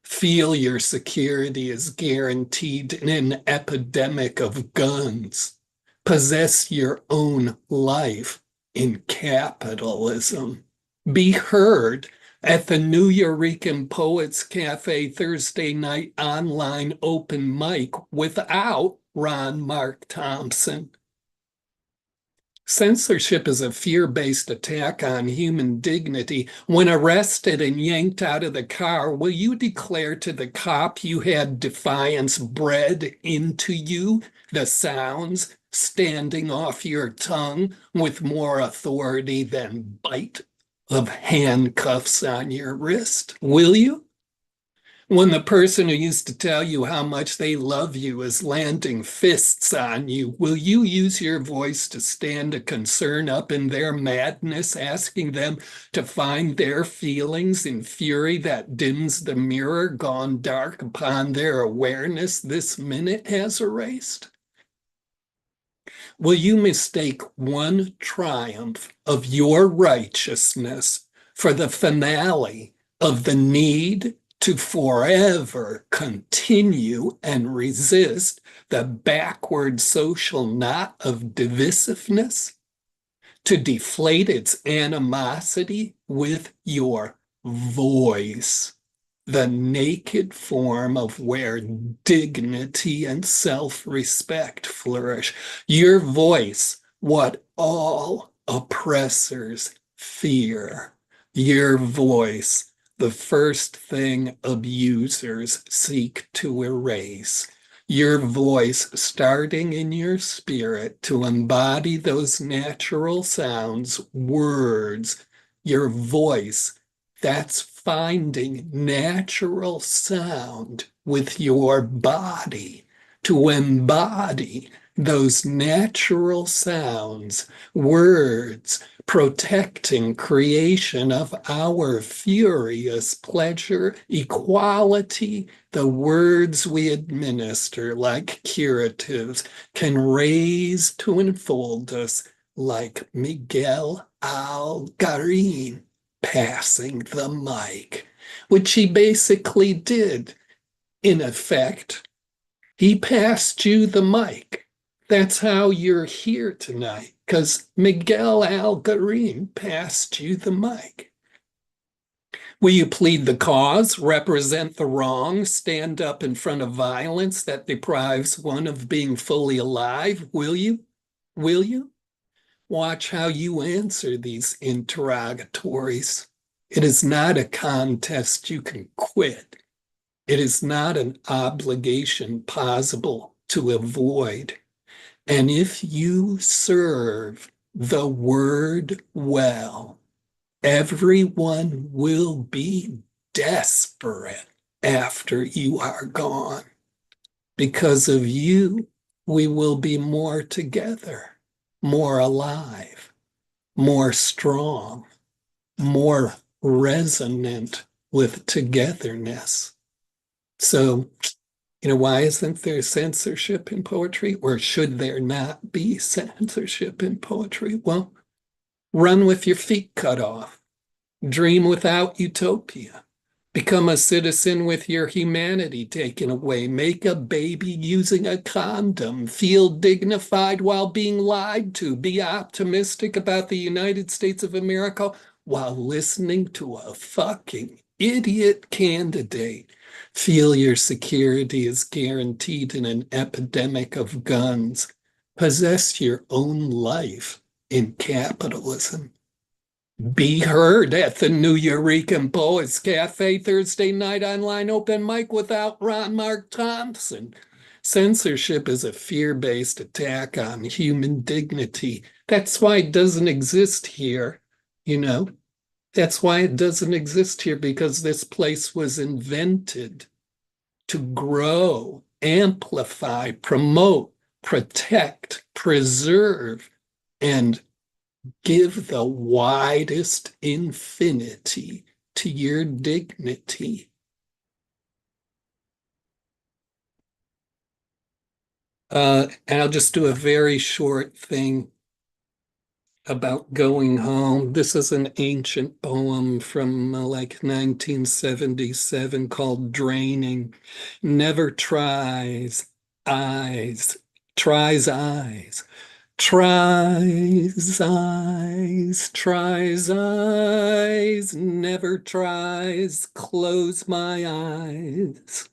Feel your security is guaranteed in an epidemic of guns. Possess your own life in capitalism. Be heard at the Nuyorican Poets Cafe Thursday night online open mic without Ron Mark Thompson. Censorship is a fear-based attack on human dignity. When arrested and yanked out of the car, will you declare to the cop you had defiance bred into you, the sounds standing off your tongue with more authority than bite of handcuffs on your wrist? Will you? When the person who used to tell you how much they love you is landing fists on you, will you use your voice to stand a concern up in their madness, asking them to find their feelings in fury that dims the mirror gone dark upon their awareness this minute has erased? Will you mistake one triumph of your righteousness for the finale of the need to forever continue and resist the backward social knot of divisiveness, to deflate its animosity with your voice, the naked form of where dignity and self-respect flourish? Your voice, what all oppressors fear. Your voice, the first thing abusers seek to erase. Your voice starting in your spirit to embody those natural sounds, words. Your voice, that's finding natural sound with your body to embody those natural sounds, words, protecting creation of our furious pleasure, equality. The words we administer like curatives can raise to enfold us like Miguel Algarin passing the mic, which he basically did. In effect, he passed you the mic. That's how you're here tonight, because Miguel Algarin passed you the mic. Will you plead the cause, represent the wrong, stand up in front of violence that deprives one of being fully alive? Will you? Will you? Watch how you answer these interrogatories. It is not a contest you can quit. It is not an obligation possible to avoid. And if you serve the word well, everyone will be desperate after you are gone. Because of you, we will be more together, more alive, more strong, more resonant with togetherness. So, why isn't there censorship in poetry? Or should there not be censorship in poetry? Well, run with your feet cut off. Dream without utopia. Become a citizen with your humanity taken away. Make a baby using a condom. Feel dignified while being lied to. Be optimistic about the United States of America while listening to a fucking idiot candidate. Feel your security is guaranteed in an epidemic of guns. Possess your own life in capitalism. Be heard at the Nuyorican Poets Cafe Thursday night online open mic without Ron Mark Thompson. Censorship is a fear-based attack on human dignity. That's why it doesn't exist here, you know? That's why it doesn't exist here, because this place was invented to grow, amplify, promote, protect, preserve, and give the widest infinity to your dignity. And I'll just do a very short thing about going home. This is an ancient poem from like 1977 called Draining. Never tries eyes, tries eyes, tries eyes, tries eyes, never tries, close my eyes.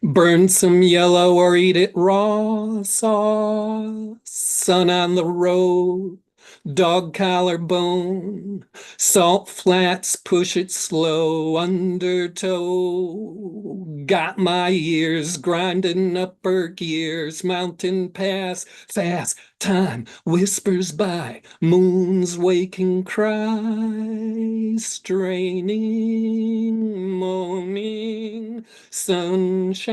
Burn some yellow or eat it raw, saw, sun on the road, dog collar bone, salt flats, push it slow, undertow. Got my ears grinding upper gears, mountain pass, fast, time whispers by, moon's waking cry, straining, moaning, sunshine,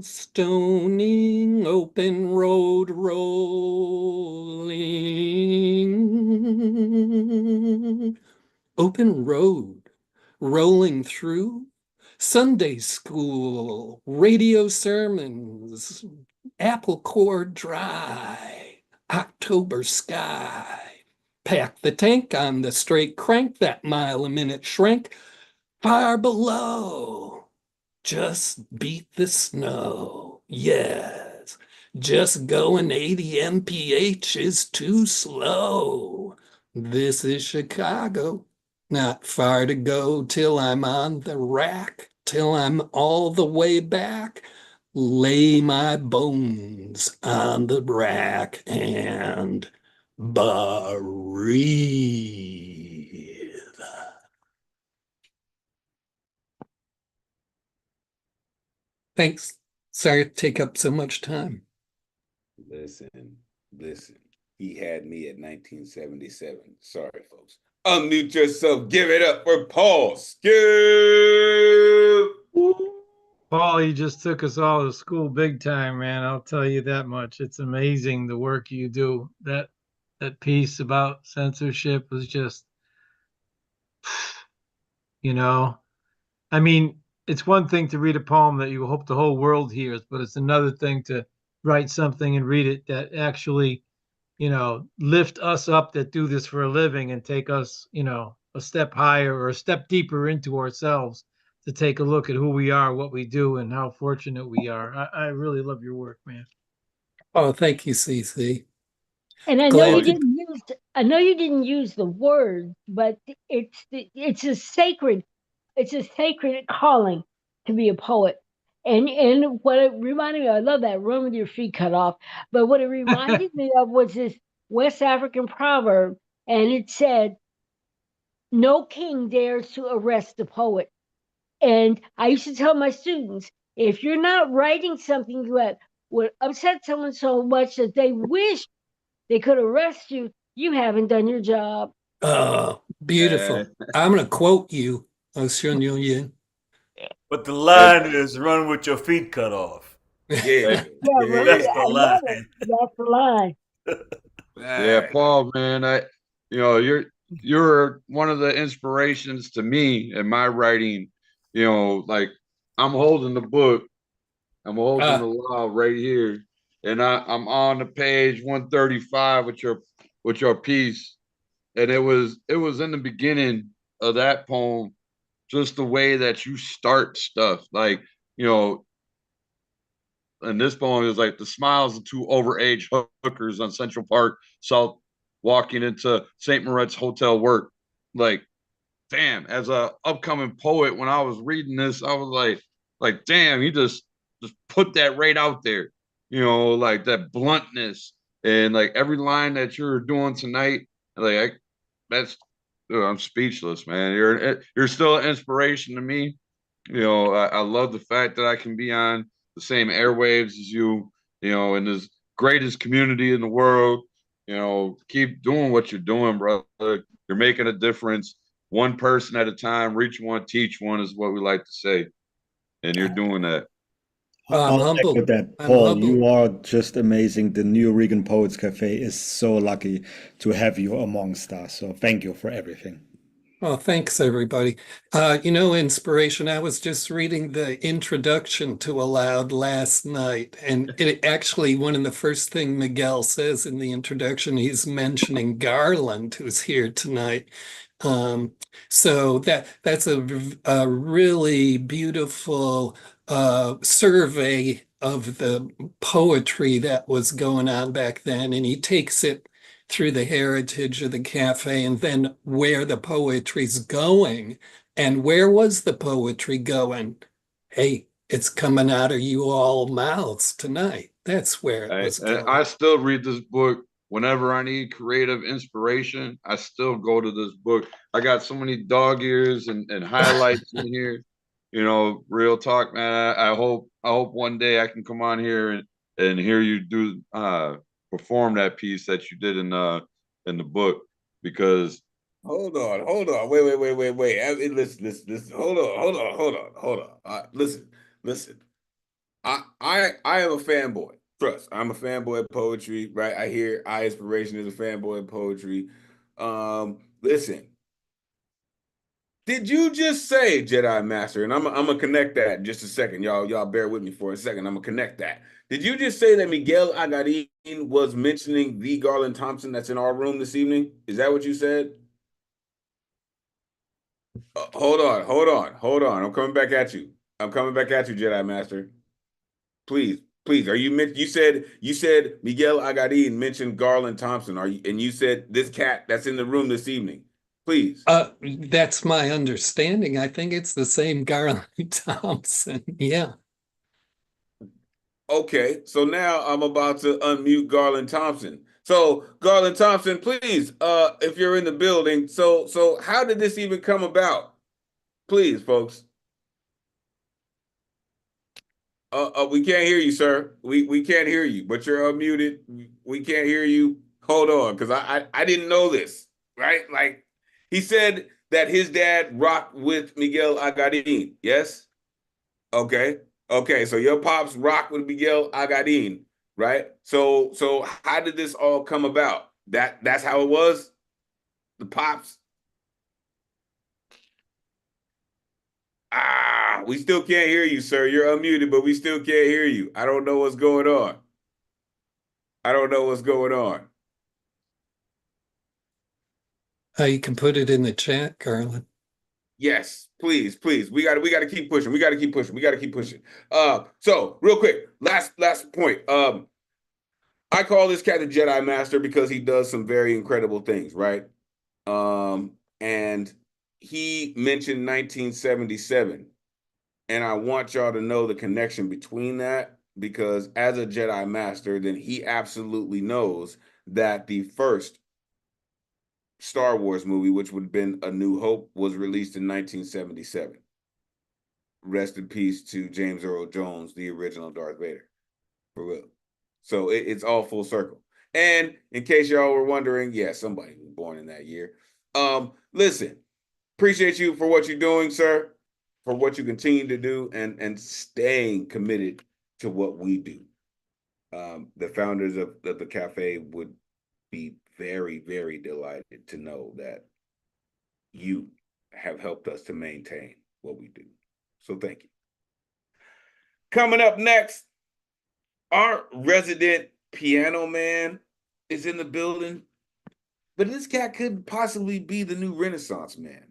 stoning, open road rolling, open road rolling through, Sunday school, radio sermons, apple core dry, October sky. Pack the tank on the straight crank, that mile a minute shrank, far below. Just beat the snow. Yes. Just going 80 mph is too slow. This is Chicago. Not far to go till I'm on the rack, till I'm all the way back. Lay my bones on the rack and breathe. Thanks. Sorry to take up so much time. Listen. He had me at 1977. Sorry, folks. Unmute yourself. Give it up for Paul Skip. Paul, you just took us all to school big time, man. I'll tell you that much. It's amazing the work you do. That piece about censorship was just, you know, I mean, it's one thing to read a poem that you hope the whole world hears, but it's another thing to write something and read it that actually, lift us up that do this for a living and take us, a step higher or a step deeper into ourselves to take a look at who we are, what we do, and how fortunate we are. I really love your work, man. Oh, thank you, CC. And I know you didn't use the word, but it's a sacred calling to be a poet. And what it reminded me of, I love that, run with your feet cut off. But what it reminded me of was this West African proverb, and it said, "No king dares to arrest the poet." And I used to tell my students, if you're not writing something that would upset someone so much that they wish they could arrest you, you haven't done your job. Oh, beautiful. I'm going to quote you. But the line is run with your feet cut off. Yeah. That's the line. That's the line. Yeah, Paul, man, you're one of the inspirations to me in my writing. Like I'm holding the book, I'm holding the law right here, and I'm on the page 135 with your piece, and it was in the beginning of that poem, just the way that you start stuff, like and this poem is like the smiles of two overage hookers on Central Park South walking into St. Moritz Hotel work. Like, damn, as a upcoming poet, when I was reading this, I was like, damn, he just put that right out there. Like that bluntness and like every line that you're doing tonight, like I'm speechless, man. You're still an inspiration to me. I love the fact that I can be on the same airwaves as you, you know, in this greatest community in the world. You know, keep doing what you're doing, brother. You're making a difference, one person at a time. Reach one, teach one is what we like to say, and you're doing that. I'm I'll echo humbled. that, I'm Paul. humbled. You are just amazing. The Nuyorican Poets Cafe is so lucky to have you amongst us. So thank you for everything. Oh, thanks, everybody. You know, inspiration, I was just reading the introduction to Aloud last night, and it actually, one of the first thing Miguel says in the introduction, he's mentioning Garland, who's here tonight. So that's a really beautiful survey of the poetry that was going on back then, and he takes it through the heritage of the cafe and then where the poetry's going. And where was the poetry going? Hey, it's coming out of you all mouths tonight. That's where it was And going. I still read this book whenever I need creative inspiration. I still go to this book. I got so many dog ears and highlights in here. You know, real talk, man. I hope one day I can come on here and hear you do perform that piece that you did in the book, because Hold on. Wait. Listen. Hold on. Listen. I am a fanboy. Trust. I'm a fanboy of poetry, right? I hear I Inspiration is a fanboy of poetry. Listen. Did you just say Jedi Master? And I'm gonna connect that in just a second. Y'all bear with me for a second. I'm gonna connect that. Did you just say that Miguel Agarin was mentioning the Garland Thompson that's in our room this evening? Is that what you said? Hold on. I'm coming back at you. Jedi Master. Please. Are you said Miguel Agarin mentioned Garland Thompson. Are you, and you said this cat that's in the room this evening. Please. That's my understanding. I think it's the same Garland Thompson. Yeah. Okay, so now I'm about to unmute Garland Thompson. So Garland Thompson, please, if you're in the building, so how did this even come about? Please, folks. We can't hear you, sir. We can't hear you, but you're unmuted. We can't hear you. Hold on, because I didn't know this, right? Like he said that his dad rocked with Miguel Agarin. Yes. Okay. So your pops rocked with Miguel Agarin, right? So how did this all come about? That's how it was? The pops? We still can't hear you, sir. You're unmuted, but we still can't hear you. I don't know what's going on. You can put it in the chat, Garland. Yes, please. We gotta keep pushing. So real quick, last point. I call this cat the Jedi Master because he does some very incredible things, right? And he mentioned 1977. And I want y'all to know the connection between that, because as a Jedi Master, then he absolutely knows that the first Star Wars movie, which would have been A New Hope, was released in 1977. Rest in peace to James Earl Jones, the original Darth Vader, for real. So it's all full circle. And in case y'all were wondering, yeah, somebody was born in that year. Listen, appreciate you for what you're doing, sir, for what you continue to do, and staying committed to what we do. The founders of the cafe would be very, very delighted to know that you have helped us to maintain what we do. So thank you. Coming up next, our resident piano man is in the building, but this cat could possibly be the new Renaissance man.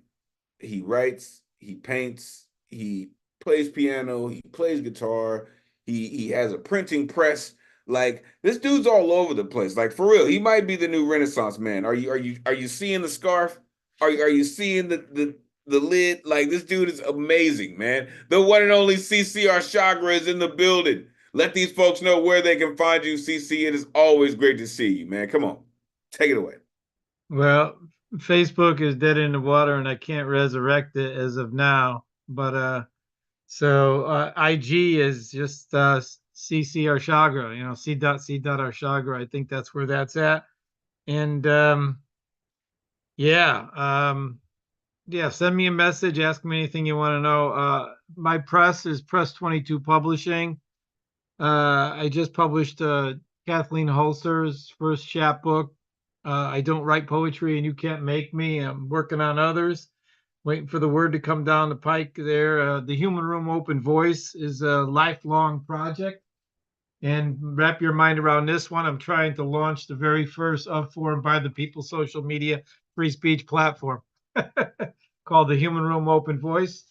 He writes, he paints, he plays piano, he plays guitar, he has a printing press. Like, this dude's all over the place. Like, for real, he might be the new Renaissance man. Are you seeing the scarf? Are you seeing the lid? Like, this dude is amazing, man. The one and only CC Arshagra is in the building. Let these folks know where they can find you, CC. It is always great to see you, man. Come on, take it away. Well, Facebook is dead in the water and I can't resurrect it as of now. But So IG is just CC Arshagra, C.C. Arshagra. I think that's where that's at. And yeah, send me a message, ask me anything you want to know. My press is Press 22 Publishing. I just published Kathleen Holster's first chapbook. I don't write poetry and you can't make me. I'm working on others, waiting for the word to come down the pike there. The Human Room Open Voice is a lifelong project. And wrap your mind around this one. I'm trying to launch the very first of, for, and by the people social media free speech platform called the Human Room Open Voice.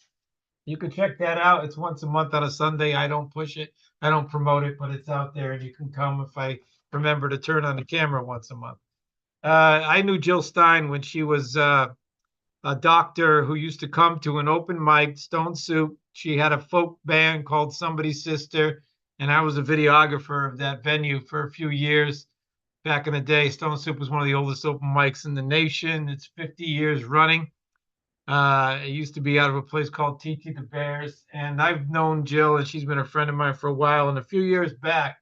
You can check that out. It's once a month on a Sunday. I don't push it. I don't promote it, but it's out there and you can come if I remember to turn on the camera once a month. I knew Jill Stein when she was a doctor who used to come to an open mic, Stone Soup. She had a folk band called Somebody's Sister, and I was a videographer of that venue for a few years. Back in the day, Stone Soup was one of the oldest open mics in the nation. It's 50 years running. It used to be out of a place called TT the Bears. And I've known Jill, and she's been a friend of mine for a while. And a few years back,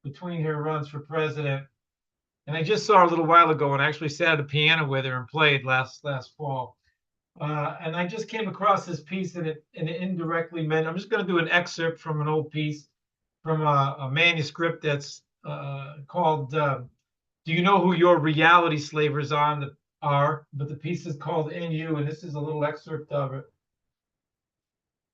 between her runs for president, and I just saw her a little while ago and actually sat at a piano with her and played last fall. And I just came across this piece and it indirectly meant, I'm just going to do an excerpt from an old piece from a manuscript that's called, Do You Know Who Your Reality Slavers Are? But the piece is called In You, and this is a little excerpt of it.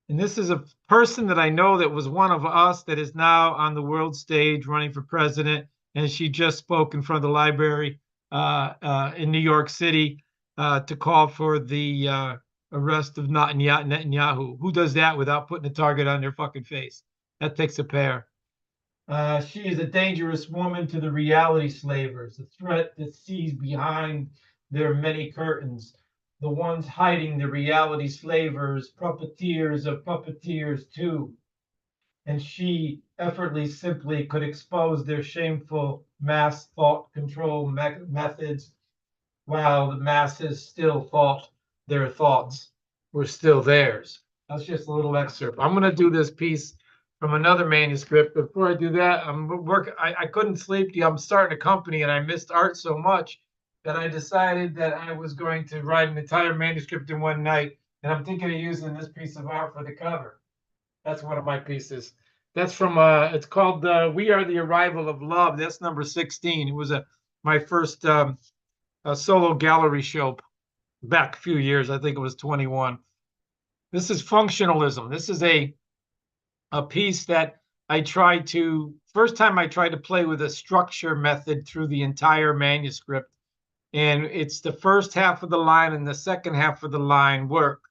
And this is a person that I know that was one of us that is now on the world stage running for president. And she just spoke in front of the library in New York City to call for the arrest of Netanyahu. Who does that without putting a target on their fucking face? That takes a pair. She is a dangerous woman to the reality slavers, a threat that sees behind their many curtains, the ones hiding the reality slavers, puppeteers of puppeteers too. And she effortlessly simply could expose their shameful mass thought control methods while the masses still thought their thoughts were still theirs. That's just a little excerpt. I'm going to do this piece from another manuscript. Before I do that, I couldn't sleep. I'm starting a company and I missed art so much that I decided that I was going to write an entire manuscript in one night. And I'm thinking of using this piece of art for the cover. That's one of my pieces. That's from, it's called We Are the Arrival of Love. That's number 16. It was my first solo gallery show back a few years. I think it was 21. This is functionalism. This is a piece that first time I tried to play with a structure method through the entire manuscript. And it's the first half of the line and the second half of the line work.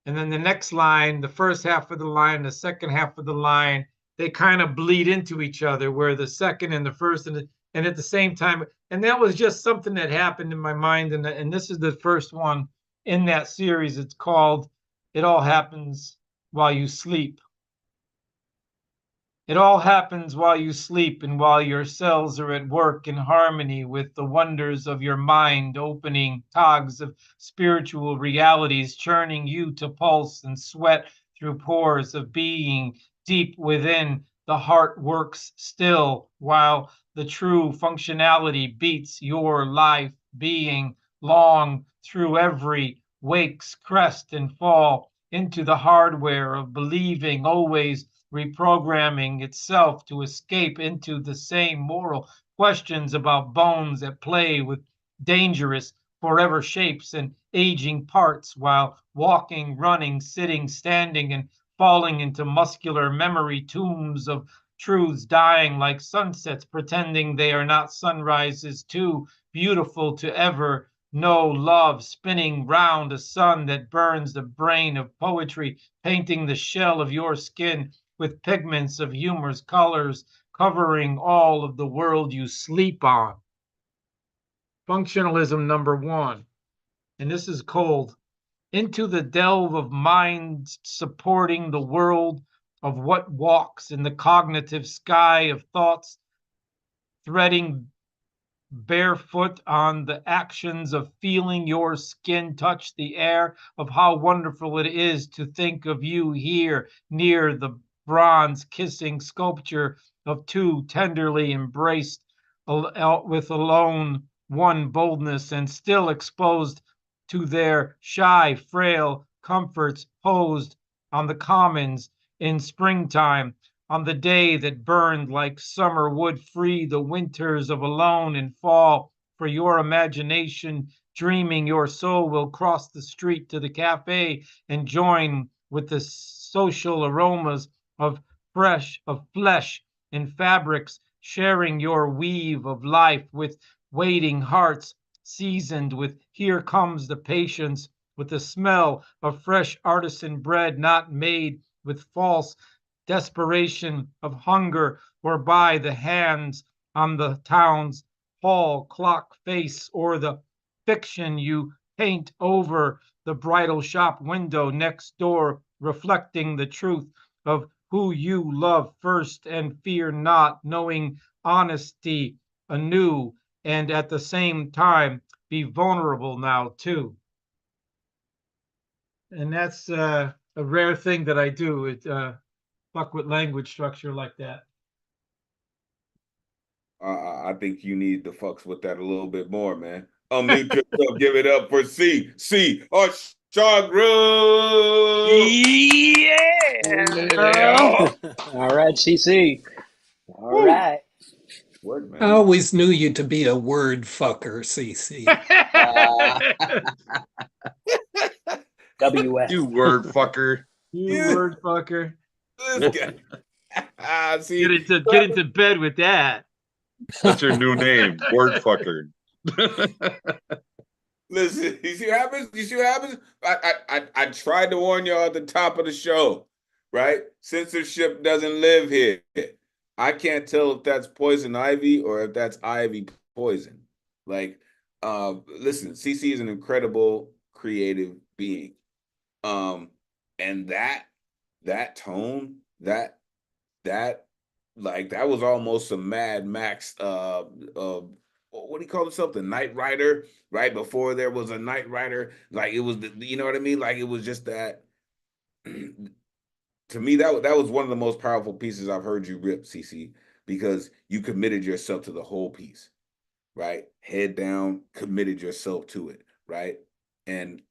And then the next line, the first half of the line, the second half of the line, they kind of bleed into each other, where the second and the first and at the same time. And that was just something that happened in my mind. And this is the first one in that series. It's called It All Happens While You Sleep. It all happens while you sleep and while your cells are at work in harmony with the wonders of your mind, opening togs of spiritual realities, churning you to pulse and sweat through pores of being deep within. The heart works still while the true functionality beats your life being long through every wake's crest and fall into the hardware of believing, always reprogramming itself to escape into the same moral questions about bones at play with dangerous forever shapes and aging parts while walking, running, sitting, standing, and falling into muscular memory tombs of truths dying like sunsets, pretending they are not sunrises too beautiful to ever know love, spinning round a sun that burns the brain of poetry, painting the shell of your skin with pigments of humor's colors, covering all of the world you sleep on. Functionalism number 1. And this is cold. Into the delve of minds supporting the world of what walks in the cognitive sky of thoughts, threading barefoot on the actions of feeling your skin touch the air, of how wonderful it is to think of you here near the bronze kissing sculpture of two tenderly embraced with alone one boldness and still exposed to their shy, frail comforts posed on the commons in springtime, on the day that burned like summer would free the winters of alone and fall. For your imagination, dreaming your soul will cross the street to the cafe and join with the social aromas of flesh and fabrics, sharing your weave of life with waiting hearts seasoned with here comes the patience, with the smell of fresh artisan bread not made with false desperation of hunger or by the hands on the town's hall clock face or the fiction you paint over the bridal shop window next door, reflecting the truth of who you love first and fear not, knowing honesty anew and at the same time be vulnerable now too. And that's a rare thing that I do. It fuck with language structure like that. I think you need to fucks with that a little bit more, man. Unmute yourself. Give it up for C or Chagra. Yeah. All right, CC. All right. Word, man. I always knew you to be a word fucker, CC. WF. You word fucker. You word fucker. This guy. See, get into bed with that. That's your new name, word fucker. Listen, you see what happens? You see what happens? I tried to warn y'all at the top of the show, right? Censorship doesn't live here. I can't tell if that's poison ivy or if that's ivy poison. Like, listen, CC is an incredible creative being. And that tone, that like that was almost a Mad Max what do you call it? The Knight Rider, right? Before there was a Knight Rider, like it was you know what I mean? Like it was just that to me, that was one of the most powerful pieces I've heard you rip, CC, because you committed yourself to the whole piece, right? Head down, committed yourself to it, right? And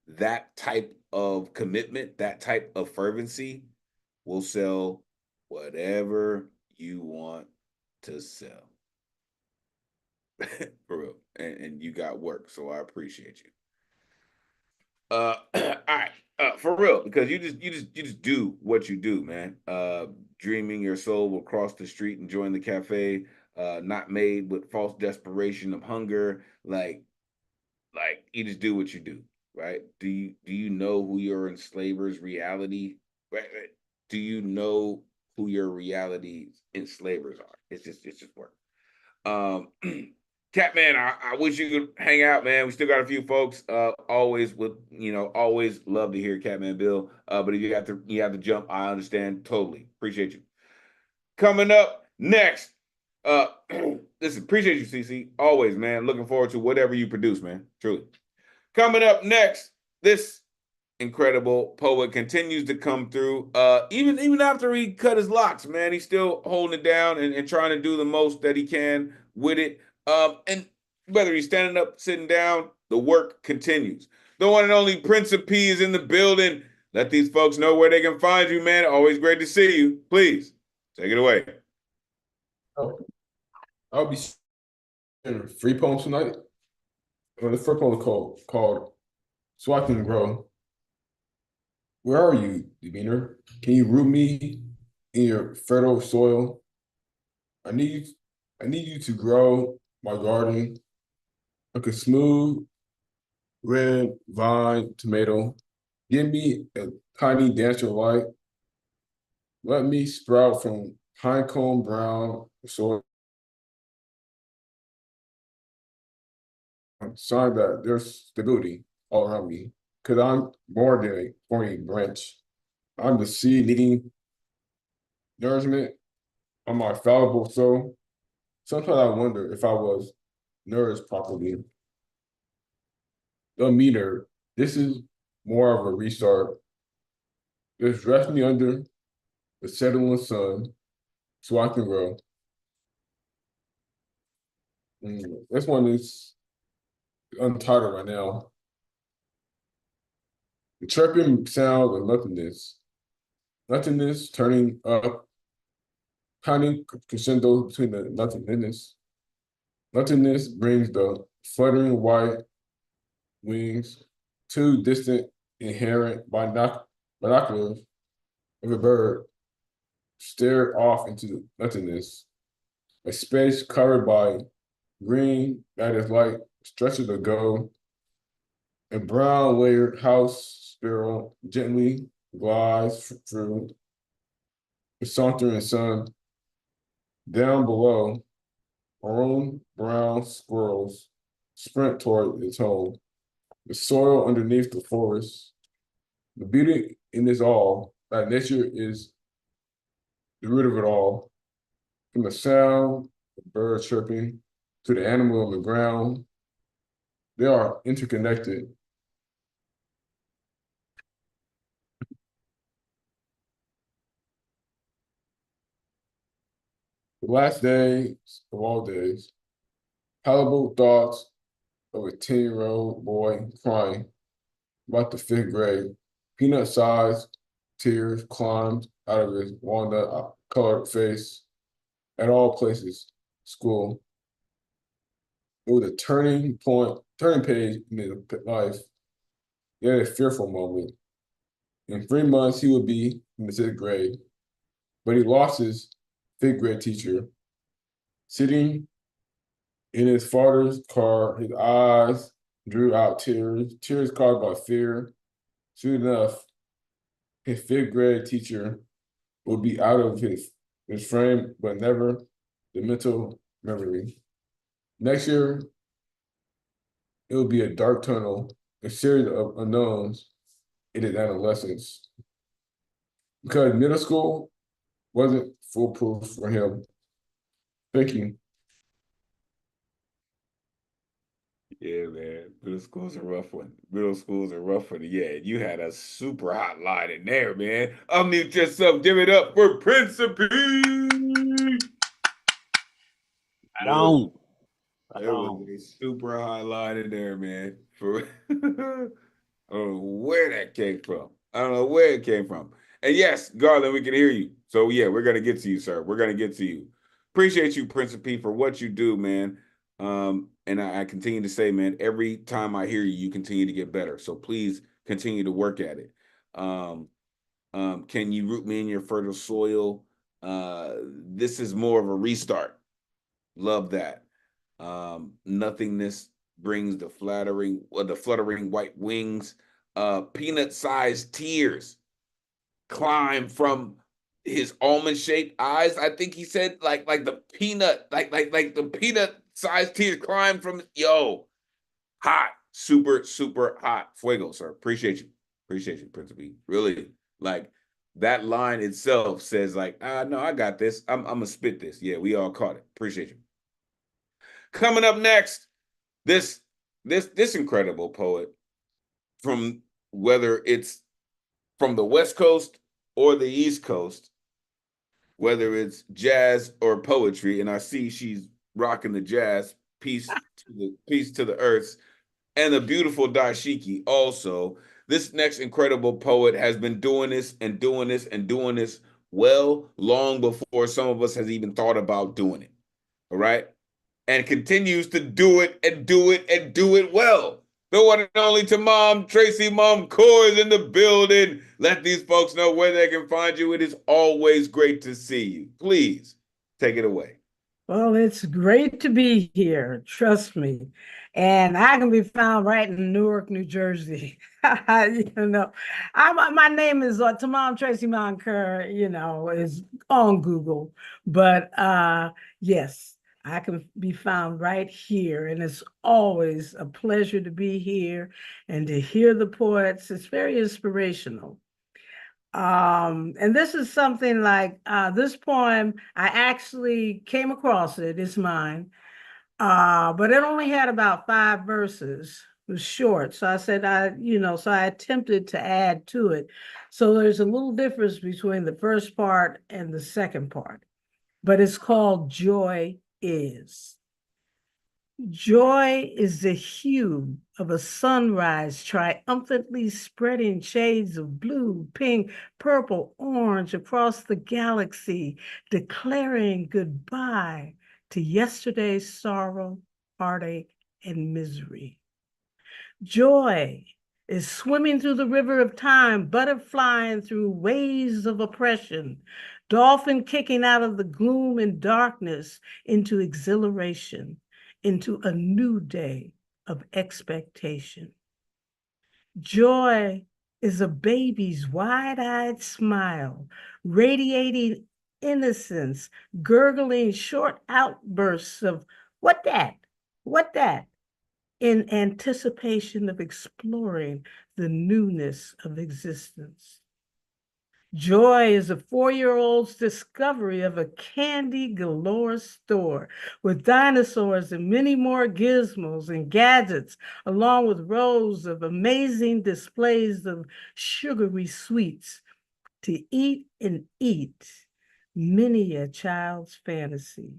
that type of commitment, that type of fervency will sell whatever you want to sell. For real. And you got work, so I appreciate you. All right. For real, because you just do what you do, man. Dreaming your soul will cross the street and join the cafe. Not made with false desperation of hunger. Like you just do what you do, right? Do you know who your enslavers' reality? Right? Do you know who your reality enslavers are? It's just work. Catman, I wish you could hang out, man. We still got a few folks. Always love to hear Catman Bill. But if you have to jump, I understand totally. Appreciate you. Coming up next, listen, appreciate you, CC. Always, man. Looking forward to whatever you produce, man. Truly. Coming up next, this incredible poet continues to come through. Even after he cut his locks, man, he's still holding it down and trying to do the most that he can with it. And whether he's standing up, sitting down, the work continues. The one and only Prince of P is in the building. Let these folks know where they can find you, man. Always great to see you. Please take it away. I'll be sharing 3 poems tonight. The first poem is called So I Can Grow. Where are you, demeanor? Can you root me in your fertile soil? I need you to grow my garden like a smooth red vine tomato. Give me a tiny dancer light. Let me sprout from pinecone brown soil. Sign that there's stability all around me, because I'm more than a thorny branch. I'm the seed needing nourishment on my fallible soul. Sometimes I wonder if I was nourished properly. The meter, this is more of a restart. Just rest me under the setting sun so I can grow. This one is untitled right now. The chirping sound of nothingness. Nothingness turning up, counting crescendo between the nothingness. Nothingness brings the fluttering white wings, too distant, inherent binoculars of a bird, stared off into nothingness. A space covered by green that is like stretches ago. A brown layered house sparrow gently glides through the sauntering sun. Down below, our brown squirrels sprint toward its home. The soil underneath the forest. The beauty in this all, that nature is the root of it all. From the sound of birds chirping to the animal on the ground, they are interconnected. The last days of all days, palatable thoughts of a 10-year-old boy crying about the fifth grade. Peanut-sized tears climbed out of his walnut-colored face at all places, school. It was a turning page in his life, yet a fearful moment. In 3 months, he would be in the 6th grade, but he lost his 5th grade teacher. Sitting in his father's car, his eyes drew out tears caused by fear. Soon enough, his 5th grade teacher would be out of his frame, but never the mental memory. Next year, it will be a dark tunnel, a series of unknowns in his adolescence. Because middle school wasn't foolproof for him. Thank you. Yeah, man. Middle school's a rough one. Middle school's a rough one. Yeah, you had a super hot line in there, man. Unmute yourself. Give it up for Principe. Right on. Right There was on. a super hot line in there, man. For I don't know where that came from. I don't know where it came from. And yes, Garland, we can hear you. So yeah, we're gonna get to you, sir. We're gonna get to you. Appreciate you, Principe, for what you do, man. And I continue to say, man, every time I hear you, you continue to get better. So please continue to work at it. Can you root me in your fertile soil? This is more of a restart. Love that. Nothingness brings the fluttering white wings. Peanut-sized tears climb from his almond-shaped eyes. I think he said like the peanut, like the peanut-sized tears climb from hot, super, super hot. Fuego, sir. Appreciate you, Principe. Really, like that line itself says like, no, I got this. I'm gonna spit this. Yeah, we all caught it. Appreciate you. Coming up next, this incredible poet, from whether it's from the West Coast or the East Coast, whether it's jazz or poetry, and I see she's rocking the jazz. Peace to the earths, and the beautiful dashiki also. This next incredible poet has been doing this and doing this and doing this well long before some of us has even thought about doing it. All right? And continues to do it and do it and do it well. The one and only Tamam Tracy Momcore is in the building. Let these folks know where they can find you. It is always great to see you. Please take it away. Well, it's great to be here, trust me. And I can be found right in Newark, New Jersey. My name is Tamam Tracy Monker, is on Google. But yes, I can be found right here. And it's always a pleasure to be here and to hear the poets. It's very inspirational. And this is something like this poem, I actually came across it, it's mine. But it only had about 5 verses. It was short. So I said, so I attempted to add to it. So there's a little difference between the first part and the second part, but it's called Joy Is. Joy is the hue of a sunrise triumphantly spreading shades of blue, pink, purple, orange across the galaxy, declaring goodbye to yesterday's sorrow, heartache, and misery. Joy is swimming through the river of time, butterflying through waves of oppression, dolphin kicking out of the gloom and darkness into exhilaration, into a new day of expectation. Joy is a baby's wide-eyed smile, radiating innocence, gurgling short outbursts of, "What that? What that?" in anticipation of exploring the newness of existence. Joy is a 4-year-old's discovery of a candy galore store with dinosaurs and many more gizmos and gadgets, along with rows of amazing displays of sugary sweets to eat and eat, many a child's fantasy.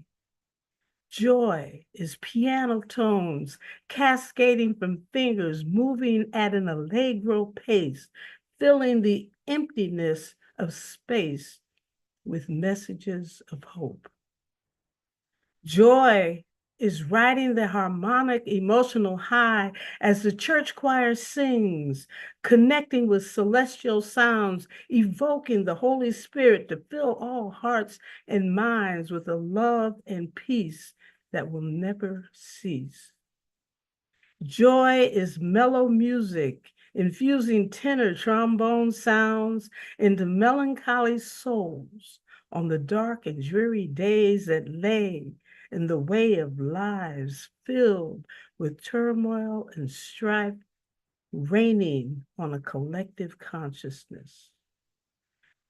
Joy is piano tones cascading from fingers, moving at an allegro pace, filling the emptiness of space with messages of hope. Joy is riding the harmonic emotional high as the church choir sings, connecting with celestial sounds, evoking the Holy Spirit to fill all hearts and minds with a love and peace that will never cease. Joy is mellow music, infusing tenor trombone sounds into melancholy souls on the dark and dreary days that lay in the way of lives filled with turmoil and strife, reigning on a collective consciousness.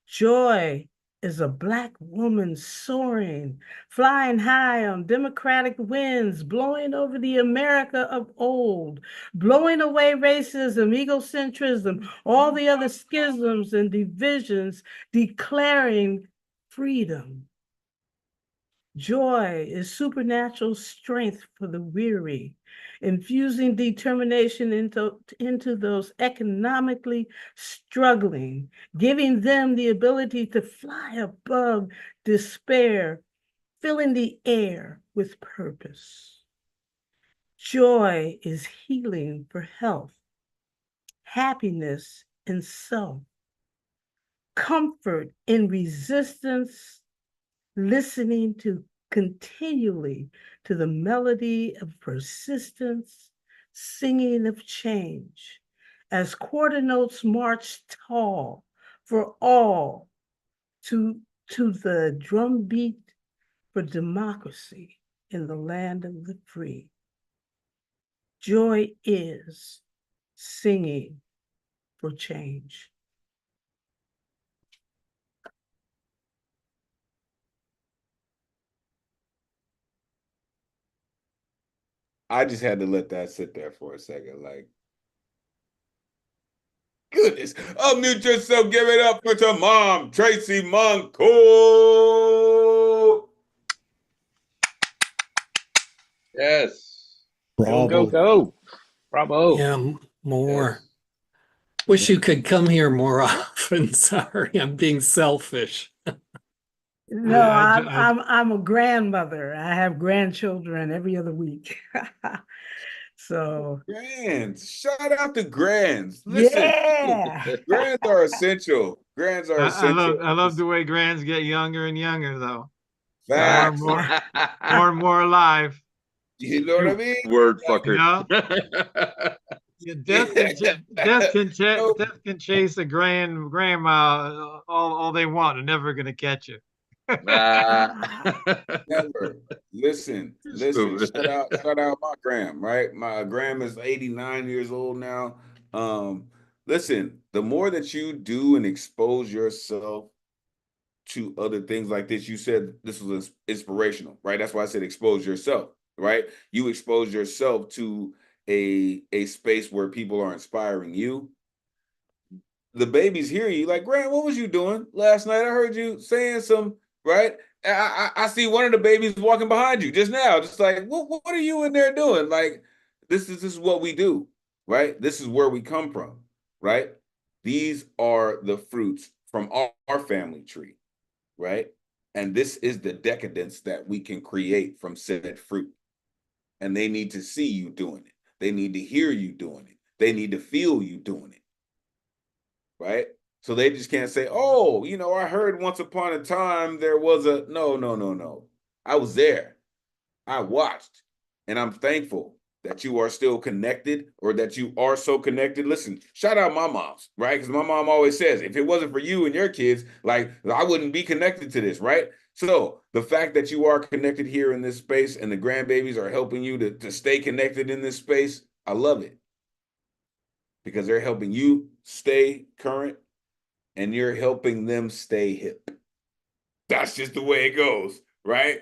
Joy is a Black woman soaring, flying high on democratic winds, blowing over the America of old, blowing away racism, egocentrism, all the other schisms and divisions, declaring freedom. Joy is supernatural strength for the weary, infusing determination into those economically struggling, giving them the ability to fly above despair, filling the air with purpose. Joy is healing for health, happiness in self, comfort in resistance, listening to continually to the melody of persistence, singing of change, as quarter notes march tall for all to the drumbeat for democracy in the land of the free. Joy is singing for change. I just had to let that sit there for a second. Like, goodness. Unmute yourself. Give it up for your mom, Tracy Monco. Yes. Bravo. Go, go, go. Bravo. Yeah, more. Yes. Wish you could come here more often. Sorry, I'm being selfish. No, Yeah, I'm a grandmother. I have grandchildren every other week. So Grands. Shout out to grands. Listen, yeah. grands are essential. Grands are essential. I love the way grands get younger and younger, though. Facts. More and more alive. You know what I mean? Word Like, You fucker. know? Yeah, death can chase a grandma all they want. They're never gonna catch you. Never. Listen. Shout out my gram, right? My gram is 89 years old now. Listen, the more that you do and expose yourself to other things like this, you said this was inspirational, right? That's why I said expose yourself. right? You expose yourself to a space where people are inspiring you. The babies hear you like, Grant, what was you doing last night? I heard you saying some, right? I see one of the babies walking behind you just now, just like, what are you in there doing? Like, this is what we do, right? This is where we come from, right? These are the fruits from our family tree, right? And this is the decadence that we can create from said fruit. And they need to see you doing it. They need to hear you doing it. They need to feel you doing it, right? So they just can't say, oh, I heard once upon a time there was a, no. I was there. I watched. And I'm thankful that you are still connected, or that you are so connected. Listen, shout out my moms, right? Because my mom always says, if it wasn't for you and your kids, like, I wouldn't be connected to this, right? So the fact that you are connected here in this space and the grandbabies are helping you to stay connected in this space, I love it. Because they're helping you stay current and you're helping them stay hip. That's just the way it goes, right?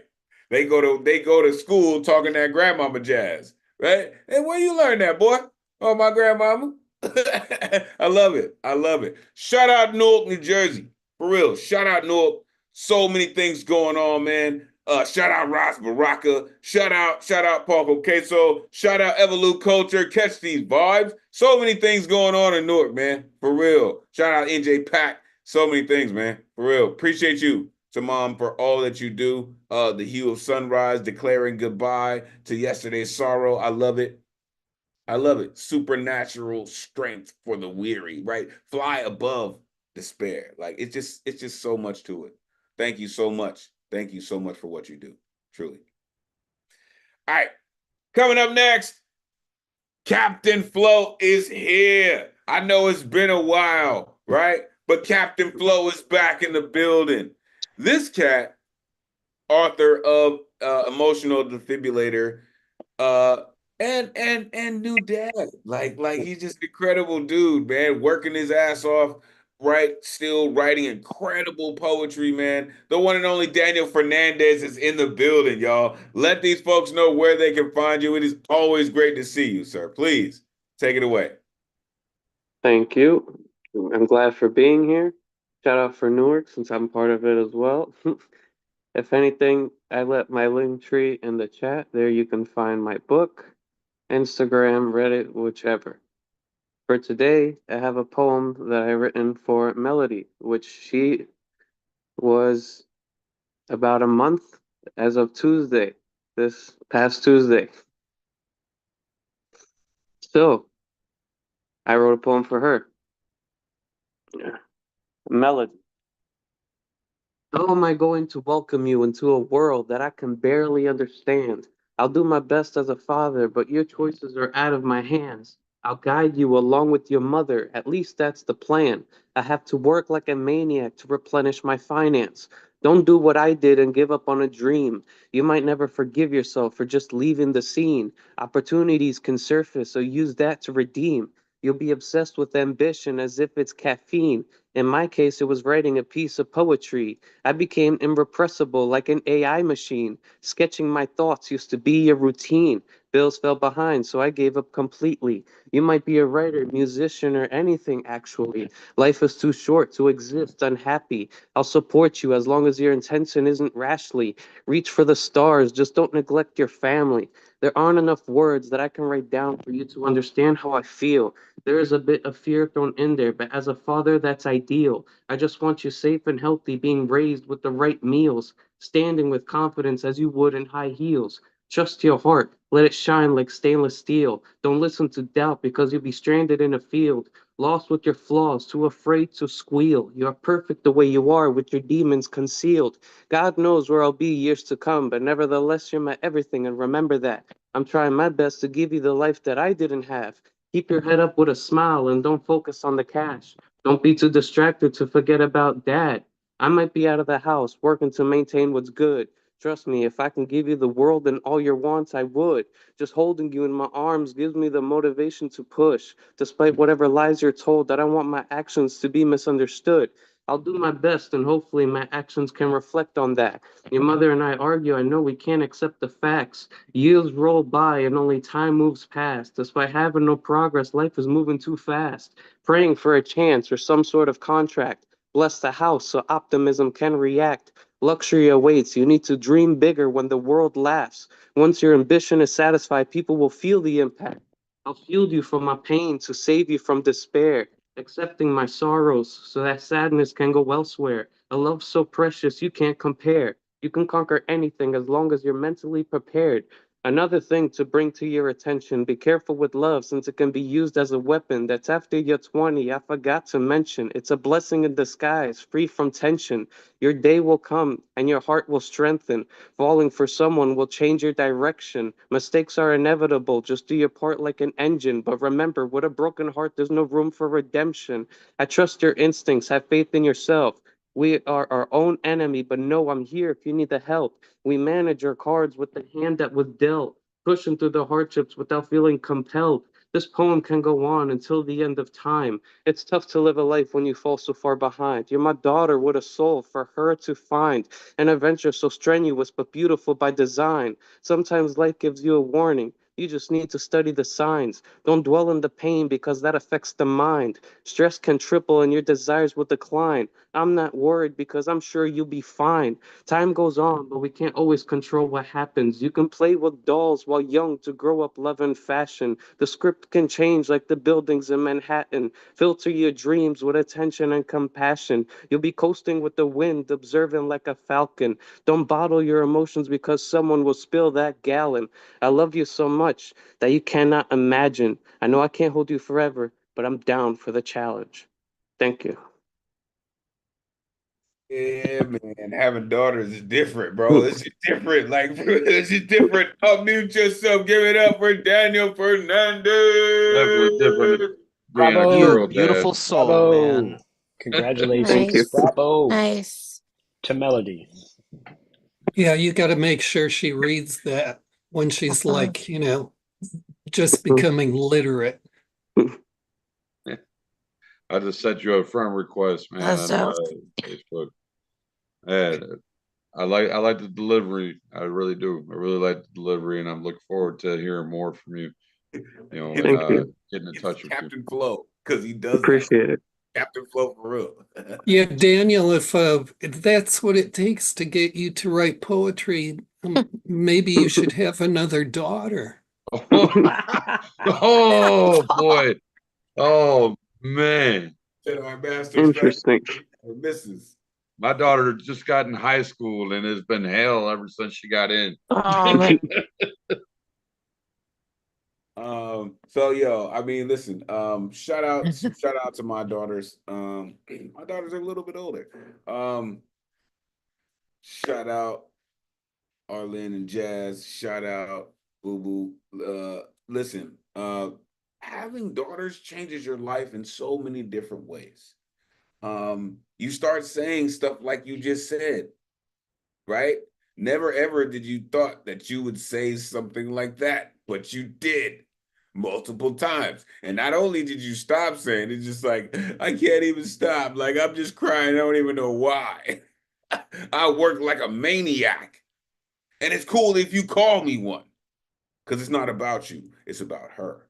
They go to school talking that grandmama jazz, right? And where you learn that, boy? Oh, my grandmama. I love it. I love it. Shout out Newark, New Jersey. For real. Shout out Newark. So many things going on, man. Shout out Ross Baraka. Shout out Paco Queso. Shout out Evolute Culture. Catch these vibes. So many things going on in Newark, man. For real. Shout out NJ Pack. So many things, man. For real. Appreciate you, to Mom, for all that you do. The hue of sunrise, declaring goodbye to yesterday's sorrow. I love it. I love it. Supernatural strength for the weary, right? Fly above despair. Like, it's just so much to it. Thank you so much. Thank you so much for what you do. Truly. All right. Coming up next, Captain Flo is here. I know it's been a while, right? But Captain Flo is back in the building. This cat, author of Emotional Defibrillator, and new dad. Like he's just an incredible dude, man. Working his ass off, right? Still writing incredible poetry, man. The one and only Daniel Fernandez is in the building, y'all. Let these folks know where they can find you. It is always great to see you, sir. Please take it away. Thank you. I'm glad for being here. Shout out for Newark, since I'm part of it as well. If anything, I let my link tree in the chat. There you can find my book, Instagram, Reddit, whichever. For today, I have a poem that I written for Melody, which she was about a month as of Tuesday, this past Tuesday. So, I wrote a poem for her. Melody. How am I going to welcome you into a world that I can barely understand? I'll do my best as a father, but your choices are out of my hands. I'll guide you along with your mother, at least that's the plan. I have to work like a maniac to replenish my finance. Don't do what I did and give up on a dream. You might never forgive yourself for just leaving the scene. Opportunities can surface, so use that to redeem. You'll be obsessed with ambition as if it's caffeine. In my case, it was writing a piece of poetry. I became irrepressible like an AI machine. Sketching my thoughts used to be a routine. Bills fell behind, so I gave up completely. You might be a writer, musician, or anything, actually. Life is too short to exist unhappy. I'll support you as long as your intention isn't rashly. Reach for the stars, just don't neglect your family. There aren't enough words that I can write down for you to understand how I feel. There is a bit of fear thrown in there, but as a father, that's ideal. I just want you safe and healthy, being raised with the right meals, standing with confidence as you would in high heels. Trust your heart, let it shine like stainless steel. Don't listen to doubt because you'll be stranded in a field, lost with your flaws, too afraid to squeal. You're perfect the way you are with your demons concealed. God knows where I'll be years to come, but nevertheless, you're my everything, and remember that. I'm trying my best to give you the life that I didn't have. Keep your head up with a smile and don't focus on the cash. Don't be too distracted to forget about dad. I might be out of the house working to maintain what's good. Trust me, if I can give you the world and all your wants, I would. Just holding you in my arms gives me the motivation to push. Despite whatever lies you're told, I don't want my actions to be misunderstood. I'll do my best and hopefully my actions can reflect on that. Your mother and I argue, I know we can't accept the facts. Years roll by and only time moves past. Despite having no progress, life is moving too fast. Praying for a chance or some sort of contract. Bless the house so optimism can react. Luxury awaits. You need to dream bigger when the world laughs. Once your ambition is satisfied, people will feel the impact. I'll shield you from my pain to save you from despair, accepting my sorrows so that sadness can go elsewhere. A love so precious you can't compare. You can conquer anything as long as you're mentally prepared. Another thing to bring to your attention, be careful with love since it can be used as a weapon. That's after you're 20, I forgot to mention. It's a blessing in disguise, free from tension. Your day will come and your heart will strengthen. Falling for someone will change your direction. Mistakes are inevitable, just do your part like an engine. But remember, with a broken heart, there's no room for redemption. I trust your instincts, have faith in yourself. We are our own enemy, but no, I'm here if you need the help. We manage our cards with the hand that was dealt, pushing through the hardships without feeling compelled. This poem can go on until the end of time. It's tough to live a life when you fall so far behind. You're my daughter with a soul for her to find. An adventure so strenuous but beautiful by design. Sometimes life gives you a warning. You just need to study the signs. Don't dwell in the pain because that affects the mind. Stress can triple and your desires will decline. I'm not worried because I'm sure you'll be fine. Time goes on, but we can't always control what happens. You can play with dolls while young to grow up love and fashion. The script can change like the buildings in Manhattan. Filter your dreams with attention and compassion. You'll be coasting with the wind, observing like a falcon. Don't bottle your emotions because someone will spill that gallon. I love you so much that you cannot imagine. I know I can't hold you forever, but I'm down for the challenge. Thank you. Yeah, man. Having daughters is different, bro. It's just different. Like, it's just different. Unmute yourself. Give it up for Daniel Definitely different Fernandez. being a Bravo. girl Beautiful dad. soul, Bravo. man. Thank you. Congratulations. Nice. Bravo Nice. to Melody. Yeah, you got to make sure she reads that when she's like, just becoming literate. I just sent you a friend request, man, That's on dope. Facebook. And I like the delivery. I really do. I really like the delivery, and I'm looking forward to hearing more from you. And Thank you. getting in It's touch with you. Captain Flo, because he does that. Appreciate it. Captain Flo for real. Yeah, Daniel, if that's what it takes to get you to write poetry, maybe you should have another daughter. Oh boy. Oh man. Our master Interesting. misses. My daughter just got in high school and it's been hell ever since she got in. Oh, man. So yo, I mean, listen, shout out to my daughters. My daughters are a little bit older. Shout out Arlen and Jazz, shout out Boo Boo. Listen, having daughters changes your life in so many different ways. You start saying stuff like you just said, right? Never ever did you thought that you would say something like that, but you did multiple times. And not only did you stop saying, it's just like, I can't even stop. Like, I'm just crying. I don't even know why. I work like a maniac. And it's cool if you call me one, because it's not about you. It's about her.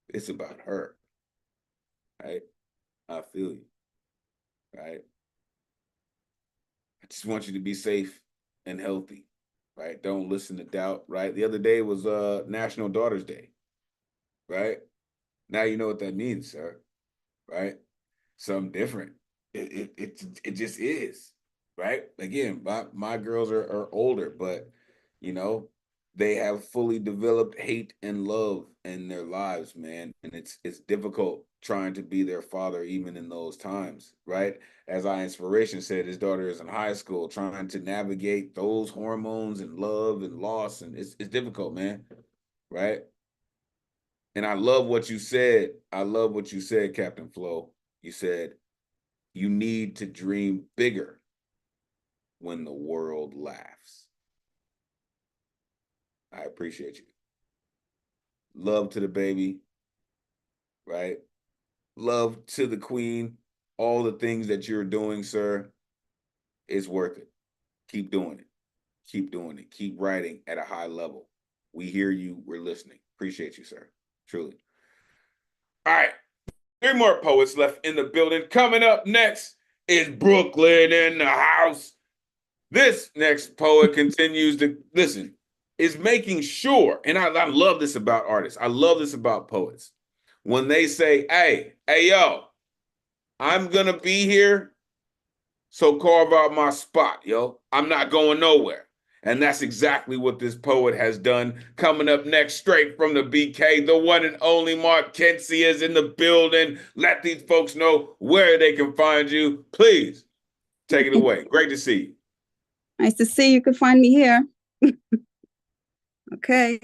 It's about her. Right? I feel you. Right? I just want you to be safe and healthy. Right? Don't listen to doubt. Right? The other day was National Daughters Day. Right? Now you know what that means, sir. Right? Something different. It just is. Right? Again, my girls are older, but they have fully developed hate and love in their lives, man. And it's difficult trying to be their father even in those times, right? As our inspiration said, his daughter is in high school trying to navigate those hormones and love and loss. And it's difficult, man. Right? And I love what you said. I love what you said, Captain Flo. You said, you need to dream bigger when the world laughs. I appreciate you. Love to the baby, right? Love to the queen. all the things that you're doing, sir, it's worth it. Keep doing it. Keep doing it. Keep writing at a high level. We hear you. We're listening. Appreciate you, sir. Truly. All right. 3 more poets left in the building. Coming up next is Brooklyn in the house. This next poet continues to, listen, is making sure, and I love this about artists. I love this about poets. When they say, hey, yo, I'm going to be here, so carve out my spot, yo. I'm not going nowhere. And that's exactly what this poet has done. Coming up next, straight from the BK, the one and only Markensi is in the building. Let these folks know where they can find you. Please take it away. Great to see you. Nice to see you. You can find me here. Okay.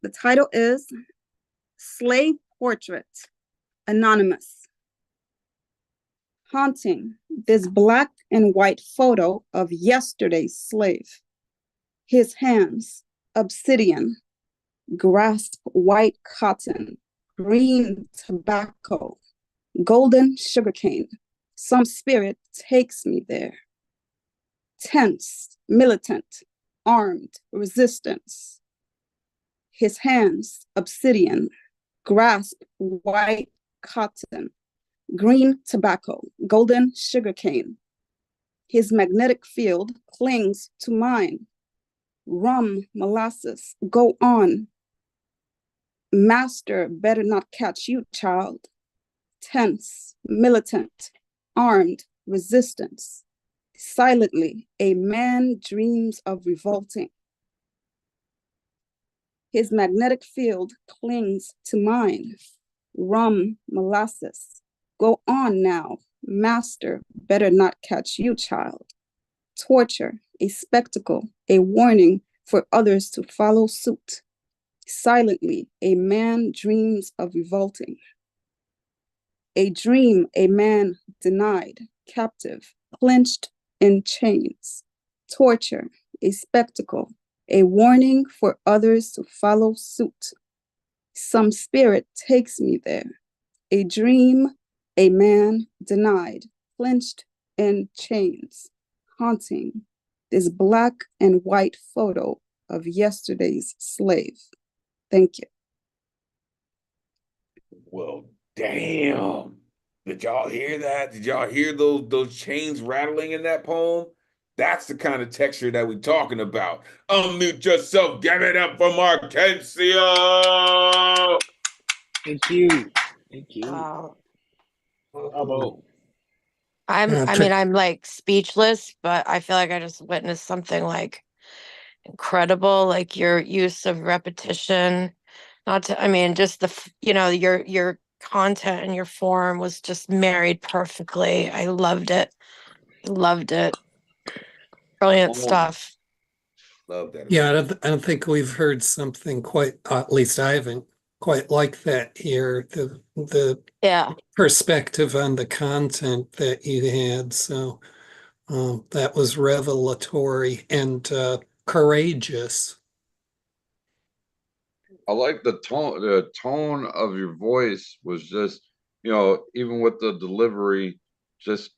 The title is Slave Portrait, Anonymous. Haunting this black and white photo of yesterday's slave. His hands, obsidian, grasp white cotton, green tobacco, golden sugarcane. Some spirit takes me there. Tense, militant, armed, resistance. His hands, obsidian, grasp white cotton, green tobacco, golden sugarcane. His magnetic field clings to mine. Rum, molasses, go on. Master better not catch you, child. Tense, militant, armed, resistance. Silently, a man dreams of revolting. His magnetic field clings to mine. Rum, molasses, go on now. Master better not catch you, child. Torture, a spectacle, a warning for others to follow suit. Silently, a man dreams of revolting. A dream, a man denied, captive, clenched in chains. Torture, a spectacle, a warning for others to follow suit. Some spirit takes me there. A dream, a man denied, clenched in chains, haunting this black and white photo of yesterday's slave. Thank you. Well, damn. Did y'all hear that? Did y'all hear those chains rattling in that poem? That's the kind of texture that we're talking about. Unmute yourself. Give it up for Markensia. Thank you. Thank you. Wow. Bravo. I mean, I'm like speechless, but I feel like I just witnessed something like incredible, like your use of repetition. I mean, just your content and your form was just married perfectly. I loved it. Loved it. Brilliant stuff. Love that. Yeah, I don't think we've heard something quite, at least I haven't quite like that here. The perspective on the content that you had. So that was revelatory and courageous. I like the tone. The tone of your voice was just, even with the delivery, just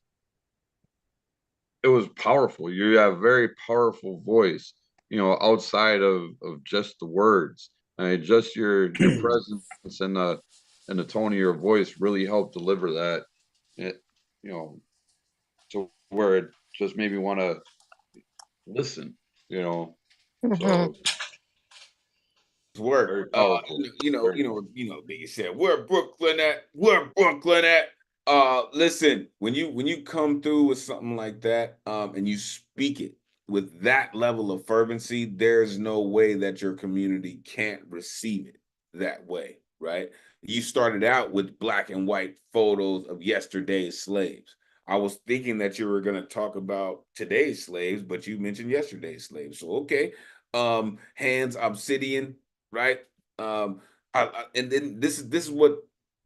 it was powerful. You have a very powerful voice, outside of just the words. I mean, just your presence and the tone of your voice really helped deliver that. To where it just made me want to listen. So work. Very powerful. They said, where Brooklyn at? Where Brooklyn at? Listen, when you come through with something like that, and you speak it with that level of fervency, there's no way that your community can't receive it that way, right? You started out with black and white photos of yesterday's slaves. I was thinking that you were going to talk about today's slaves, but you mentioned yesterday's slaves. So, okay. Hands obsidian, right? And then this is what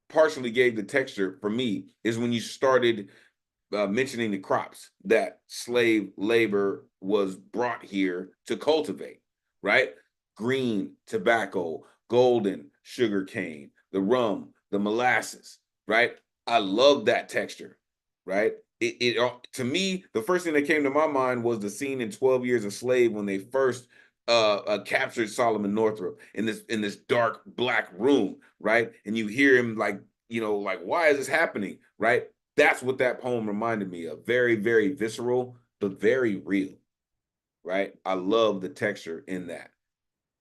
partially gave the texture for me is when you started mentioning the crops that slave labor was brought here to cultivate, right? Green tobacco, golden sugarcane, the rum, the molasses, right? I love that texture, right? It to me, the first thing that came to my mind was the scene in 12 Years a Slave when they first captured Solomon Northup in this dark black room, right? And you hear him like, like, why is this happening, right? That's what that poem reminded me of. Very, very visceral, but very real, right? I love the texture in that.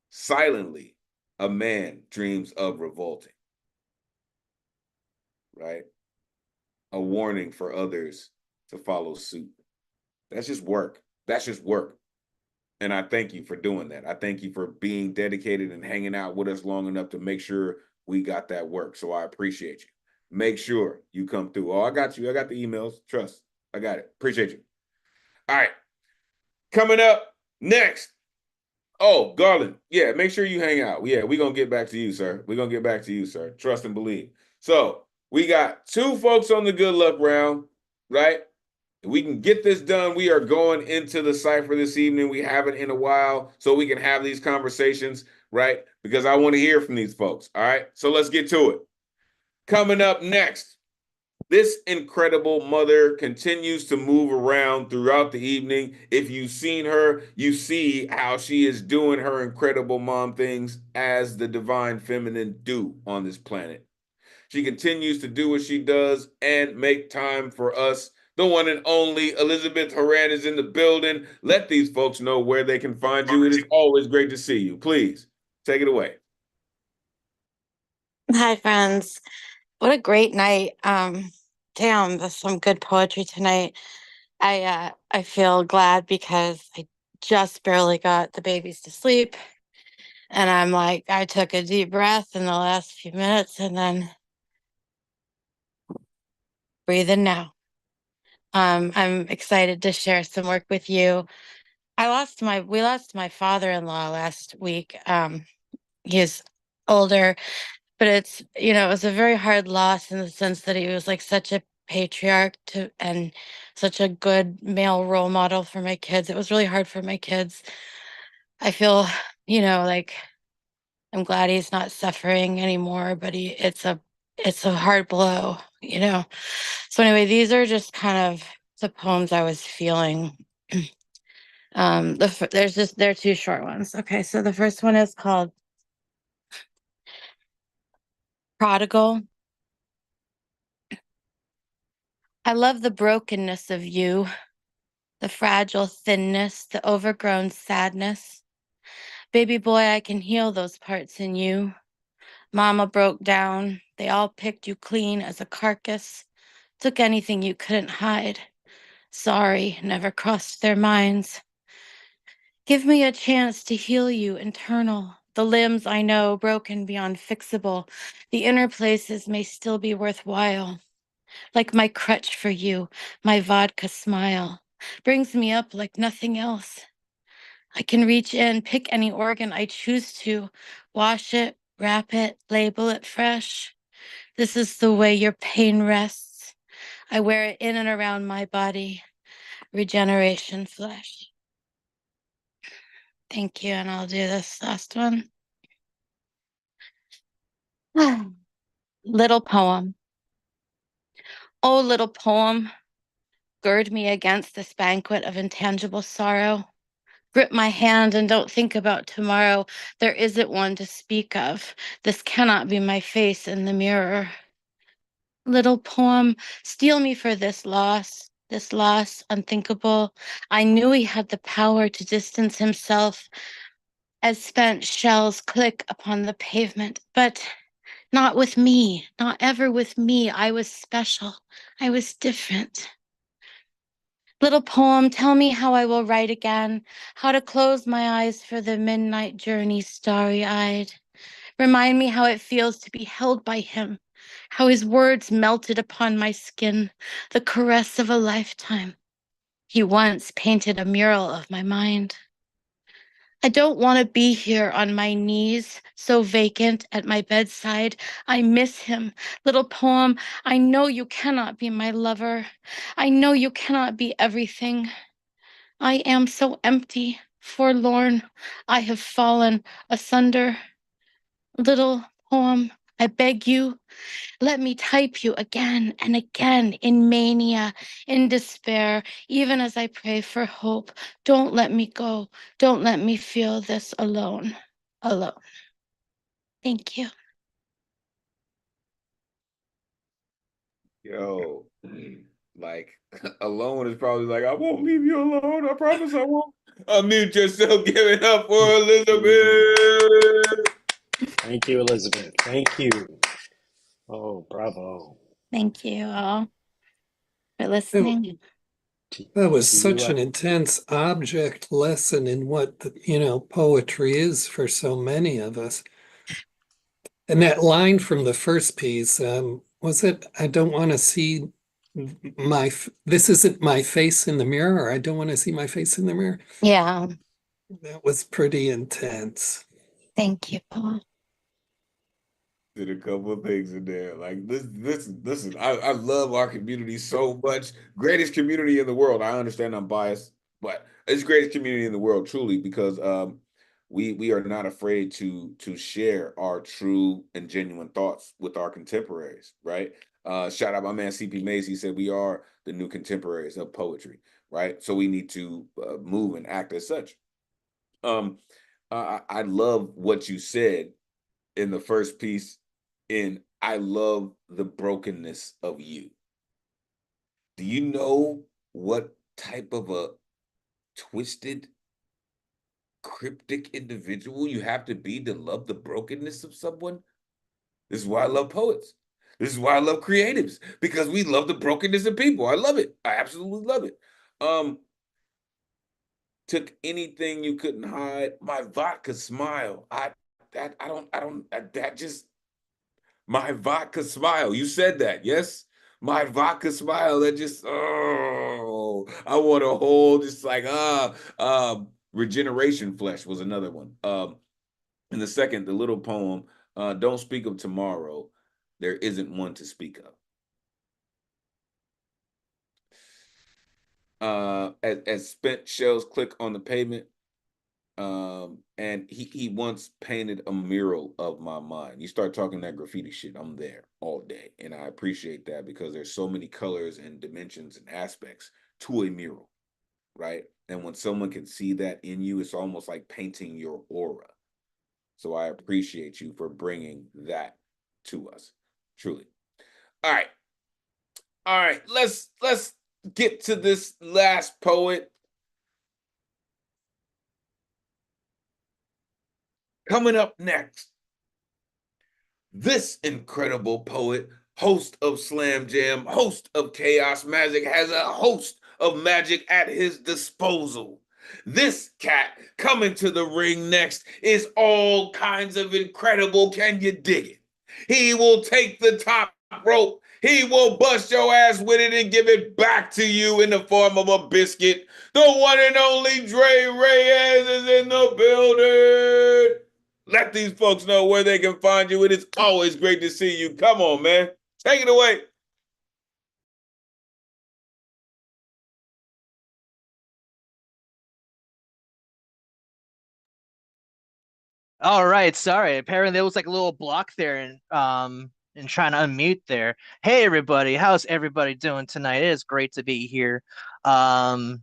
Silently, a man dreams of revolting, right? A warning for others to follow suit. That's just work. That's just work. And I thank you for doing that. I thank you for being dedicated and hanging out with us long enough to make sure we got that work. So I appreciate you. Make sure you come through. Oh, I got you. I got the emails. Trust. I got it. Appreciate you. All right. Coming up next. Oh, Garland. Yeah, make sure you hang out. Yeah, we're going to get back to you, sir. We're going to get back to you, sir. Trust and believe. So we got 2 folks on the good luck round, right? If we can get this done, we are going into the cipher this evening. We haven't in a while, so we can have these conversations, right? Because I want to hear from these folks, all right? So let's get to it. Coming up next, this incredible mother continues to move around throughout the evening. If you've seen her, you see how she is doing her incredible mom things as the divine feminine do on this planet. She continues to do what she does and make time for us. The one and only Elizabeth Horan is in the building. Let these folks know where they can find you. It is always great to see you. Please take it away. Hi, friends. What a great night. Damn, there's some good poetry tonight. I feel glad because I just barely got the babies to sleep. And I'm like, I took a deep breath in the last few minutes and then breathing now. I'm excited to share some work with you. We lost my father-in-law last week. He's older, but it was a very hard loss in the sense that he was like such a patriarch and such a good male role model for my kids. It was really hard for my kids. I feel, like I'm glad he's not suffering anymore, but it's a hard blow. So anyway, these are just kind of the poems I was feeling. There are 2 short ones. Okay, so the first one is called Prodigal. I love the brokenness of you, the fragile thinness, the overgrown sadness. Baby boy, I can heal those parts in you. Mama broke down. They all picked you clean as a carcass, took anything you couldn't hide. Sorry, never crossed their minds. Give me a chance to heal you internal. The limbs I know broken beyond fixable. The inner places may still be worthwhile. Like my crutch for you, my vodka smile. Brings me up like nothing else. I can reach in, pick any organ I choose to, wash it, wrap it, label it fresh. This is the way your pain rests. I wear it in and around my body. Regeneration flesh. Thank you, and I'll do this last one. Little poem. Oh, little poem, gird me against this banquet of intangible sorrow. Grip my hand and don't think about tomorrow. There isn't one to speak of. This cannot be my face in the mirror. Little poem, steel me for this loss unthinkable. I knew he had the power to distance himself as spent shells click upon the pavement, but not with me, not ever with me. I was special. I was different. Little poem, tell me how I will write again, how to close my eyes for the midnight journey starry-eyed. Remind me how it feels to be held by him, how his words melted upon my skin, the caress of a lifetime. He once painted a mural of my mind. I don't want to be here on my knees, so vacant at my bedside. I miss him. Little poem, I know you cannot be my lover. I know you cannot be everything. I am so empty, forlorn. I have fallen asunder. Little poem, I beg you, let me type you again and again in mania, in despair, even as I pray for hope. Don't let me go. Don't let me feel this alone. Alone. Thank you. Yo, like alone is probably like, I won't leave you alone. I promise I won't. Unmute yourself, give it up for Elizabeth. Thank you, Elizabeth. Thank you. Oh, bravo. Thank you all for listening. That was To such you, an intense object lesson in what, poetry is for so many of us. And that line from the first piece, was it, I don't want to see this isn't my face in the mirror, or I don't want to see my face in the mirror. Yeah. That was pretty intense. Thank you, Paul. Did a couple of things in there. Like listen, I love our community so much. Greatest community in the world. I understand I'm biased, but it's the greatest community in the world, truly, because we are not afraid to share our true and genuine thoughts with our contemporaries, right? Shout out my man CP Mays. He said we are the new contemporaries of poetry, right? So we need to move and act as such. I love what you said in the first piece. I love the brokenness of you. Do you know what type of a twisted, cryptic individual you have to be to love the brokenness of someone? This is why I love poets. This is why I love creatives, because we love the brokenness of people. I love it. I absolutely love it. Took anything you couldn't hide. My vodka smile. My vodka smile. You said that, yes? My vodka smile. That just, I want to hold, just like, regeneration flesh was another one. And the second, the little poem, don't speak of tomorrow. There isn't one to speak of. As spent shells click on the pavement, and he once painted a mural of my mind. You start talking that graffiti shit, I'm there all day, and I appreciate that because there's so many colors and dimensions and aspects to a mural, right? And when someone can see that in you, it's almost like painting your aura. So I appreciate you for bringing that to us, truly. All right, let's get to this last poet. Coming up next, this incredible poet, host of Slam Jam, host of Chaos Magic, has a host of magic at his disposal. This cat coming to the ring next is all kinds of incredible. Can you dig it? He will take the top rope. He will bust your ass with it and give it back to you in the form of a biscuit. The one and only Dre Reyes is in the building. Let these folks know where they can find you. It is always great to see you. Come on, man. Take it away. All right, sorry. Apparently there was like a little block there and trying to unmute there. Hey everybody, how's everybody doing tonight? It is great to be here after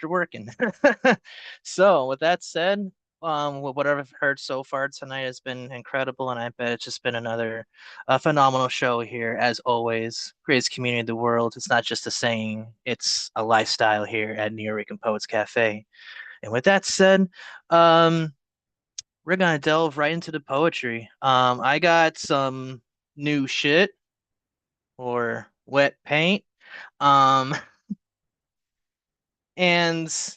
working. So with that said, what I've heard so far tonight has been incredible, and I bet it's just been another phenomenal show here as always. Greatest community in the world. It's not just a saying, it's a lifestyle here at Nuyorican Poets Cafe. And with that said, we're gonna delve right into the poetry. I got some new shit or wet paint. Um, and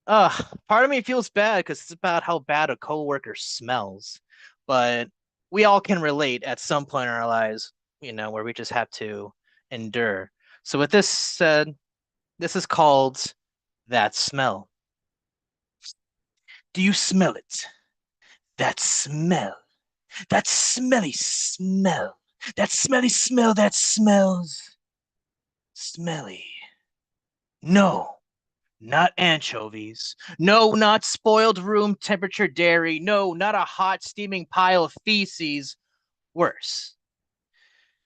part of me feels bad because it's about how bad a coworker smells, but we all can relate at some point in our lives, where we just have to endure. So with this said, this is called That Smell. Do you smell it? That smell. That smelly smell. That smelly smell that smells smelly. No, not anchovies. No, not spoiled room temperature dairy. No, not a hot steaming pile of feces. Worse.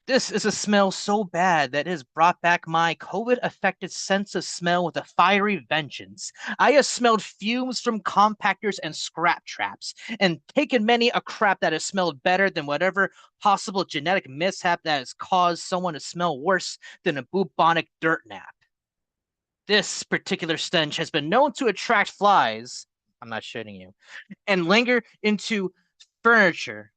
This is a smell so bad that it has brought back my COVID-affected sense of smell with a fiery vengeance. I have smelled fumes from compactors and scrap traps, and taken many a crap that has smelled better than whatever possible genetic mishap that has caused someone to smell worse than a bubonic dirt nap. This particular stench has been known to attract flies, I'm not shitting you, and linger into furniture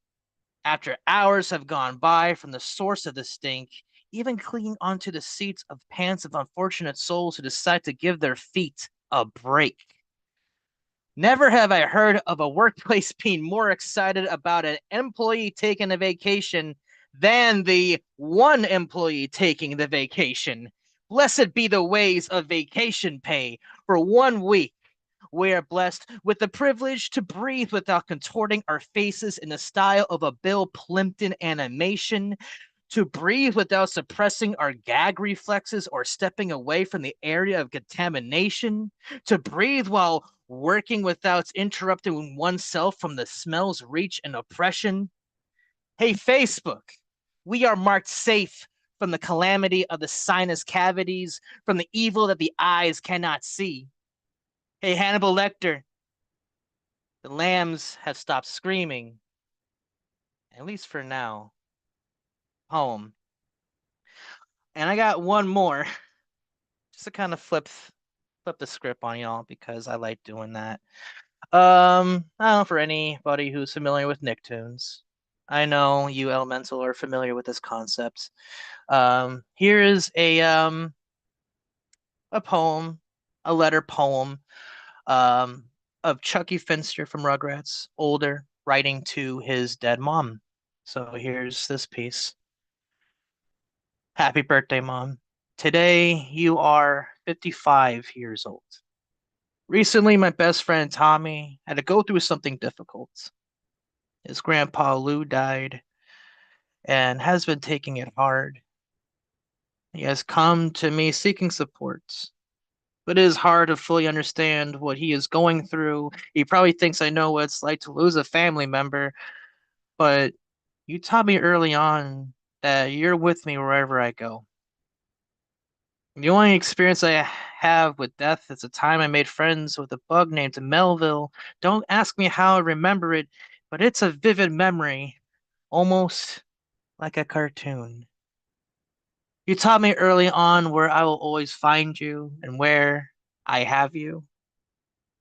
after hours have gone by from the source of the stink, even clinging onto the seats of pants of unfortunate souls who decide to give their feet a break. Never have I heard of a workplace being more excited about an employee taking a vacation than the one employee taking the vacation. Blessed be the ways of vacation pay for 1 week. We are blessed with the privilege to breathe without contorting our faces in the style of a Bill Plimpton animation, to breathe without suppressing our gag reflexes or stepping away from the area of contamination, to breathe while working without interrupting oneself from the smell's reach and oppression. Hey, Facebook, we are marked safe from the calamity of the sinus cavities, from the evil that the eyes cannot see. Hey, Hannibal Lecter, the lambs have stopped screaming, at least for now. Home. And I got one more, just to kind of flip the script on y'all because I like doing that. I don't know for anybody who's familiar with Nicktoons. I know you Elemental are familiar with this concept. Here is a poem, a letter poem, of Chucky Finster from Rugrats, older, writing to his dead mom. So here's this piece. Happy birthday, Mom. Today you are 55 years old. Recently, my best friend Tommy had to go through something difficult. His grandpa Lou died and has been taking it hard. He has come to me seeking support, but it is hard to fully understand what he is going through. He probably thinks I know what it's like to lose a family member, but you taught me early on that you're with me wherever I go. The only experience I have with death is the time I made friends with a bug named Melville. Don't ask me how I remember it, but it's a vivid memory, almost like a cartoon. You taught me early on where I will always find you and where I have you.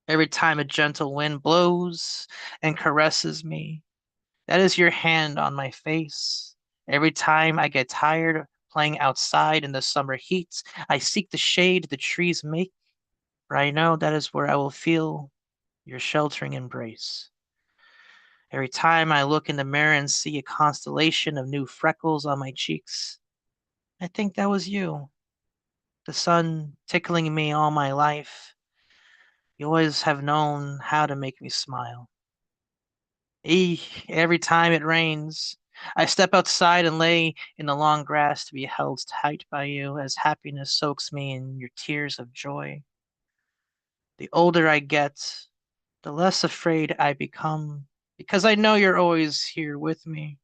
Every time a gentle wind blows and caresses me, that is your hand on my face. Every time I get tired of playing outside in the summer heat, I seek the shade the trees make, for I know that is where I will feel your sheltering embrace. Every time I look in the mirror and see a constellation of new freckles on my cheeks, I think that was you, the sun tickling me all my life. You always have known how to make me smile. Every time it rains, I step outside and lay in the long grass to be held tight by you as happiness soaks me in your tears of joy. The older I get, the less afraid I become because I know you're always here with me.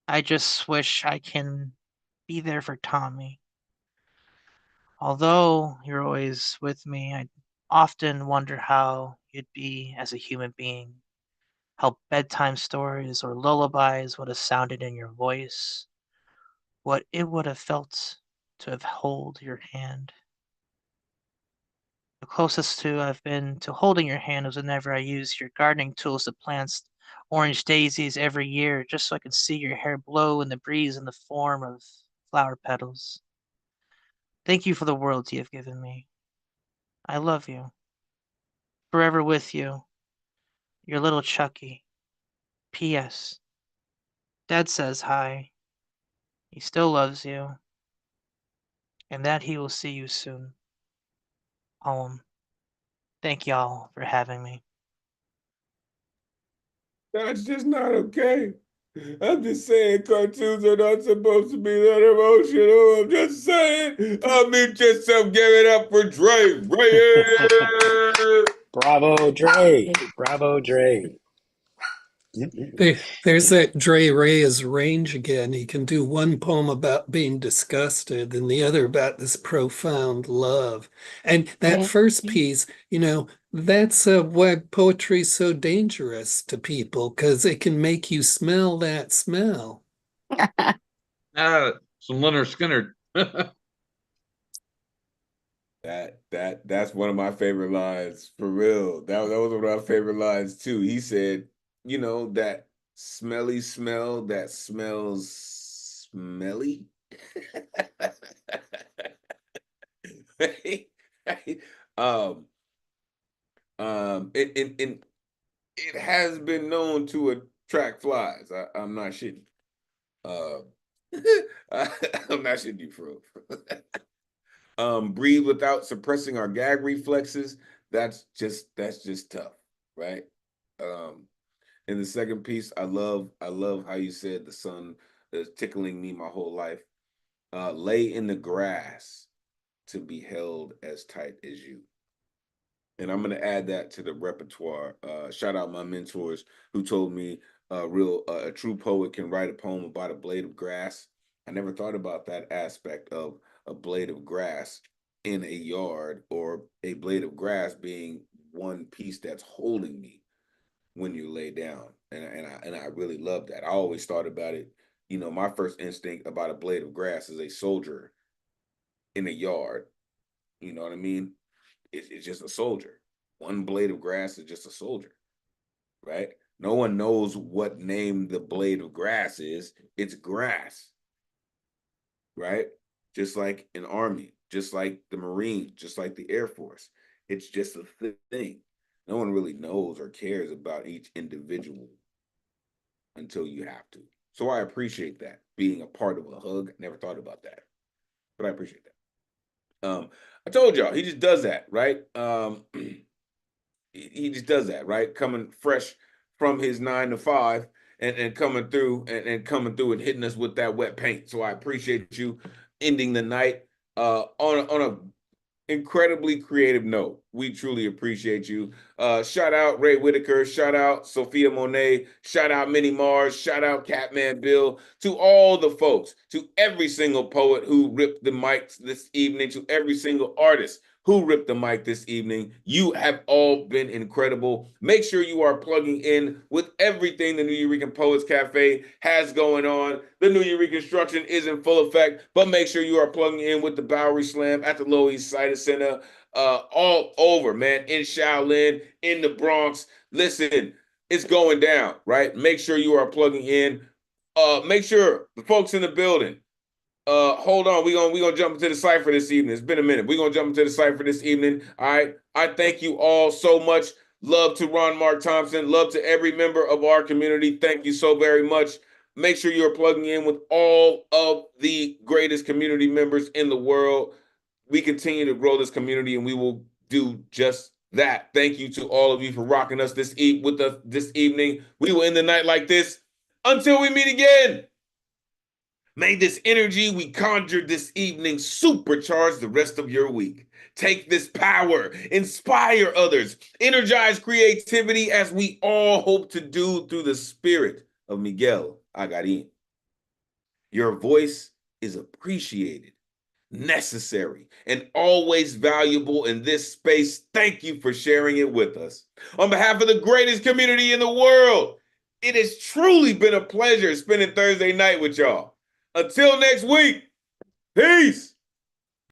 I just wish I can be there for Tommy. Although you're always with me, I often wonder how you'd be as a human being, how bedtime stories or lullabies would have sounded in your voice, what it would have felt to have held your hand. The closest to I've been to holding your hand was whenever I used your gardening tools to plant orange daisies every year just so I could see your hair blow in the breeze in the form of flower petals. Thank you for the world you have given me. I love you. Forever with you. Your little Chucky. P.S. Dad says hi. He still loves you. And that he will see you soon. Poem. Thank y'all for having me. That's just not okay. I'm just saying cartoons are not supposed to be that emotional. I'm just saying. Unmute yourself, give it up for Dre. Bravo, Dre. Bravo, Dre. There's that Dre Reyes range again. He can do one poem about being disgusted and the other about this profound love. And that first piece, that's why poetry's so dangerous to people, because it can make you smell that smell. Some Leonard Skinner. That's one of my favorite lines, for real. That was one of my favorite lines too. He said, that smelly smell that smells smelly. It has been known to attract flies. I'm not shitting. I'm not shitting you, for real. Breathe without suppressing our gag reflexes. That's just tough, right? In the second piece, I love how you said the sun is tickling me my whole life. Lay in the grass to be held as tight as you. And I'm going to add that to the repertoire. Shout out my mentors who told me a true poet can write a poem about a blade of grass. I never thought about that aspect of a blade of grass in a yard, or a blade of grass being one piece that's holding me when you lay down. And I really love that. I always thought about it. My first instinct about a blade of grass is a soldier in a yard. You know what I mean? It's just a soldier. One blade of grass is just a soldier, right? No one knows what name the blade of grass is. It's grass, right? Just like an army, just like the Marines, just like the Air Force. It's just a thing. No one really knows or cares about each individual until you have to. So I appreciate that. Being a part of a hug, never thought about that, but I appreciate that. I told y'all, he just does that, right? He just does that, right? Coming fresh from his 9 to 5 and coming through and hitting us with that wet paint. So I appreciate you ending the night on a incredibly creative note. We truly appreciate you. Shout out Ray Whitaker. Shout out Sophia Monet. Shout out Minnie Mars. Shout out Catman Bill. To all the folks, to every single poet who ripped the mics this evening, to every single artist who ripped the mic this evening. You have all been incredible. Make sure you are plugging in with everything the Nuyorican Poets Cafe has going on. The New Year Reconstruction is in full effect, but make sure you are plugging in with the Bowery Slam at the Lower East Side Center, all over, man, in Shaolin, in the Bronx. Listen, it's going down, right? Make sure you are plugging in. Make sure the folks in the building, hold on. We're gonna jump into the cipher this evening. It's been a minute. We're gonna jump into the cipher this evening. All right. I thank you all so much. Love to Ron Mark Thompson. Love to every member of our community. Thank you so very much. Make sure you're plugging in with all of the greatest community members in the world. We continue to grow this community, and we will do just that. Thank you to all of you for rocking us this evening. We will end the night like this until we meet again. May this energy we conjured this evening supercharge the rest of your week. Take this power, inspire others, energize creativity as we all hope to do through the spirit of Miguel Agarin. Your voice is appreciated, necessary, and always valuable in this space. Thank you for sharing it with us. On behalf of the greatest community in the world, it has truly been a pleasure spending Thursday night with y'all. Until next week, peace.